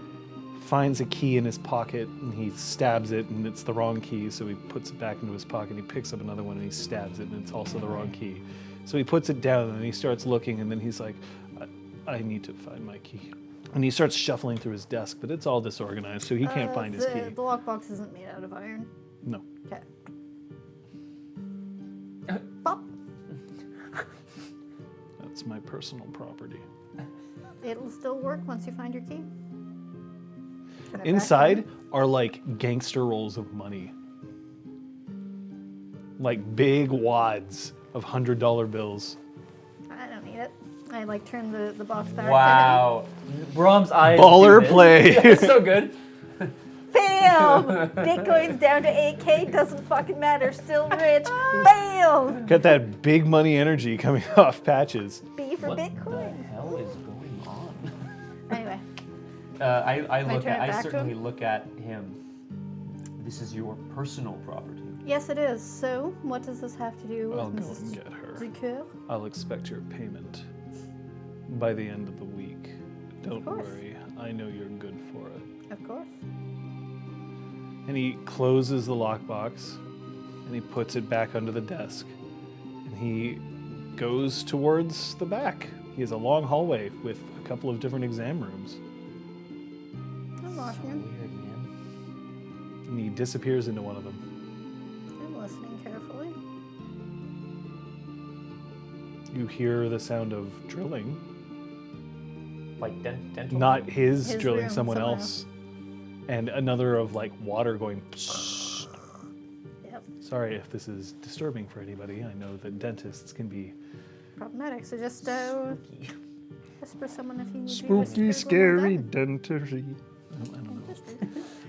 finds a key in his pocket and he stabs it and it's the wrong key, so he puts it back into his pocket. He picks up another one and he stabs it and it's also the wrong key. So he puts it down and he starts looking and then he's like, I need to find my key. And he starts shuffling through his desk, but it's all disorganized, so he can't find his key. The lockbox isn't made out of iron. No. Okay. Pop. That's my personal property. It'll still work once you find your key. Can I Inside are like gangster rolls of money. Like big wads of $100 bills. I don't need it. I like turn the box back Wow. Brahm's eyes. Baller do this. play. Yeah, it's so good. to him. Bam! Bitcoin's down to 8K, doesn't fucking matter, still rich. Bam! Got that big money energy coming off Patches. B for What the Bitcoin. hell is going on? Anyway, I turn it back to certainly him? look at him. This is your personal property. yes it is. So, what does this have to do with I'll go Mrs. and get her. Zucker? I'll expect your payment by the end of the week. Don't course. worry, I know you're good for it. Of course. And he closes the lockbox and he puts it back under the desk. And he goes towards the back. He has a long hallway with a couple of different exam rooms. I'm watching him. Weird, man. And he disappears into one of them. I'm listening carefully. You hear the sound of drilling. Like dental. Not his, His drilling, room, someone someone else. And another of like water going. Yep. Sorry if this is disturbing for anybody. I know that dentists can be Problematic. So just whisper someone if you need to be spooky, whispered scary when dentistry. I don't know. we're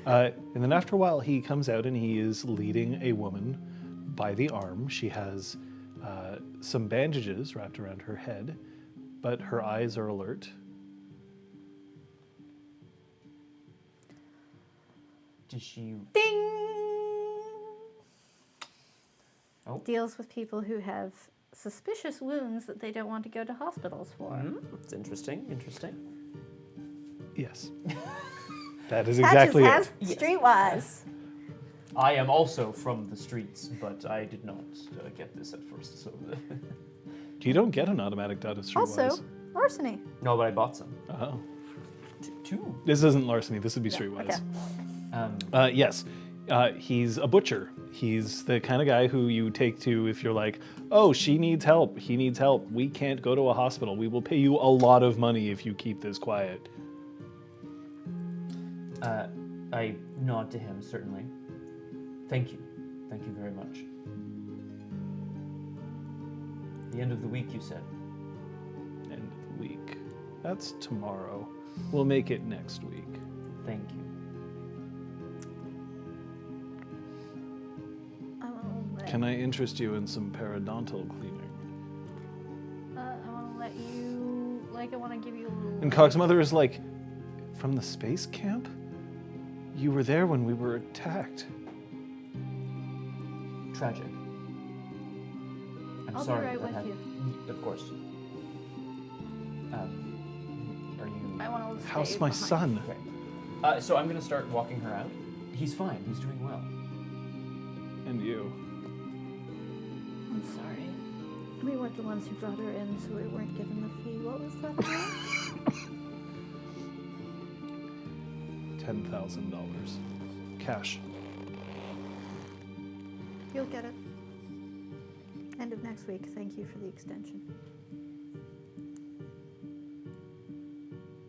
done. And then after a while, he comes out and he is leading a woman by the arm. She has some bandages wrapped around her head, but her eyes are alert. Does she? Ding! Oh. Deals with people who have suspicious wounds that they don't want to go to hospitals for. It's interesting. Interesting. Yes. That is exactly Patches it. has Streetwise. I am also from the streets, but I did not get this at first. So You don't get an automatic dot of Streetwise. Also, larceny. no, but I bought some. Oh. Two. This isn't larceny. This would be Yeah, Streetwise. okay. Yes. He's a butcher. He's the kind of guy who you take to if you're like, oh, she needs help. He needs help. We can't go to a hospital. We will pay you a lot of money if you keep this quiet. I nod to him, certainly. Thank you. Thank you very much. The end of the week, you said. End of the week. That's tomorrow. We'll make it next week. Thank you. I want to Can I interest you in some periodontal cleaning? let you, I want to give you a little... And Cog's mother is like, from the space camp? You were there when we were attacked. Tragic. I'm I'm I'll sorry. be right that with happened. Of course. Are you? I want to How's stay my behind. son? Okay. So I'm gonna start walking her out. He's fine. He's doing well. And you? I'm sorry. We weren't the ones who brought her in, so we weren't given the fee. What was that again? $10,000. Cash. You'll get it. End of next week. Thank you for the extension.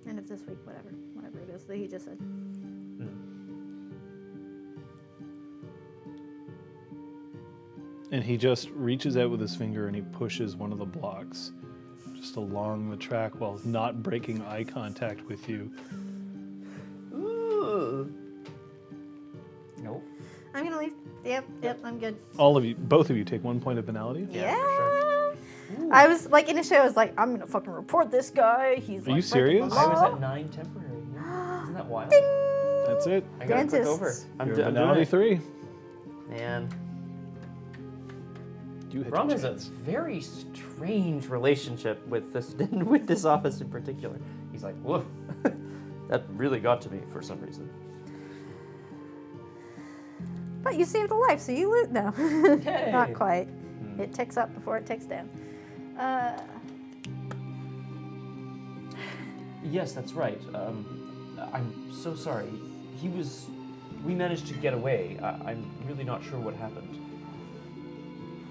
End of this week, whatever it is that he just said. And he just reaches out with his finger and he pushes one of the blocks just along the track while not breaking eye contact with you. Ooh. Nope. I'm gonna leave. Yep, I'm good. All of you, both of you, take 1 point of penalty. Yeah, for sure. I was like, initially, I was like, I'm gonna fucking report this guy. He's Are you like, serious? I was at 9 temporary. Yeah. Isn't that wild? That's it. I got to click over. Dentists. I'm You're doing penalty it. 3. Man. You had Braum your has a chance. very strange relationship with this office in particular. He's like, whoa, that really got to me for some reason. But you saved a life, so you lose. No, Hey. not quite. It ticks up before it ticks down. Yes, that's right. I'm so sorry. We managed to get away. I'm really not sure what happened.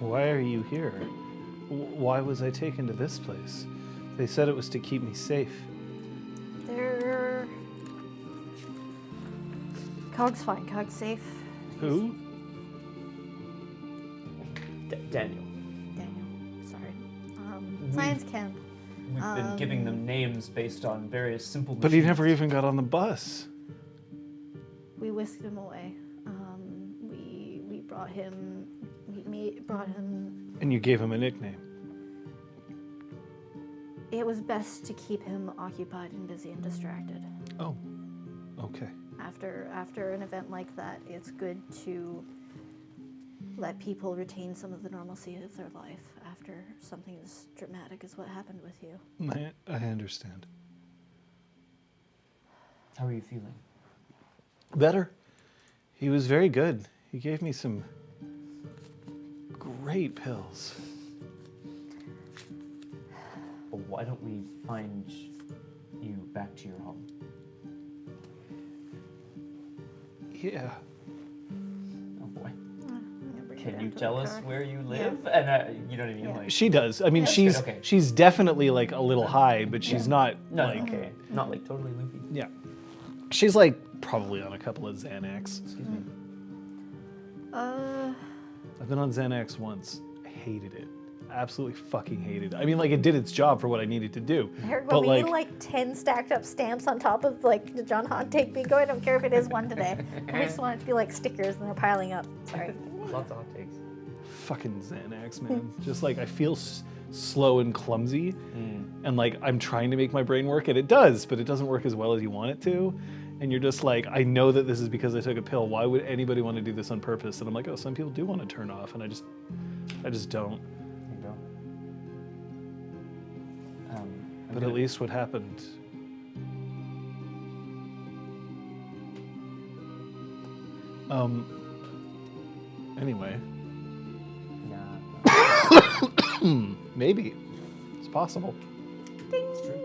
Why are you here? Why was I taken to this place? They said it was to keep me safe. They're... Cog's fine. Cog's safe. Who? Daniel. Daniel, sorry. Science camp. We've been giving them names based on various simple But he machines. never even got on the bus. We whisked him away. We brought him. Brought him. And you gave him a nickname. It was best to keep him occupied and busy and distracted. Oh, okay. After an event like that, it's good to let people retain some of the normalcy of their life after something as dramatic as what happened with you. I understand. How are you feeling? Better. He was very good. He gave me some great pills. Well, why don't we find you back to your home? Yeah. Oh boy. I'm gonna bring it Can down you to the tell us car. where you live? And you know what I mean? Yeah. Like, She does. I mean, That's she's good, okay. she's definitely like a little high, but she's not no, like okay. Not like totally loopy. yeah. She's like probably on a couple of Xanax. Excuse me. I've been on Xanax once. I hated it. Absolutely fucking hated it. I mean, like it did its job for what I needed to do. Here, But we like, need like 10 stacked up stamps on top of like the John Hahn take bingo. I don't care if it is one today. I just want it to be like stickers and they're piling up. Sorry. Lots of hot takes. fucking Xanax, man. Just like I feel slow and clumsy, and like I'm trying to make my brain work, and it does, but it doesn't work as well as you want it to. And you're just like, I know that this is because I took a pill. Why would anybody want to do this on purpose? And I'm like, oh, some people do want to turn off, and I just don't. There you go. But at least what happened. Anyway, Yeah. maybe it's possible. It's true.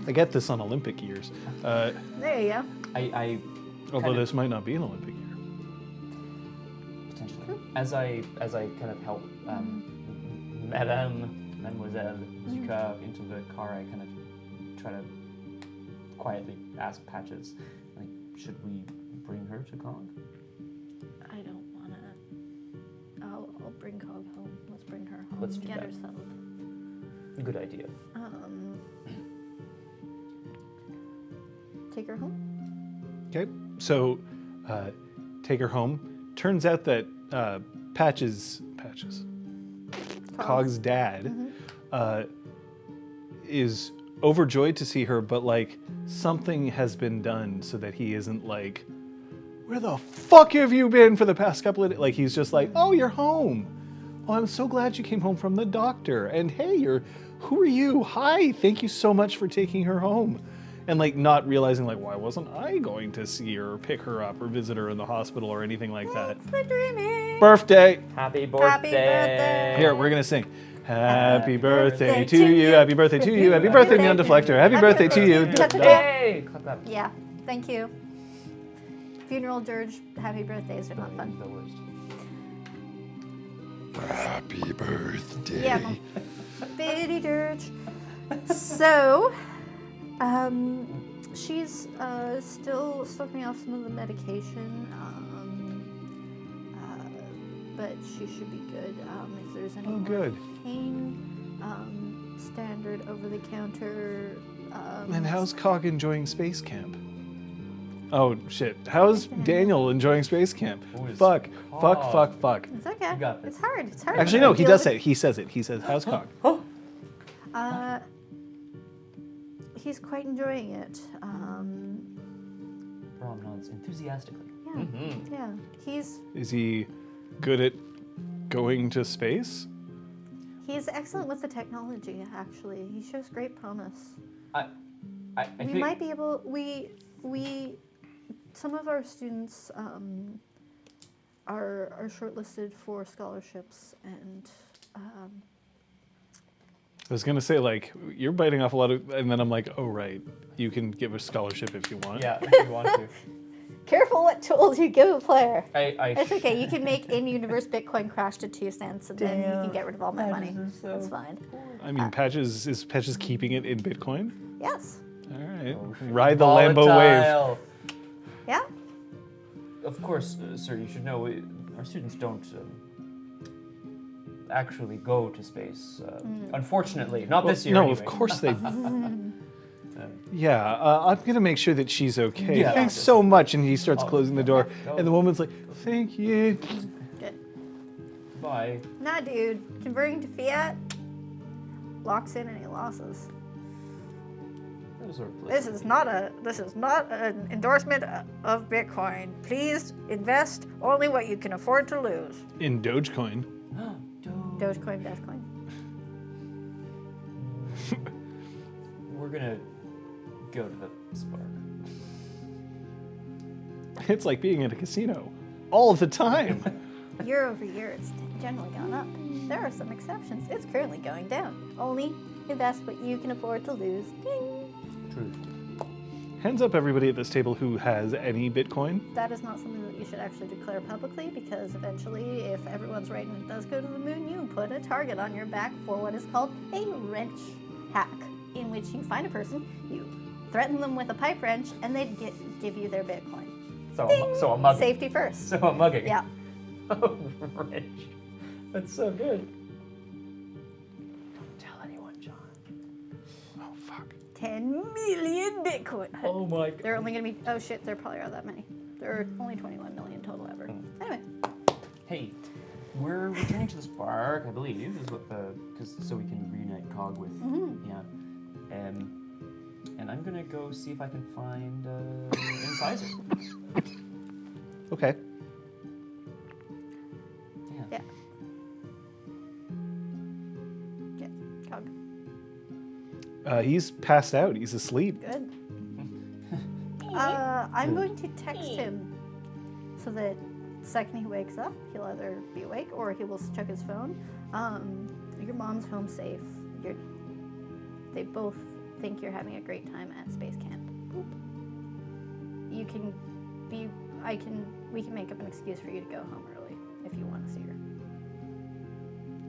I get this on Olympic years. There you go. I Although kind of- this might not be an Olympic year. potentially, as I kind of help Mademoiselle Zuka into the car, I kind of try to quietly ask Patches, like, should we bring her to Kong? I don't wanna. I'll bring Cog home. Let's bring her home. Let's do Get that. her settled. Good idea. Take her home. Okay, so take her home. Turns out that Patches, Cog's dad, is overjoyed to see her, but like something has been done so that he isn't like, where the fuck have you been for the past couple of days? Like he's just like, oh, you're home. Oh, I'm so glad you came home from the doctor. And hey, who are you? Hi, thank you so much for taking her home. And like not realizing like, why wasn't I going to see her or pick her up or visit her in the hospital or anything like that? Thanks for dreaming. Birthday. Happy birthday. birthday. Here, we're gonna sing. Happy birthday birthday to to you. you. Happy birthday to you. Happy birthday, Neon Deflector. Happy birthday to you. Yay! Clap, clap. Yeah, thank you. Funeral dirge, happy birthdays are not fun. The worst. Happy birthday. Yeah, bitty dirge. So, she's still coming off some of the medication, but she should be good. If there's any more good. pain, standard over-the-counter. And how's Cog enjoying space camp? Oh shit. How's Daniel enjoying space camp? Who is Fuck. Fuck. Cog? Fuck. Fuck. It's okay. You got this. It's hard. It's hard. Actually, no. He does say it. He says it. He says, "How's Cog?" He's quite enjoying it. Braum nods enthusiastically. Yeah. Yeah. He's Is he good at going to space? excellent with the technology. Actually, he shows great promise. I We think might be able. Some of our students are shortlisted for scholarships, and I was gonna say like you're biting off a lot of, and then I'm like, oh right, you can give a scholarship if you want. yeah, if you want to. careful what tools you give a player. I It's okay. You can make in-universe Bitcoin crash to 2 cents, and then you can Damn, get rid of all my money. Patches is so That's fine. I mean, Patches is Patches keeping it in Bitcoin. Yes. All right, ride the Lambo wave. Volatile. Yeah. Of course, sir, you should know our students don't actually go to space. Unfortunately, not this year. No, anyway. of course they. Yeah, I'm gonna make sure that she's okay. Yeah. Thanks so much. And he starts Oh, closing the door, go. and the woman's like, "Thank you." Good. Bye. Nah, dude. Converting to fiat locks in any losses. Those are This is not an endorsement of Bitcoin. Please invest only what you can afford to lose. In Dogecoin. Dogecoin, Deathcoin. We're gonna go to the Spark. It's like being in a casino all the time. Year over year, it's generally gone up. There are some exceptions. It's currently going down. Only invest what you can afford to lose. Ding. Truth. Hands up, everybody at this table who has any Bitcoin. That is not something that you should actually declare publicly, because eventually, if everyone's right and it does go to the moon, you put a target on your back for what is called a wrench hack, in which you find a person, you threaten them with a pipe wrench, and they give you their Bitcoin. So a mugging. Safety first. So a mugging. Yeah. Oh, rich. That's so good. Don't tell anyone, John. Oh fuck. 10 million Bitcoin. Oh my god. They're only gonna be. Oh shit! There probably are that many. There are only 21 million total ever. Anyway. Hey, we're returning to the Spark, I believe, is what so we can reunite Cog with. Yeah. And I'm gonna go see if I can find Incisor. Okay. Yeah. Yeah. Cog. He's passed out. He's asleep. Good. I'm going to text him so that the second he wakes up, he'll either be awake or he will check his phone. Your mom's home safe. They both think you're having a great time at space camp. Boop. We can make up an excuse for you to go home early if you want to see her.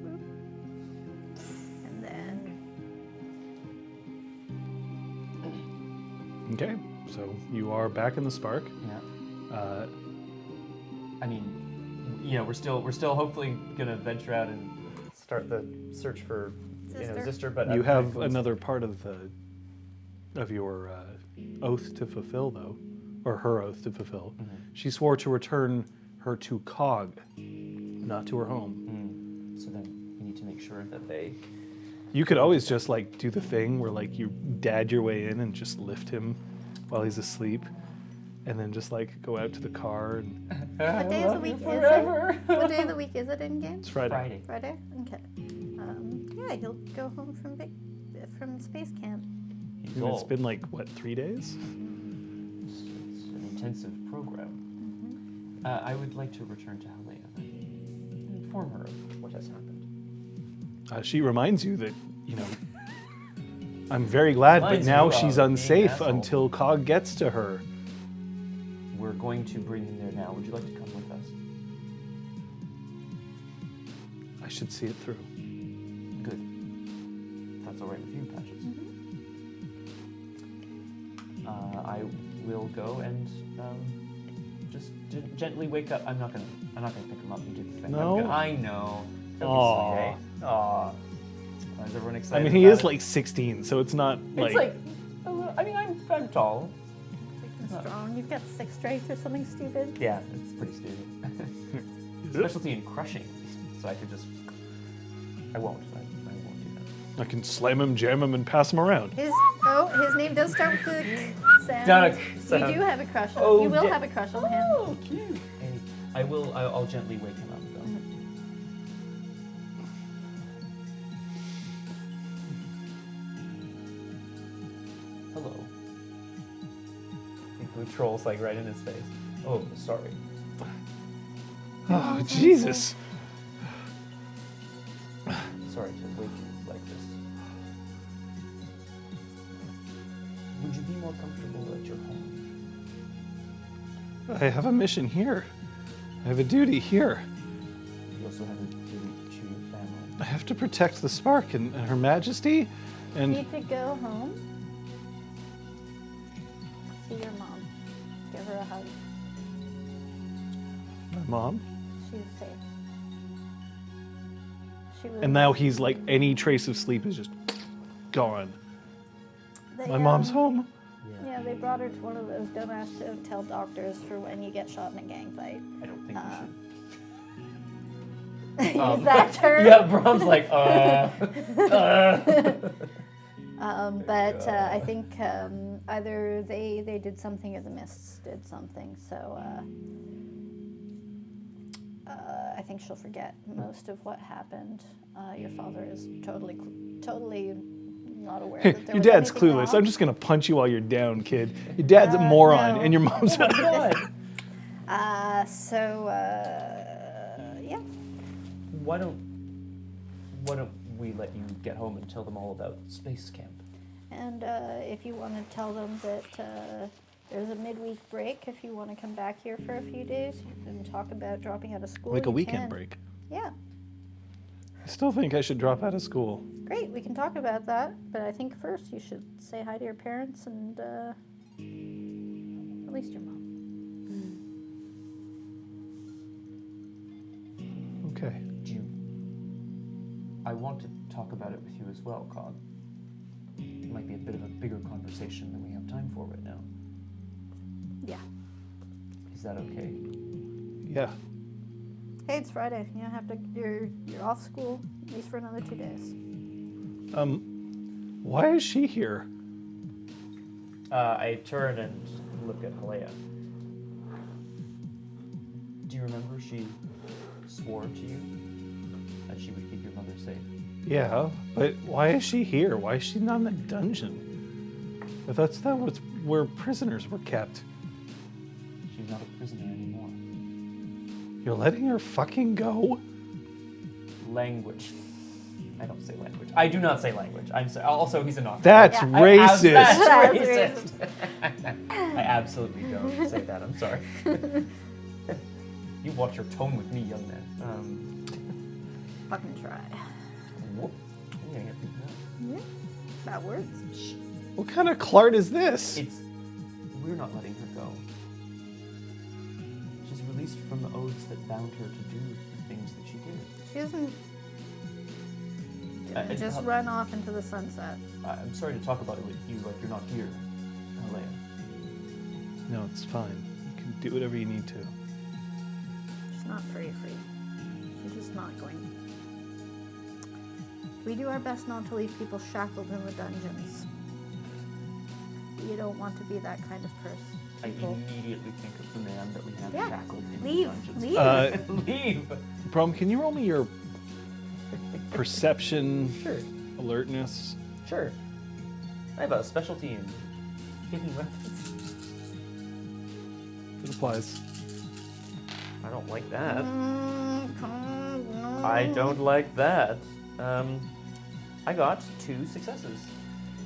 Boop. And then Okay. So you are back in the Spark. Yeah. I mean, we're still hopefully gonna venture out and start the search for Zister, but You have another part of your oath to fulfill, though, or her oath to fulfill. She swore to return her to Cog, not to her home. So then we need to make sure that they. You could always just like do the thing where like you dad your way in and just lift him while he's asleep, and then just like go out to the car. And What day of the week is it? Forever. What day of the week is it in game? it's Friday. Friday. Friday? Okay. Yeah, he'll go home from space camp. He's And old. it's been like what, 3 days? It's an intensive program. I would like to return to Helena and inform her of what has happened. She reminds you that I'm very glad, but Reminds now you of she's being an unsafe asshole. until Cog gets to her. We're going to bring him there now. Would you like to come with us? I should see it through. Good. If that's all right with you, Patches. I will go and just gently wake up. I'm not gonna pick him up and do the thing. No? I know. That'll Aw. be sweet, eh? Aw. Is everyone I excited? mean, he about is it? like 16, so it's not It's like. I mean, I'm tall. Strong. You've got 6 strength or something stupid. Yeah, it's pretty stupid. Specialty in crushing, so I could just. I won't do that. I can slam him, jam him, and pass him around. His name does start with the Sam. Donna, You Sam. do have a crush on Oh, You will da- have a crush on him. Oh, cute. And I'll gently wake him up, though. Hello. The troll's like right in his face. Oh, sorry. Oh, Jesus. Sorry to wake you like this. Would you be more comfortable at your home? I have a mission here. I have a duty here. You also have a duty to your family. I have to protect the Spark and Her Majesty. You And need to go home. See your mom. Give her a hug. my mom. She's safe. She was. And now he's like, any trace of sleep is just gone. They, My mom's home. Yeah, they brought her to one of those don't ask, don't tell doctors for when you get shot in a gang fight. I don't think Is that her? Yeah, Braum's like, But I think either they did something or the Mists did something. So I think she'll forget most of what happened. Your father is totally not aware that there Your was dad's anything clueless. wrong. I'm just gonna punch you while you're down, kid. Your dad's a moron, no. and your mom's God. Yeah. Why don't we let you get home and tell them all about space camp? And if you want to tell them that there's a midweek break, if you want to come back here for a few days and talk about dropping out of school, like a you weekend can. break. Yeah. I still think I should drop out of school. Great, we can talk about that. But I think first you should say hi to your parents and at least your mom. Okay. I want to talk about it with you as well, Cog. It might be a bit of a bigger conversation than we have time for right now. Yeah. Is that okay? Yeah. Hey, it's Friday. You don't have to. You're off school at least for another 2 days. Why is she here? I turn and look at Helena. Do you remember she swore to you that she would keep your mother safe? Yeah, but why is she here? Why is she not in the dungeon? I thought that was where prisoners were kept. She's not a prisoner anymore. You're letting her fucking go? Language. I don't say language. I do not say language. I'm sorry. Also, he's a knock. That's Yeah. racist. That's That's racist. I absolutely don't say that. I'm sorry. You watch your tone with me, young man. Fucking try. Whoop. I'm gonna get beaten up. Yeah. That works. What kind of Clark is this? We're not letting her go. She's released from the oaths that bound her to do the things that she did. She doesn't just I'll- run off into the sunset. I'm sorry to talk about it with you like you're not here, Helena. No, it's fine. You can do whatever you need to. She's not free. She's just not going. We do our best not to leave people shackled in the dungeons. You don't want to be that kind of person. I People. immediately think of the man that we have Yeah. shackled in Leave. the Leave. dungeons. Leave. Brom, can you roll me your perception, Sure. alertness? Sure. I have a specialty in hidden weapons. It applies. I don't like that. No. I don't like that. I got 2 successes.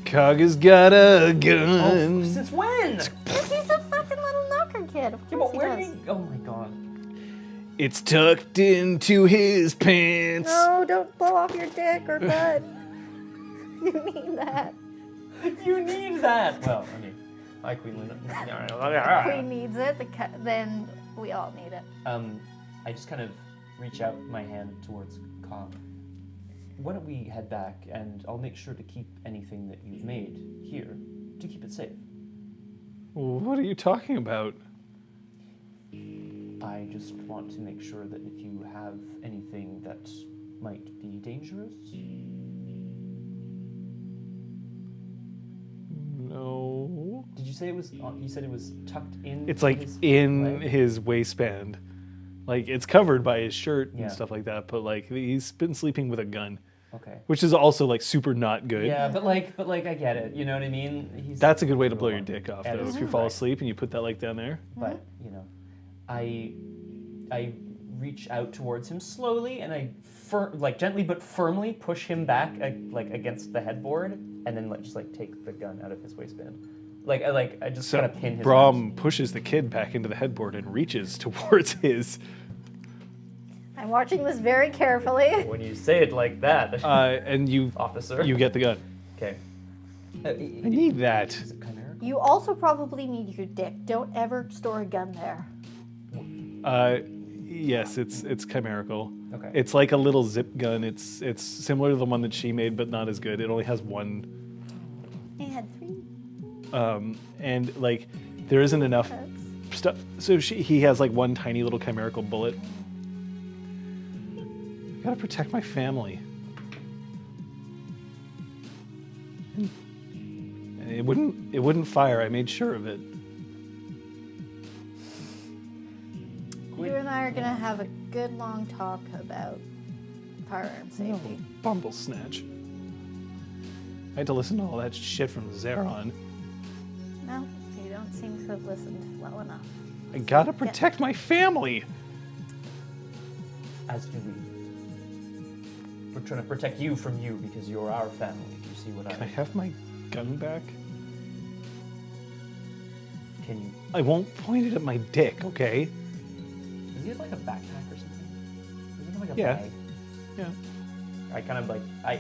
Kaga's got a Oh, gun. since when? He's a fucking little knocker kid. Of Yeah, course but where he did does. he? Oh my god. It's tucked into his pants. No, don't blow off your dick or butt. You need that. You need that. Well, I mean, my queen. The queen needs it. Then we all need it. I just kind of reach out my hand towards Kong. Why don't we head back, and I'll make sure to keep anything that you've made here to keep it safe. What are you talking about? I just want to make sure that if you have anything that might be dangerous, No. did you say it was? You said it was tucked in. It's like his in leg? his waistband. Like it's covered by his shirt Yeah. and stuff like that, but like he's been sleeping with a gun, Okay. which is also like super not good. Yeah, but like I get it. You know what I mean? He's, That's a good way to blow your dick off, That though. is If you fall right. asleep and you put that like down there. But you know, I reach out towards him slowly, and I gently but firmly push him back like against the headboard, and then just take the gun out of his waistband. I just So kind of pin his. Braum pushes the kid back into the headboard and reaches towards his. I'm watching this very carefully. When you say it like that, And you officer. you get the gun. Okay. I need that. Is it chimera? You also probably need your dick. Don't ever store a gun there. Yes, it's chimerical. Okay. It's like a little zip gun. It's similar to the one that she made, but not as good. It only has one. I had 3 And like there isn't enough heads. stuff. So he has like one tiny little chimerical bullet. I gotta protect my family. And it wouldn't fire. I made sure of it. You and I are gonna have a good long talk about firearm safety. Bumble snatch. I had to listen to all that shit from Zeron. No, you don't seem to have listened well enough. I gotta protect my family. As do we. We're trying to protect you from you because you're our family. You see what Can I have my gun back? Can you? I won't point it at my dick, okay? Does he have like a backpack or something? Does he have like a Yeah. bag? Yeah. I kind of I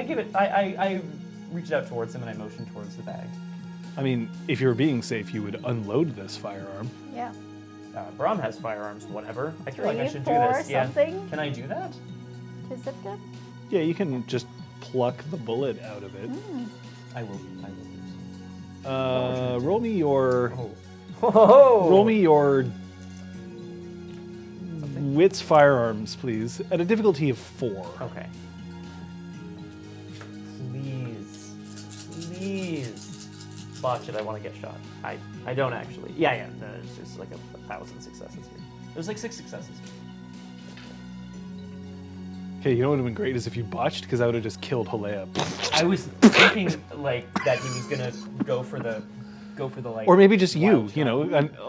give it. I reached out towards him and I motioned towards the bag. I mean, if you were being safe, you would unload this firearm. Yeah. Braum has firearms, whatever. I feel like I 3, should do 4, this. Yeah. something. Can I do that? To zip gun? Yeah, you can just pluck the bullet out of it. I will do Roll me your so. Oh. roll me your wits firearms, please, at a difficulty of 4. Okay. Please. Botch it, I want to get shot. I don't actually. Yeah, no, it's just like 1,000 successes here. There's like 6 successes here. Okay, you know what would have been great is if you botched, because I would have just killed Halea. I was thinking like that he was gonna go for the like. Or maybe just you, wild you know,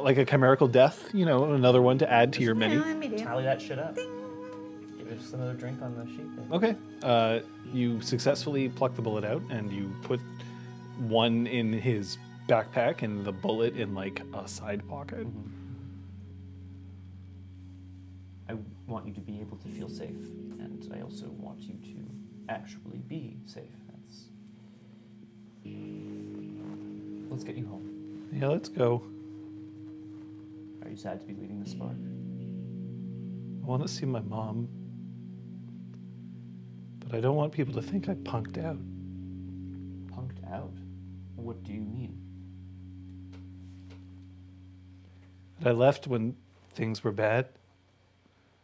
like a chimerical death, you know, another one to add to your many. tally that shit up. Give it just another drink on the sheet. There. Okay. You successfully pluck the bullet out, and you put one in his backpack and the bullet in like a side pocket. I want you to be able to feel safe, and I also want you to actually be safe. Let's get you home. Yeah, let's go. Are you sad to be leaving the Spark? I want to see my mom, but I don't want people to think I punked out. Punked out? What do you mean? That I left when things were bad.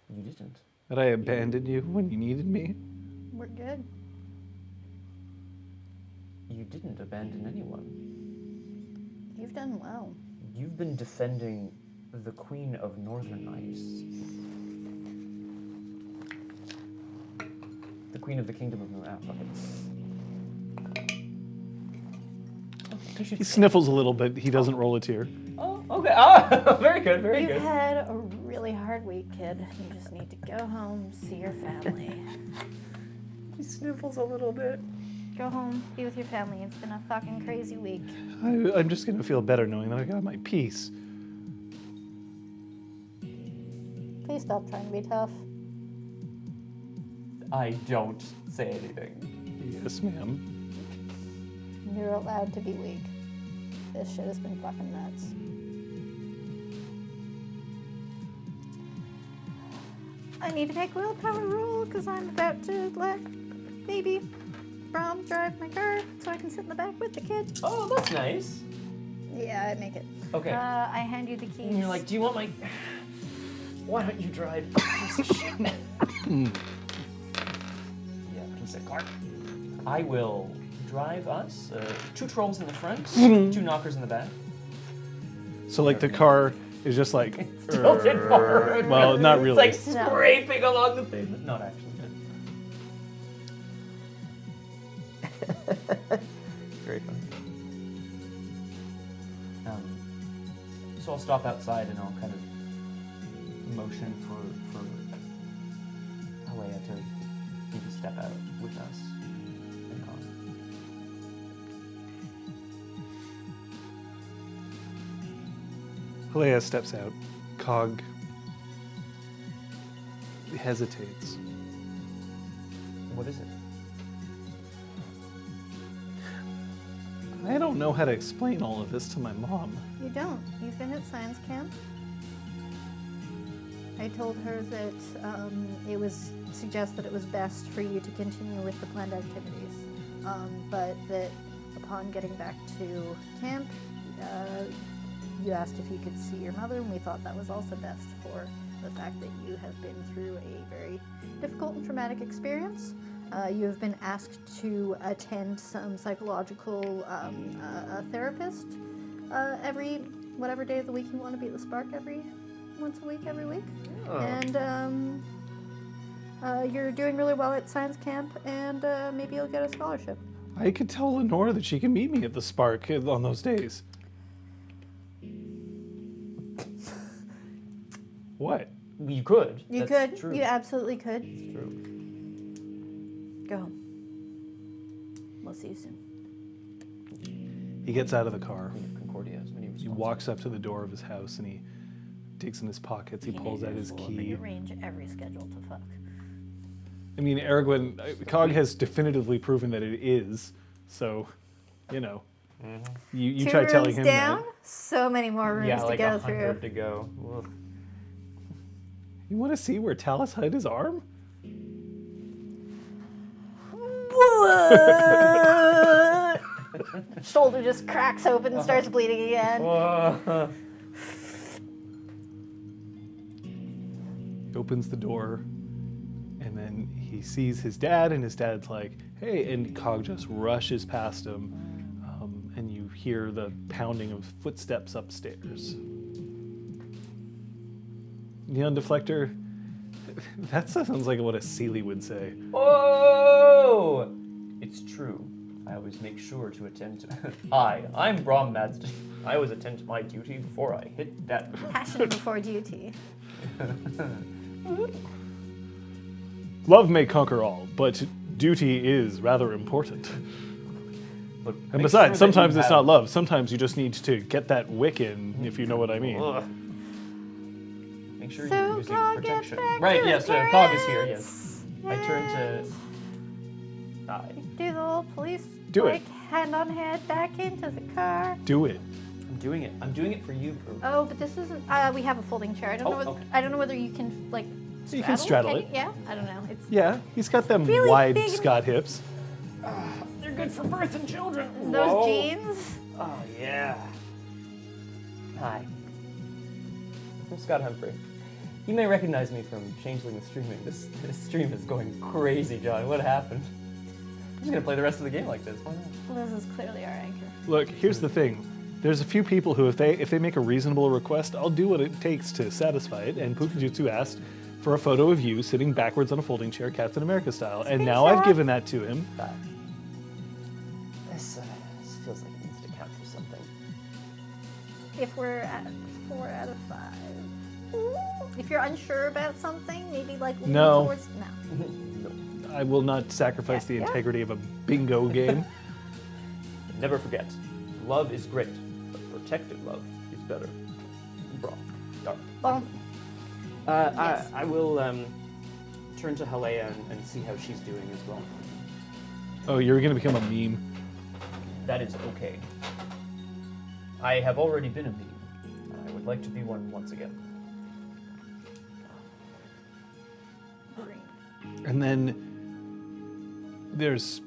You didn't. That I abandoned you when you needed me. We're good. You didn't abandon anyone. You've done well. You've been defending the Queen of Northern Ice. The Queen of the Kingdom of Northern Ice. He sniffles a little, but he doesn't roll a tear. Oh, okay. Oh, very good, very You've good. had a really hard week, kid. You just need to go home, see your family. He sniffles a little bit. Go home, be with your family. It's been a fucking crazy week. I'm just gonna feel better knowing that I got my peace. Please stop trying to be tough. I don't say anything. Yes, ma'am. You're allowed to be weak. This shit has been fucking nuts. I need to take willpower roll because I'm about to let baby Braum drive my car so I can sit in the back with the kid. Oh, that's nice. Yeah, I make it. Okay. I hand you the keys. And you're like, do you want my... Why don't you drive? Piece of shit. Yeah, piece of car. I will drive us. 2 trolls in the front, 2 knockers in the back. So like the car is just like Tilted forward. well, not really. It's like scraping along the pavement. Not actually. Very funny. So I'll stop outside and I'll kind of motion for Alea to maybe step out with us and Cog. Alea steps out. Cog hesitates. What is it? I don't know how to explain all of this to my mom. You don't. You've been at science camp. I told her that it was suggested it was best for you to continue with the planned activities, but that upon getting back to camp, you asked if you could see your mother, and we thought that was also best for the fact that you have been through a very difficult and traumatic experience. You have been asked to attend some psychological therapist every whatever day of the week you want to be at the Spark once a week, every week. Oh. And you're doing really well at science camp, and maybe you'll get a scholarship. I could tell Lenora that she can meet me at the Spark on those days. What? You could. You That's could. True. You absolutely could. It's true. Go home. We'll see you soon. He gets out of the car. Queen of Concordia is when he was He walks up to the door of his house and he digs in his pockets. He pulls out his key. Arrange every schedule to fuck. I mean, Aragorn, Cog has definitively proven that it is. So, you know, you Two try telling rooms him down, that. so many more rooms Yeah, to like go 100 through. to go. Ugh. You want to see where Talus hid his arm? What? Shoulder just cracks open and starts bleeding again. He opens the door, and then he sees his dad, and his dad's like, hey, and Cog just rushes past him, and you hear the pounding of footsteps upstairs. Neon Deflector, that sounds like what a Sealy would say. Oh! It's true. I always make sure to attend to... I'm Braum Madston. I always attend to my duty before I hit that... Passion before duty. Love may conquer all, but duty is rather important. But And make besides, sure that sometimes you it's have- not love. Sometimes you just need to get that wick in, if you know what I mean. Ugh. Make sure So you're using Cog gets protection. back Right, to yes, the Cog is here, yes. parents. I turn to... Do the little police Do it. hand on head back into the car. Do it. I'm doing it. I'm doing it for you, Prue. Oh, but this isn't. We have a folding chair. I don't know. okay. I don't know whether you can like. You can straddle it. Yeah, I don't know. It's Yeah, he's got them Really wide big- Scott hips. They're good for birth and children. those Whoa. jeans. Oh, yeah. Hi. I'm Scott Humphrey. You may recognize me from Changeling the Streaming. This stream is going crazy, John. What happened? I'm just going to play the rest of the game like this. Why not? Liz is clearly our anchor. Look, here's the thing. There's a few people who, if they make a reasonable request, I'll do what it takes to satisfy it. And Pukajutsu asked for a photo of you sitting backwards on a folding chair, Captain America style. And now I've given that to him. This feels like it needs to count for something. If we're at 4 out of 5. If you're unsure about something, maybe like lean No. towards no. I will not sacrifice the integrity of a bingo game. Never forget, love is great, but protected love is better. Braum. Dark. Well, Yes. I will turn to Halea and see how she's doing as well. Oh, you're going to become a meme. That is okay. I have already been a meme. I would like to be one once again. green. And then there's,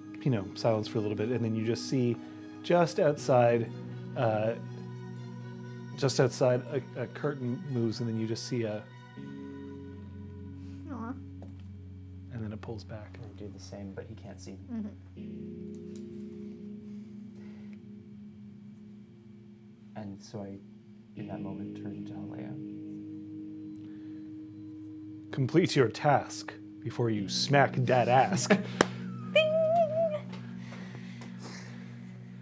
silence for a little bit, and then you just see just outside a curtain moves, and then you just see Aw. and then it pulls back. I do the same, but he can't see me. And so I, in that moment, turned to Halea. Complete your task before you smack that ass.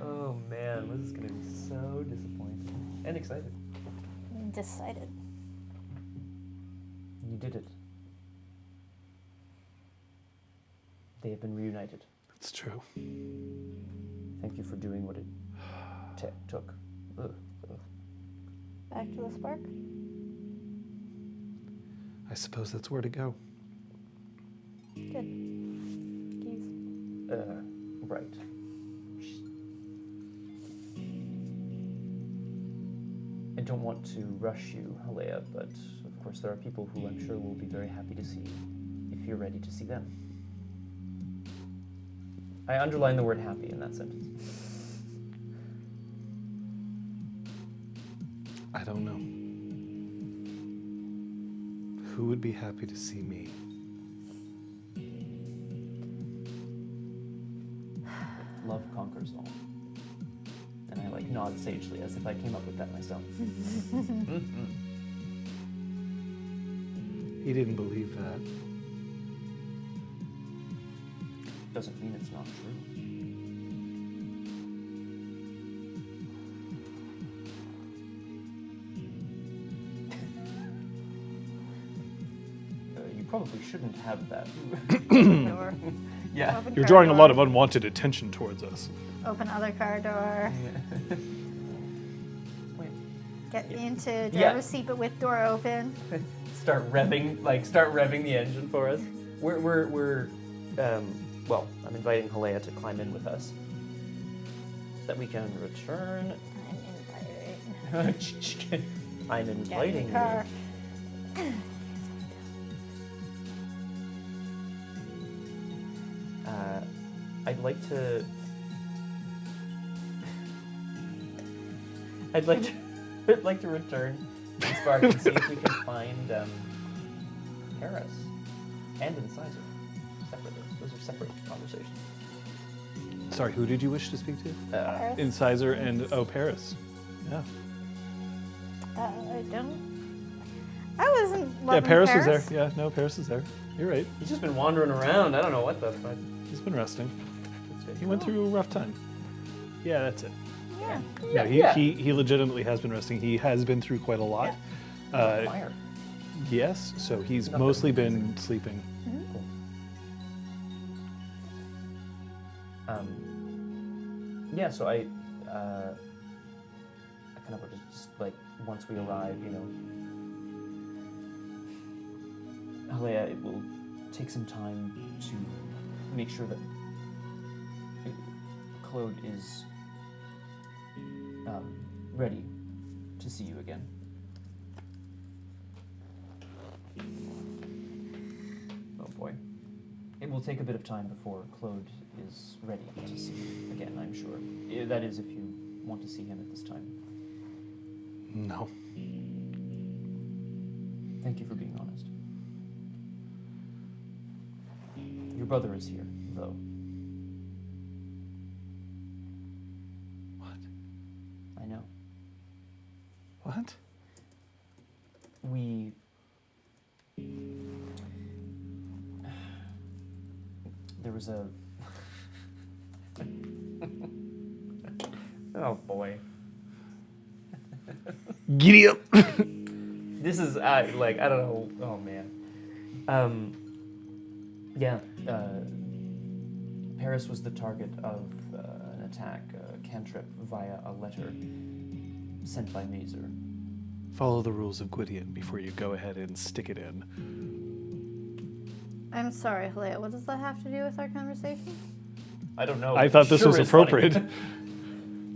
Oh man, this is gonna be so disappointing and excited. Decided. You did it. They have been reunited. That's true. Thank you for doing what it took. Ugh. Back to the spark. I suppose that's where to go. Good. Keys. Right. I don't want to rush you, Halea, but of course there are people who I'm sure will be very happy to see you, if you're ready to see them. I underline the word happy in that sentence. I don't know. Who would be happy to see me? Love conquers all. And I nod sagely as if I came up with that myself. He didn't believe that. Doesn't mean it's not true. You probably shouldn't have that. Door. Yeah. Open You're car drawing a door. lot of unwanted attention towards us. Open other car door. Wait. Get into driver's Yeah. seat, but with door open. Start revving the engine for us. Well, I'm inviting Halea to climb in with us so that we can return. I'm inviting. I'm Get in inviting the car. you. I'd like to. I'd like to return to Spark and see if we can find Paris and Incisor separately. Those are separate conversations. Sorry, who did you wish to speak to? Paris? Incisor and Paris. Yeah. I don't. I wasn't Yeah, loving Paris was there. Yeah, no, Paris is there. You're right. He's just been wandering around. I don't know what the fuck. He's been resting. That's He went through a rough time. Yeah, that's it. Yeah. No, Yeah. he legitimately has been resting. He has been through quite a lot. Fire. Yes, so he's Nothing mostly been amazing. sleeping. Cool. Yeah, so I kind of just once we arrive, Halea, it will take some time to make sure that Claude is ready to see you again. Oh boy. It will take a bit of time before Claude is ready to see you again, I'm sure. That is, if you want to see him at this time. No. Thank you for being honest. Your brother is here, though. What? I know. we there was a oh boy. Giddy up. This is like I don't know. Oh man. Yeah. Paris was the target of an attack, a cantrip via a letter sent by Mazer. Follow the rules of Gwydion before you go ahead and stick it in. I'm sorry, Halea. What does that have to do with our conversation? I don't know. I thought this Sure was is funny. appropriate.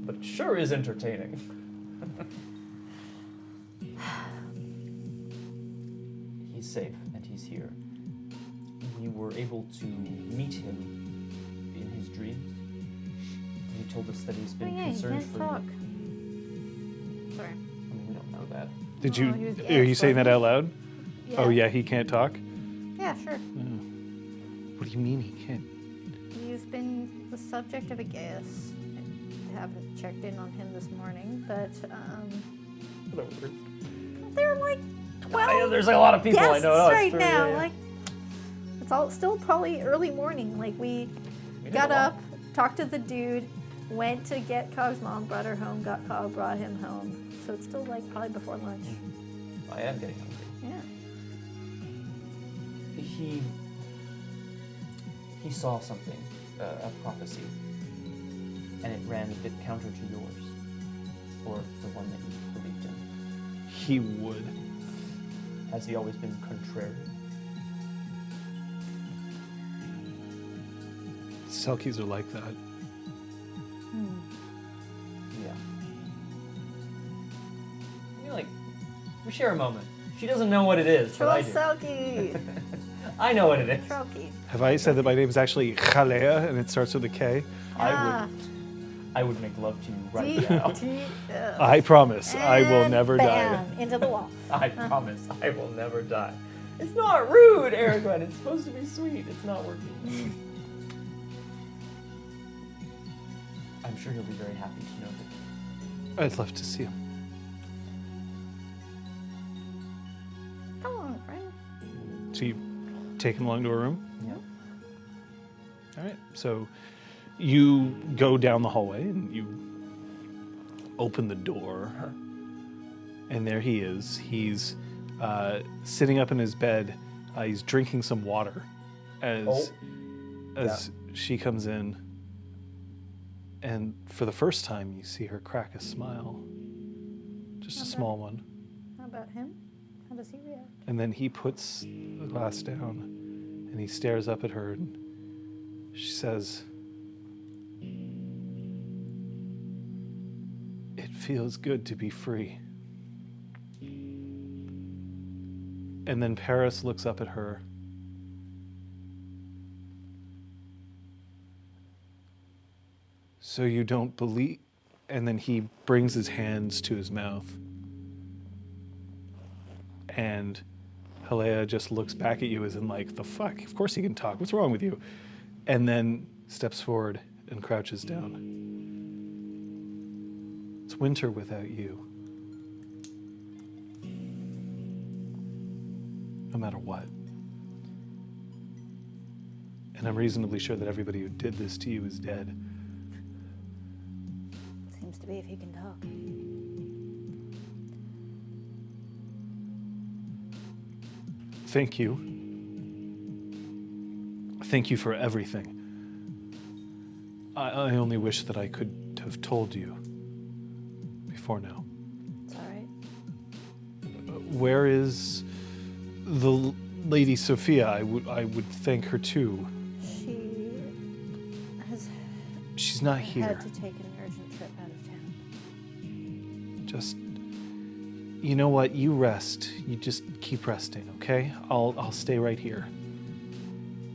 But sure is entertaining. He's safe and he's here. We were able to meet him in his dreams. He told us that he's been Oh yeah, concerned you can't for talk. Sorry. I mean, we don't know that. Did Oh, you? he was Are you gay, saying that wasn't out loud? Yeah. Oh yeah, he can't talk. Yeah, sure. What do you mean he can't? He's been the subject of a guess. I haven't checked in on him this morning, but there are like 12 There's a lot of people I guests know. No, it's right true, now. yeah. Like it's all still probably early morning. Like we did got a lot. up, talked to the dude, went to get Cog's mom, brought her home, got Cog, brought him home. So it's still like probably before lunch. I am getting hungry. Yeah. He saw something, a prophecy, and it ran a bit counter to yours, or the one that you believed in. He would. Has he always been contrary? Selkies are like that. Yeah. I mean, like, we share a moment. She doesn't know what it is, but I do. Troselki. I know what it is. Troki. Have I said that my name is actually Khalea and it starts with a K? I would make love to you right now. I promise I will never die. Bam, into the wall. I promise I will never die. It's not rude, Aragorn. It's supposed to be sweet. It's not working. I'm sure he'll be very happy to know that. I'd love to see him. Come on, friend. So you take him along to a room? Yeah. All right. So you go down the hallway and you open the door. And there he is. He's sitting up in his bed. He's drinking some water as she comes in. And for the first time, you see her crack a smile. Just a small one. How about him? How does he react? And then he puts the glass down and he stares up at her and she says, "It feels good to be free." And then Paris looks up at her. "So you don't believe?" And then he brings his hands to his mouth. And Halea just looks back at you as in like, the fuck? Of course he can talk. What's wrong with you? And then steps forward and crouches down. It's winter without you. No matter what. And I'm reasonably sure that everybody who did this to you is dead. Seems to be if he can talk. Thank you. Thank you for everything. I only wish that I could have told you before now. It's all right. Where is the Lady Sophia? I would thank her too. She has She's not here. had to take an urgent trip out of town. Just, you know what? You rest. You just keep resting, okay? I'll stay right here.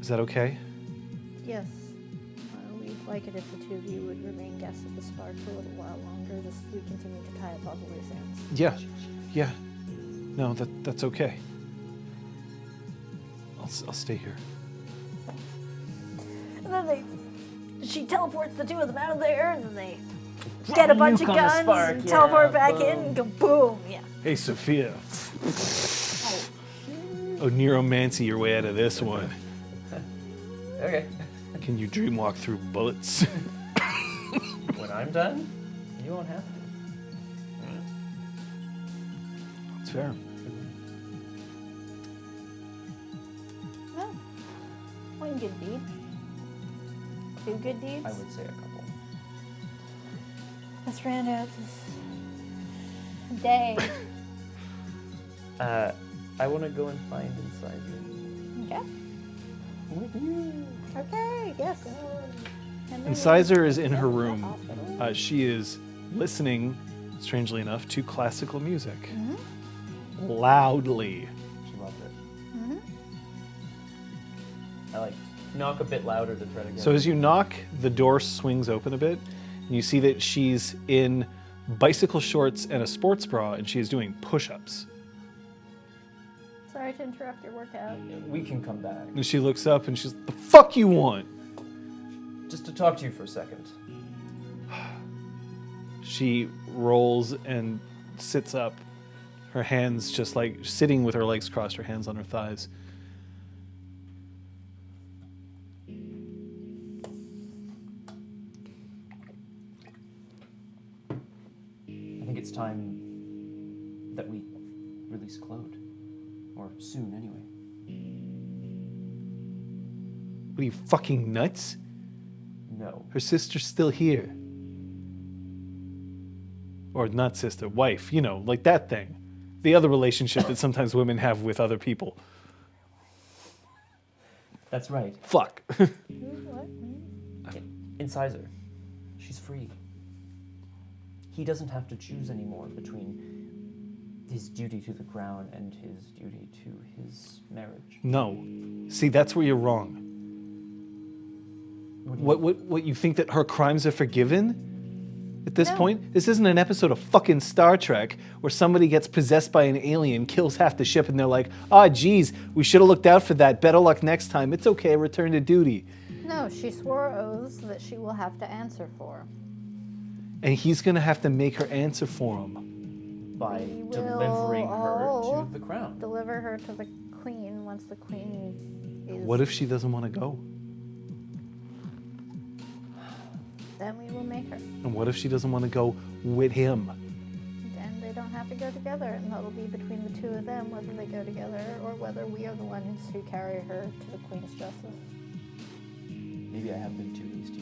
Is that okay? Yes. We'd like it if the two of you would remain guests at the Spark for a little while longer, just as we continue to tie up all the loose ends. Yeah. No, that's okay. I'll stay here. And then she teleports the two of them out of there, and then they get a bunch of nuke on the guns Spark, and yeah, teleport back boom. in and go boom. Yeah. Hey, Sophia. Oh, neuromancy your way out of this one. Okay. Can you dream walk through bullets? When I'm done, you won't have to. That's fair. Oh. One good deed. 2 good deeds. I would say a couple. Let's round out this day. I want to go and find Incisor. Okay. With you. Okay. Yes. Incisor is in her room. She is listening, strangely enough, to classical music. Loudly. She loved it. I knock a bit louder to try to get So as you knock, the door swings open a bit, and you see that she's in bicycle shorts and a sports bra, and she is doing push-ups. Sorry to interrupt your workout. We can come back. And she looks up and she's, the fuck you want? Just to talk to you for a second. She rolls and sits up, her hands just like sitting with her legs crossed, her hands on her thighs. I think it's time that we release Claude. Or soon, anyway. What are you, fucking nuts? No. Her sister's still here. Or not sister, wife, you know, like that thing. The other relationship that sometimes women have with other people. That's right. Fuck. What? Incisor. She's free. He doesn't have to choose anymore between his duty to the crown and his duty to his marriage. No. See, that's where you're wrong. What you think that her crimes are forgiven at this No. point? This isn't an episode of fucking Star Trek where somebody gets possessed by an alien, kills half the ship, and they're like, geez, we should have looked out for that. Better luck next time. It's okay, return to duty. No, she swore oaths that she will have to answer for. And he's gonna have to make her answer for him. By We will delivering her all to the crown. Deliver her to the queen once the queen is... What if she doesn't want to go? Then we will make her. And what if she doesn't want to go with him? Then they don't have to go together, and that'll be between the two of them whether they go together or whether we are the ones who carry her to the queen's justice. Maybe I have been too hasty.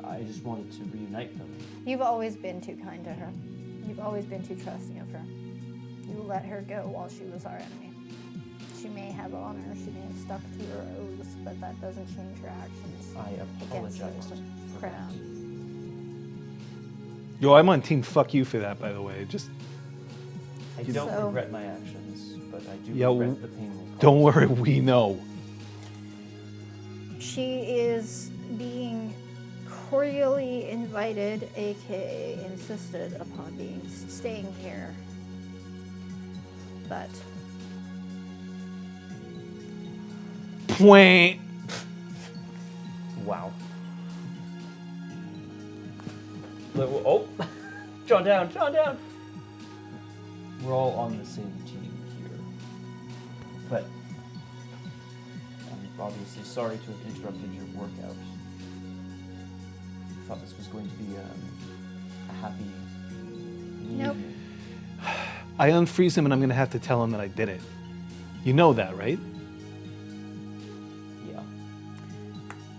I just wanted to reunite them. You've always been too kind to her. You've always been too trusting of her. You let her go while she was our enemy. She may have honor, she may have stuck to her oaths, but that doesn't change her actions. I Against apologized the for crown. Yo, I'm on team fuck you for that, by the way. Just that. I don't So- regret my actions, but I do Yeah, regret the pain they caused. don't worry, we know. She is being cordially invited, aka insisted upon staying here. But Point. Wow. Oh! Drawn down, drawn down! We're all on the same team here. But I'm obviously sorry to have interrupted your workout. I thought this was going to be a happy Nope. evening. I unfreeze him and I'm gonna have to tell him that I did it. You know that, right? Yeah.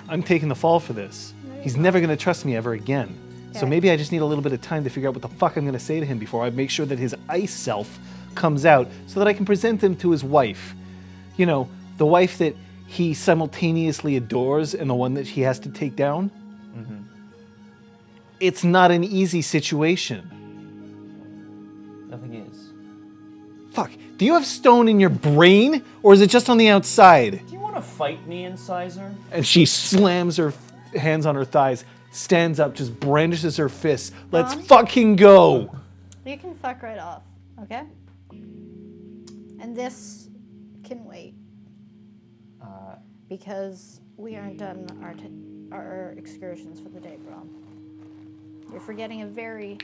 I'm taking the fall for this. He's never gonna trust me ever again. So Okay. maybe I just need a little bit of time to figure out what the fuck I'm gonna say to him before I make sure that his ice self comes out so that I can present him to his wife. You know, the wife that he simultaneously adores and the one that he has to take down. Mm-hmm. It's not an easy situation. Nothing is. Fuck. Do you have stone in your brain or is it just on the outside? Do you want to fight me, Incisor? And she slams her hands on her thighs, stands up, just brandishes her fists. Let's fucking go. you can fuck right off, okay? And this can wait because we aren't done our excursions for the day, Braum. You're forgetting a very,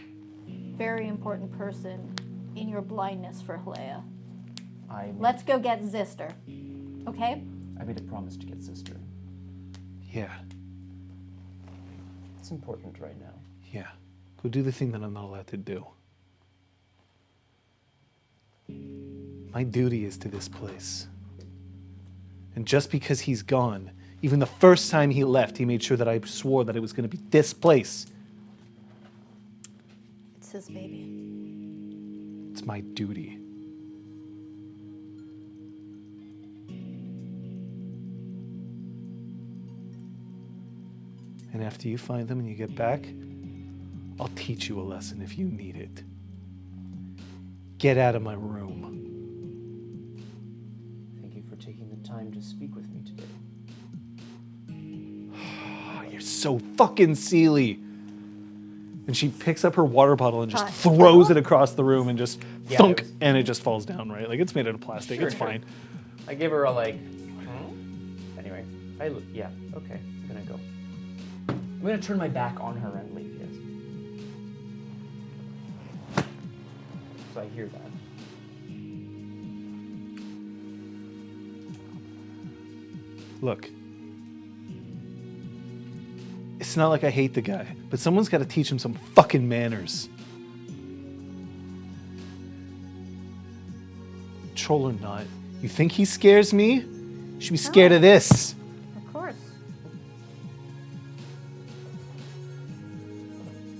very important person in your blindness for Halea. I Let's go get Zister. Okay? made a promise to get sister. Yeah. It's important right now. Yeah. Go do the thing that I'm not allowed to do. My duty is to this place. And just because he's gone, even the first time he left, he made sure that I swore that it was going to be this place. It's his baby. It's my duty. And after you find them and you get back, I'll teach you a lesson if you need it. Get out of my room. Thank you for taking the time to speak with me today. Oh, you're so fucking Sealy. And she picks up her water bottle and just Hi. throws it across the room and just Yeah, thunk, it was- and it just falls down, right? Like, it's made out of plastic. Sure, it's sure. fine. I give her a like, Anyway, yeah, okay, I'm gonna go. I'm gonna turn my back on her and leave, yes. So I hear that. Look. It's not like I hate the guy, but someone's got to teach him some fucking manners. Troll or not, you think he scares me? You should be scared of this. Of course.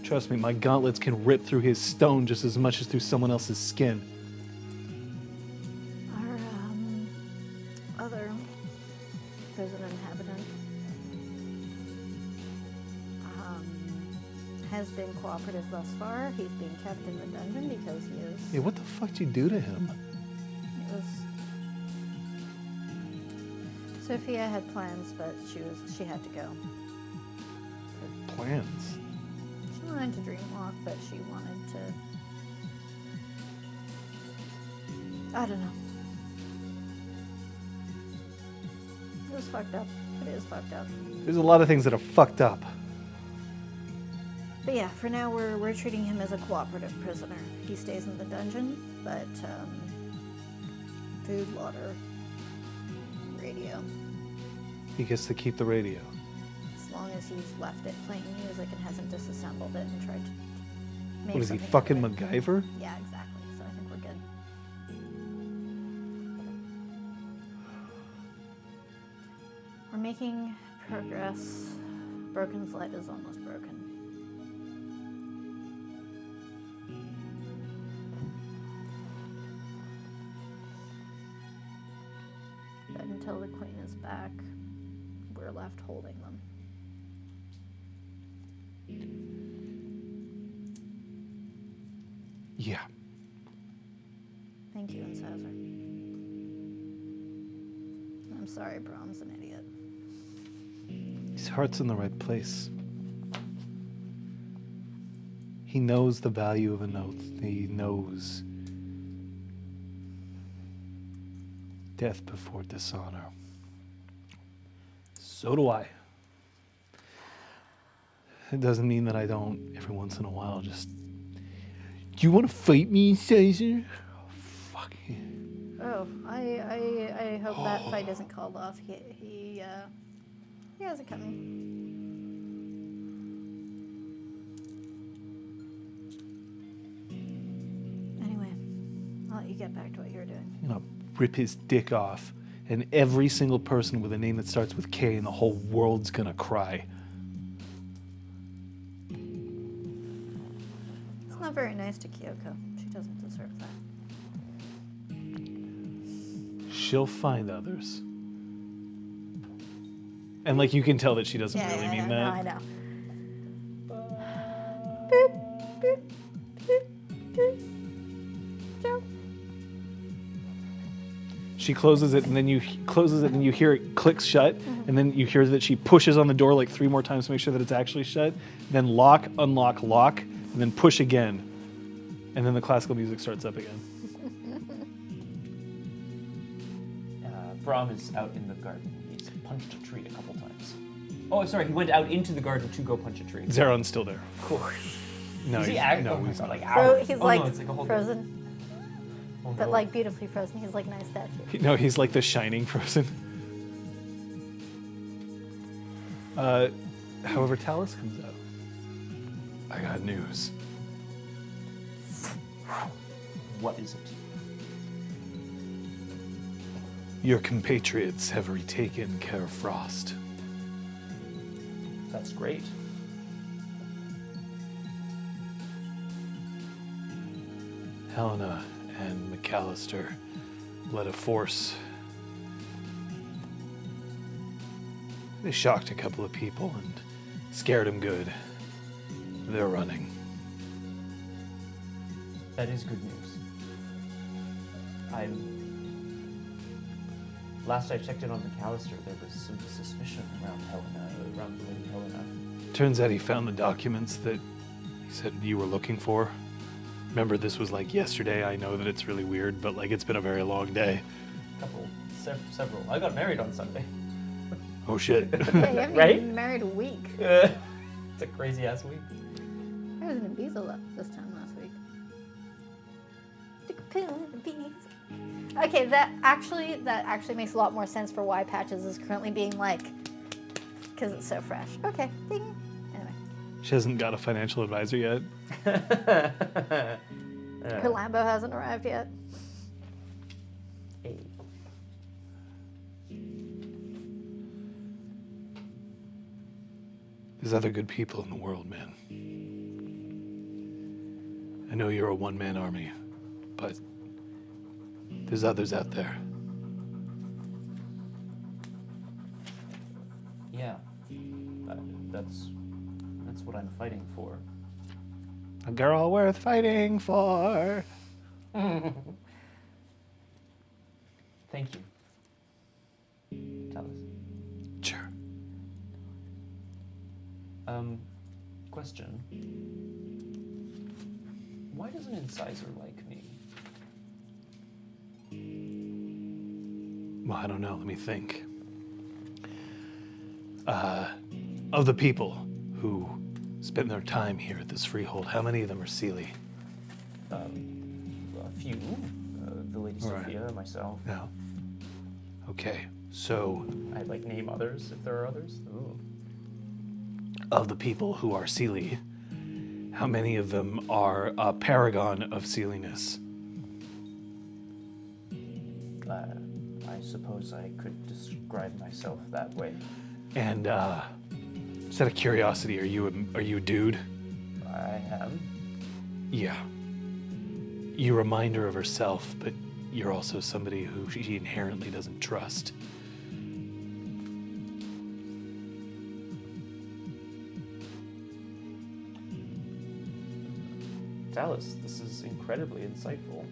Trust me, my gauntlets can rip through his stone just as much as through someone else's skin. Our other prison inhabitant has been cooperative thus far. He's being kept in the dungeon because he is. Yeah, what the fuck did you do to him? It was. Sophia had plans, but she had to go. Plans. She wanted to dream walk, but she wanted to. I don't know. It was fucked up. It is fucked up. There's a lot of things that are fucked up. But yeah, for now we're treating him as a cooperative prisoner. He stays in the dungeon, but food, water, radio. He gets to keep the radio. As long as he's left it playing music and hasn't disassembled it and tried to make What is he, something fucking out of it. MacGyver? Yeah, exactly. So I think we're good. We're making progress. Broken's light is almost broken. But until the queen is back, we're left holding them. Yeah. Thank you, Incisor. I'm sorry, Braum's an idiot. His heart's in the right place. He knows the value of an oath. He knows death before dishonor. So do I. It doesn't mean that I don't, every once in a while, just... Do you want to fight me, Caesar? Oh, fuck you. Oh, I hope that fight isn't called off. He has it coming. Anyway, I'll let you get back to what you're doing. I'm gonna rip his dick off, and every single person with a name that starts with K in the whole world's gonna cry. It's not very nice to Kyoko. She doesn't deserve that. She'll find others. And like you can tell that she doesn't really mean that. I know. Boop, boop, boop, boop. Joe. She closes it and then you hear it clicks shut, and then you hear that she pushes on the door like 3 more times to make sure that it's actually shut. Then lock, unlock, lock, and then push again. And then the classical music starts up again. Braum is out in the garden. He's punched a tree a couple times. Oh, sorry, he went out into the garden to go punch a tree. Zeron's still there. Cool. No, Is he he's, act- no, oh my he's God, not. like hours. He's Oh, like no, it's like a whole frozen. Oh, but no. like beautifully frozen. He's like nice statue. No, he's like the Shining Frozen. However, Talus comes out. I got news. What is it? Your compatriots have retaken Care Frost. That's great. Helena and McAllister led a force. They shocked a couple of people and scared them good. They're running. That is good news. Last I checked in on McAllister, there was some suspicion around around the Lady Helena. Turns out he found the documents that he said you were looking for. Remember, this was like yesterday. I know that it's really weird, but like it's been a very long day. Several. I got married on Sunday. Oh shit. Yeah, you haven't Right? even been married a week. It's a crazy ass week. I was in Ibiza this time last week. Okay, that actually makes a lot more sense for why Patches is currently being like, because it's so fresh. Okay, ding. Anyway, She hasn't got a financial advisor yet. her Lambo hasn't arrived yet. Hey. There's other good people in the world, man. I know you're a one-man army, but there's others out there. Yeah. That's what I'm fighting for. A girl worth fighting for. Thank you. Talus. Sure. Question. Why does an incisor like me? Well, I don't know. Let me think. Of the people who spend their time here at this freehold, how many of them are Seelie? A few. The Lady All right. Sophia, myself. No. Okay, so I'd like name others if there are others. Ooh. of the people who are Seelie, how many of them are a paragon of Seeliness? I suppose I could describe myself that way. And just out of curiosity, are you a dude? I am. Yeah. You remind her of herself, but you're also somebody who she inherently doesn't trust. Dallas, this is incredibly insightful.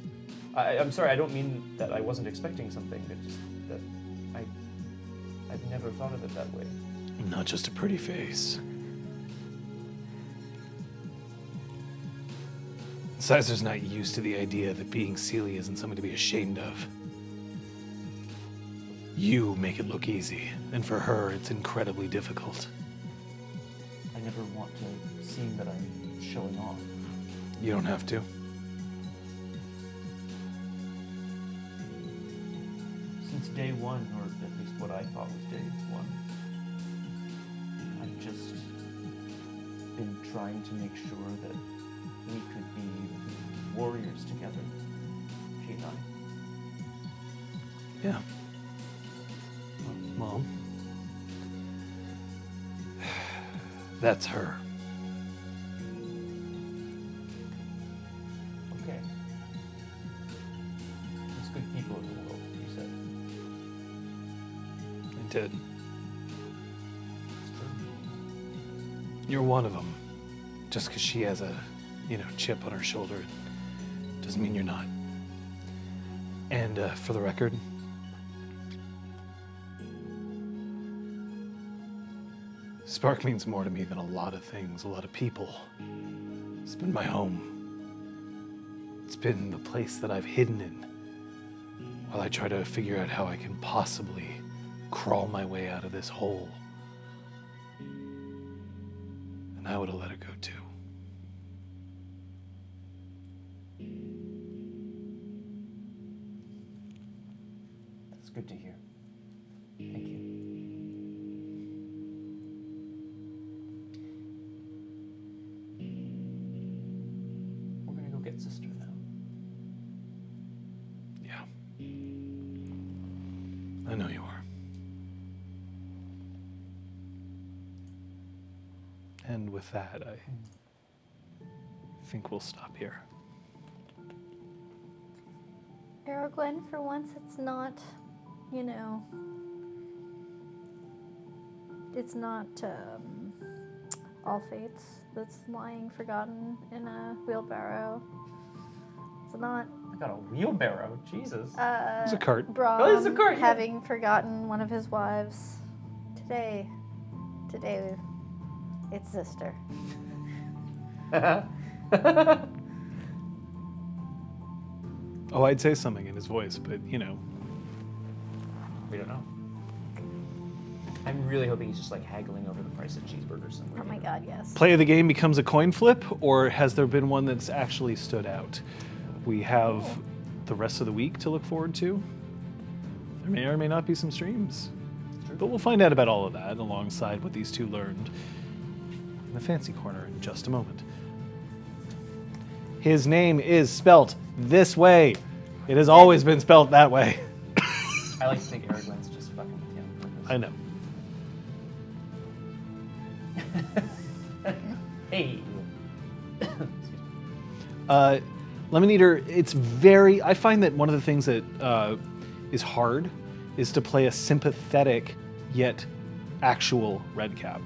I'm sorry, I don't mean that I wasn't expecting something, but just that I've never thought of it that way. Not just a pretty face. Sizer's not used to the idea that being Seelie isn't something to be ashamed of. You make it look easy, and for her, it's incredibly difficult. I never want to seem that I'm showing off. You don't have to. Since day one, or at least what I thought was day one, I've just been trying to make sure that we could be warriors together, she and I. Yeah. Well, that's her. Okay. There's good people in the world, you said. I did. It's true. You're one of them. Just because she has a, chip on her shoulder doesn't mean you're not. And for the record, Spark means more to me than a lot of things, a lot of people. It's been my home. It's been the place that I've hidden in while I try to figure out how I can possibly crawl my way out of this hole. And I would have let her go too. good to hear. Thank you. We're gonna go get sister now. Yeah. I know you are. And with that, I think we'll stop here. Aragorn, for once, it's not, it's not all fates that's lying forgotten in a wheelbarrow. It's not. I got a wheelbarrow. Jesus. It's a cart. Braum Oh, it's a cart, yeah. having forgotten one of his wives. Today, it's sister. Oh, I'd say something in his voice, but We don't know. I'm really hoping he's just like haggling over the price of cheeseburgers somewhere. Oh my God, yes. play of the game becomes a coin flip, or has there been one that's actually stood out? We have the rest of the week to look forward to. There may or may not be some streams. But we'll find out about all of that alongside what these two learned in the fancy corner in just a moment. His name is spelt this way. It has always been spelt that way. I like to think Aragorn's just fucking with him on purpose. I know. Hey. Lemon Eater, I find that one of the things that is hard is to play a sympathetic yet actual red cap.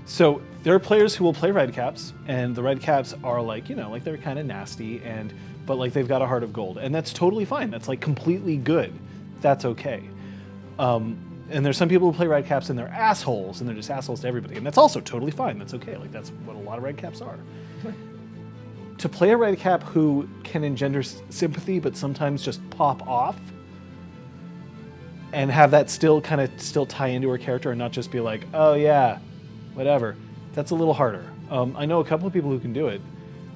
So there are players who will play red caps, and the red caps are like, they're kind of nasty, but like they've got a heart of gold, and that's totally fine. That's like completely good. That's okay. And there's some people who play red caps and they're assholes, and they're just assholes to everybody, and that's also totally fine. That's okay. Like that's what a lot of red caps are. To play a red cap who can engender sympathy, but sometimes just pop off, and have that still tie into her character and not just be like, oh yeah, whatever. That's a little harder. I know a couple of people who can do it.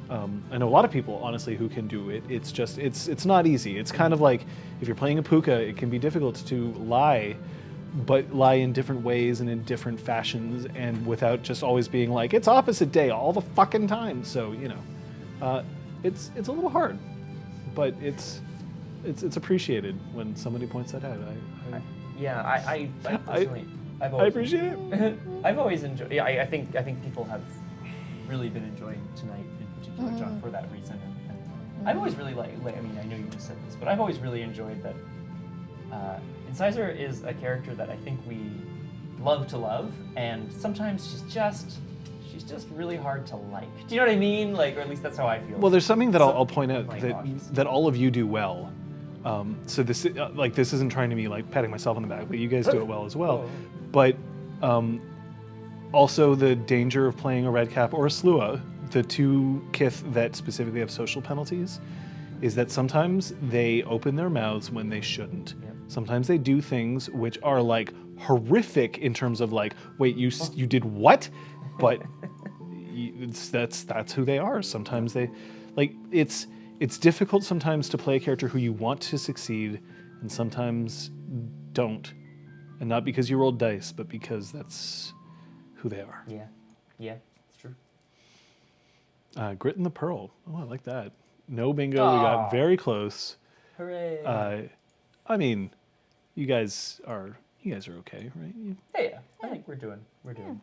I know a lot of people, honestly, who can do it. It's just, it's not easy. It's kind of like, if you're playing a puka, it can be difficult to lie, but lie in different ways and in different fashions, and without just always being like, it's opposite day all the fucking time. So, it's a little hard, but it's appreciated when somebody points that out. I personally, I've always I appreciate it. I've always enjoyed. Yeah, I think people have really been enjoying tonight in particular, John, for that reason. And I've always really like. I mean, I know you just said this, but I've always really enjoyed that. Incisor is a character that I think we love to love, and sometimes she's just really hard to like. Do you know what I mean? Like, or at least that's how I feel. Well, there's something that I'll point out my that gosh. that all of you do well. So this this isn't trying to be like patting myself on the back, but you guys do it well as well. Oh. But also the danger of playing a red cap or a slua, the two kith that specifically have social penalties, is that sometimes they open their mouths when they shouldn't. Yep. Sometimes they do things which are like horrific in terms of like, wait, you did what? But that's who they are. Sometimes they, like, it's difficult sometimes to play a character who you want to succeed, and sometimes don't, and not because you rolled dice, but because that's who they are. Yeah, it's true. Grit and the Pearl. Oh, I like that. No bingo. We got very close. Hooray! I mean, you guys are okay, right? Yeah, I think we're doing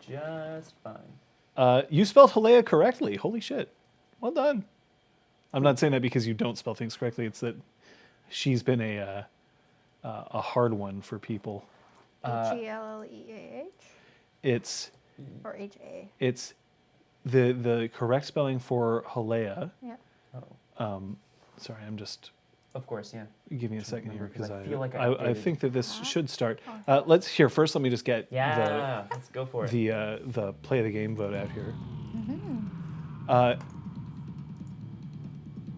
just fine. You spelled Halea correctly. Holy shit! Well done. I'm not saying that because you don't spell things correctly. It's that she's been a hard one for people. Gleeah? It's Or H-A? it's the correct spelling for Halea. Yeah. Sorry, I'm just. Of course, yeah. Give me a second here because I feel like I think that this should start. Let's here first. Let me just get Let's go for it. the play of the game vote out here.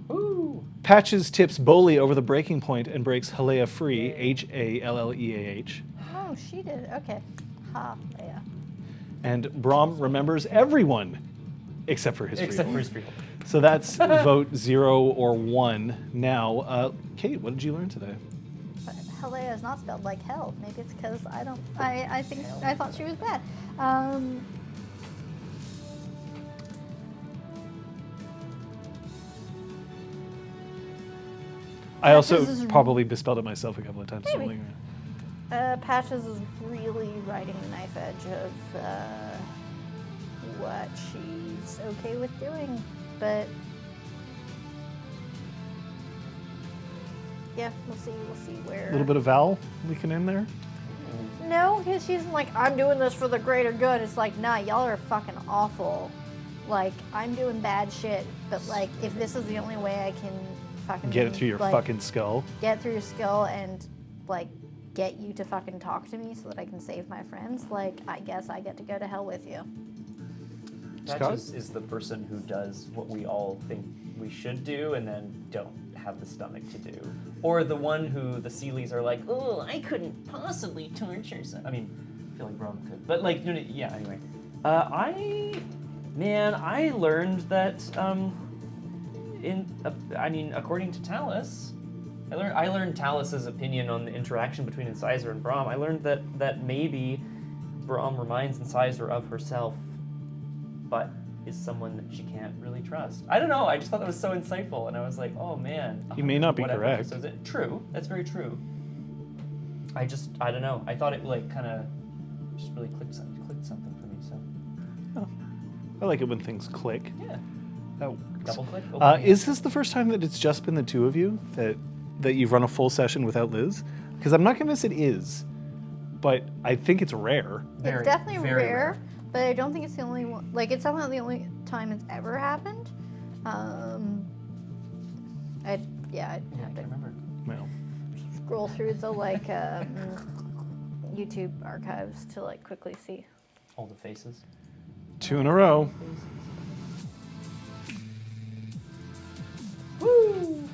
Ooh. Patches tips Bowley over the breaking point and breaks Halea free. Halleah. Oh, she did it. Okay. Ha, Leia. And Braum remembers everyone except for his Except for freehold. his freehold. So that's vote 0 or 1 now. Kate, what did you learn today? Helea is not spelled like hell. Maybe it's because I thought she was bad. I also Patches is- probably misspelled it myself a couple of times. Maybe. Patches is really riding the knife edge of what she's okay with doing, but yeah, we'll see where. A little bit of Val leaking in there. No, because she's like, I'm doing this for the greater good. It's like, nah, y'all are fucking awful. Like, I'm doing bad shit, but like, if this is the only way I can fucking Get it through your like, fucking skull. get through your skull and like get you to fucking talk to me so that I can save my friends, like, I guess I get to go to hell with you. Patches is the person who does what we all think we should do and then don't have the stomach to do. Or the one who the Sealies are like, oh, I couldn't possibly torture some. I mean, I feel like Braum could. But like, yeah, anyway. I learned that, according to Talus, I learned Talus's opinion on the interaction between Incisor and Braum. I learned that maybe Braum reminds Incisor of herself, but is someone that she can't really trust. I don't know. I just thought that was so insightful, and I was like, oh man. You may not be whatever. correct. So is it true? That's very true. I don't know. I thought it like kind of just really clicked something for me. So I like it when things click. yeah, That works. double click. Is this the first time that it's just been the two of you that you've run a full session without Liz? Because I'm not convinced it is, but I think it's rare. Very, It's definitely very rare, but I don't think it's the only one. Like, it's somehow the only time it's ever happened. I'd Yeah, have I to can't remember. Well, scroll through the like YouTube archives to like quickly see. All the faces. 2 in a row. Woo!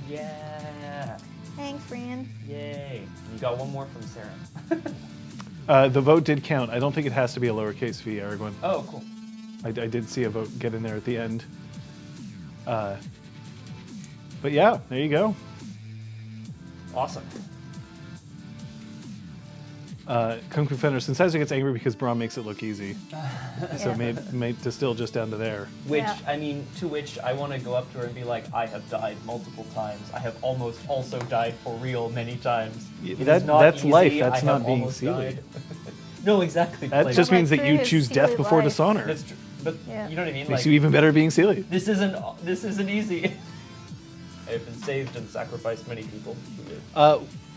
Yeah! Thanks, Fran. Yay! You got one more from Sarah. The vote did count. I don't think it has to be a lowercase v, Aragorn. Oh, cool. I did see a vote get in there at the end. But yeah, there you go. Awesome. Kung Fu Fender, since Isaac gets angry because Braum makes it look easy. So Yeah. may distill just down to there. Which, Yeah. I mean, to which I want to go up to her and be like, I have died multiple times. I have almost also died for real many times. Yeah, It is that- not that's easy. life. That's I have not being almost Sealy. died. No, exactly. That like, just Like means that you through choose his death Sealy before life. dishonor. That's true. But Yeah. you know what I mean? Makes Like, you even better at being Sealy. this isn't easy. I have been saved and sacrificed many people.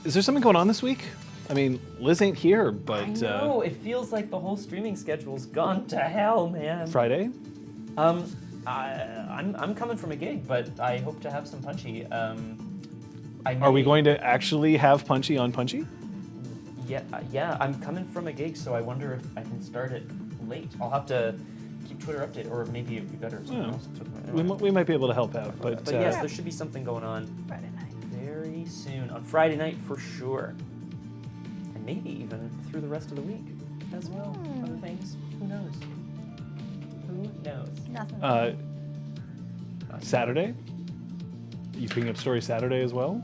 Is there something going on this week? I mean, Liz ain't here, but I know, it feels like the whole streaming schedule's gone to hell, man. Friday? I'm coming from a gig, but I hope to have some Punchy. Are we going to actually have Punchy on Punchy? Yeah, I'm coming from a gig, so I wonder if I can start it late. I'll have to keep Twitter updated, or maybe it'd be better if someone Yeah. else took my. We might be able to help out, but yes, there should be something going on Friday night. very soon on Friday night for sure, and maybe even through the rest of the week as well. Other things, who knows? Who knows? Nothing. Saturday? You picking up Story Saturday as well?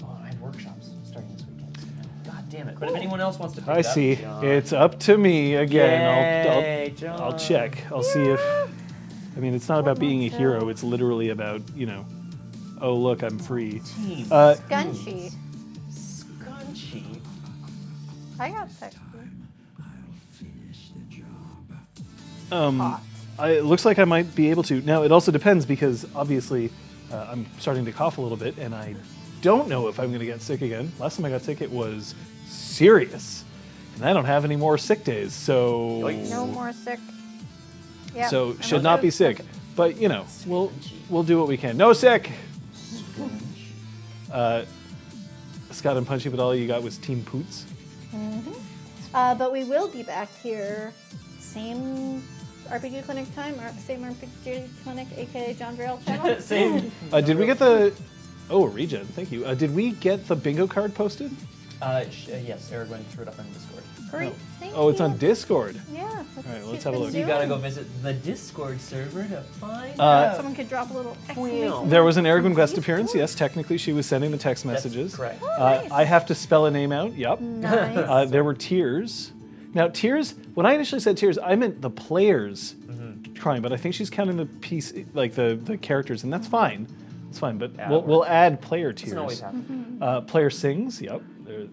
Oh, I have workshops starting this weekend. God damn it! But if anyone else wants to pick I it up, see. John. It's up to me again. Yay, I'll John. check. I'll see if. I mean, it's not about being a hero. It's literally about, oh, look, I'm free. Team Scunchy. Scunchy. I got text. It looks like I might be able to. Now, it also depends because obviously I'm starting to cough a little bit and I don't know if I'm going to get sick again. Last time I got sick, it was serious. And I don't have any more sick days, so... Yikes. No more sick. Yep. So I'm should not good. be sick. But, we'll do what we can. No sick! Scott and Punchy, but all you got was Team Poots. But we will be back here, same RPG Clinic time, same RPG Clinic, aka John Drell channel. Same. Did we get the... Oh, regen, thank you. Did we get the bingo card posted? Yes, Aragorn threw it up on Discord. Great. Thank Oh, it's you. on Discord. Yeah. That's All right, what let's she's have a been look. You gotta go doing. visit the Discord server to find Someone could drop a little exclamation Wow. There was an mark Aragorn guest Discord. appearance. Yes, technically she was sending the text That's messages. correct. Oh, nice. I have to spell a name out. Yep. Nice. There were tears. Now, tears. When I initially said tears, I meant the players crying, but I think she's counting the piece, like the characters, and that's fine. It's fine, but Yeah, we'll add player tears. Doesn't always happen. Player sings. Yep.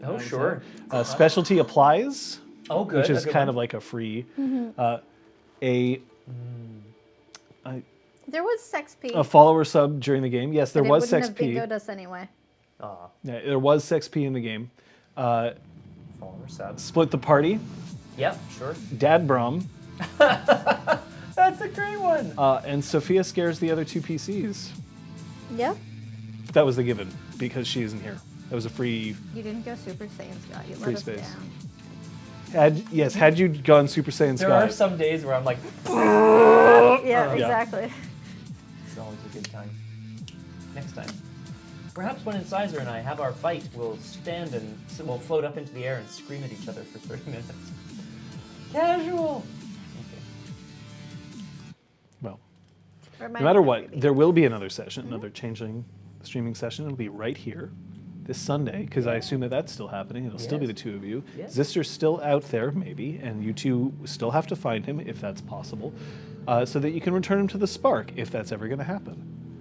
Oh, sure. Specialty applies. Oh, good. Which a is good kind one. of like a free. There was sex P. A follower sub during the game. Yes, there but was it wouldn't sex have P. bingoed us anyway. Aw, Yeah, there was sex P in the game. follower subs. Split the party. Yep, sure. Dad Braum. That's a great one. And Sophia scares the other two PCs. Yep. That was the given because she isn't here. That was a free. You didn't go Super Saiyan Scott. You Free let us space. down. Had you gone Super Saiyan There Sky, are some days where I'm like, Yeah, exactly. it's always a good time. Next time. Perhaps when Incisor and I have our fight, we'll stand and we'll float up into the air and scream at each other for 30 minutes. Casual. Okay. well, Remind no matter me, what, baby. there will be another session, another Changeling streaming session. It'll be right here this Sunday because I assume that that's still happening. It'll still be the Yes. two of you. Yes. Zister's still out there, maybe, and you two still have to find him if that's possible, so that you can return him to the Spark if that's ever going to happen.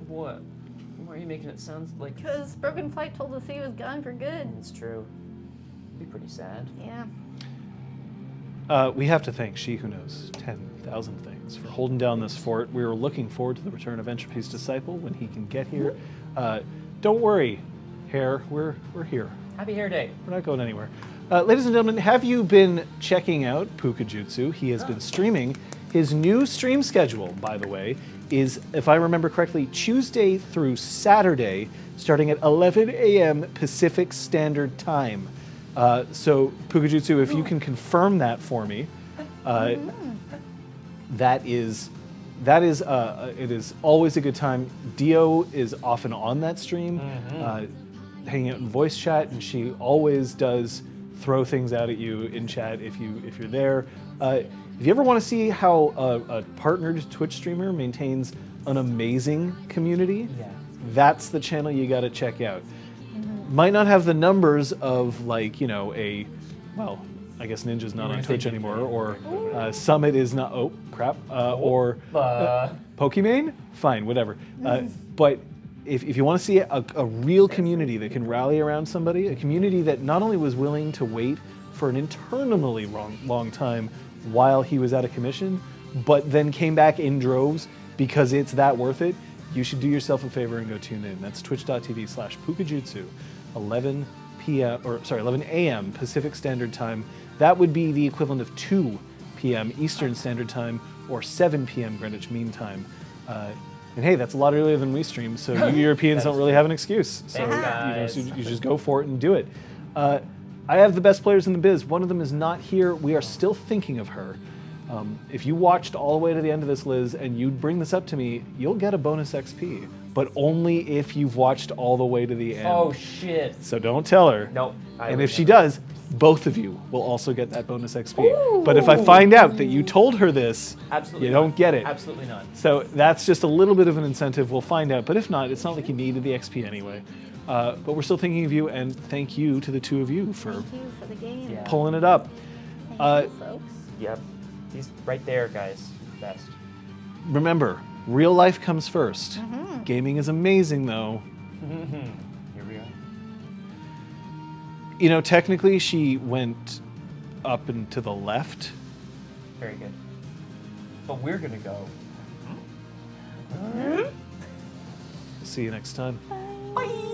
What? Why are you making it sound like Because Broken Flight told us he was gone for good. it's true? It'd be pretty sad. Yeah. We have to thank She Who Knows 10,000 Things for holding down this fort. We were looking forward to the return of Entropy's disciple when he can get here. Don't worry, Hare, we're here. Happy Hair Day. We're not going anywhere. Ladies and gentlemen, have you been checking out Pukajutsu? He has been streaming. His new stream schedule, by the way, is, if I remember correctly, Tuesday through Saturday, starting at 11 a.m. Pacific Standard Time. So, Pukajutsu, if you can confirm that for me, it is always a good time. Dio is often on that stream, hanging out in voice chat, and she always does throw things out at you in chat if you're there. If you ever want to see how a partnered Twitch streamer maintains an amazing community, Yeah. that's the channel you got to check out. Might not have the numbers of I guess Ninja's not on gonna Twitch say anymore, Ninja. or Summit is not. Oh crap! Or Pokimane. Fine, whatever. But if you want to see a real community that can rally around somebody, a community that not only was willing to wait for an eternally long time while he was out of commission, but then came back in droves because it's that worth it, you should do yourself a favor and go tune in. That's twitch.tv/Pukajutsu, 11 a.m. Pacific Standard Time. That would be the equivalent of 2 p.m. Eastern Standard Time or 7 p.m. Greenwich Mean Time. And hey, that's a lot earlier than we stream, so you Europeans don't really have an excuse. So Thanks, guys. you just go for it and do it. I have the best players in the biz. One of them is not here. We are still thinking of her. If you watched all the way to the end of this, Liz, and you bring this up to me, you'll get a bonus XP, but only if you've watched all the way to the end. Oh shit. So don't tell her. Nope. I And would if she never. does, both of you will also get that bonus XP. But if I find out that you told her this, Absolutely you don't not. get it. Absolutely not. So that's just a little bit of an incentive. We'll find out. But if not, it's not like you needed the XP anyway. But we're still thinking of you, and thank you to the two of you for Thank you for the game. Yeah. pulling it up. Thank you, folks. Yep. He's right there, guys. Best. Remember, real life comes first. Gaming is amazing, though. Here we are. You know, technically, she went up and to the left. Very good. But we're gonna go. See you next time. Bye.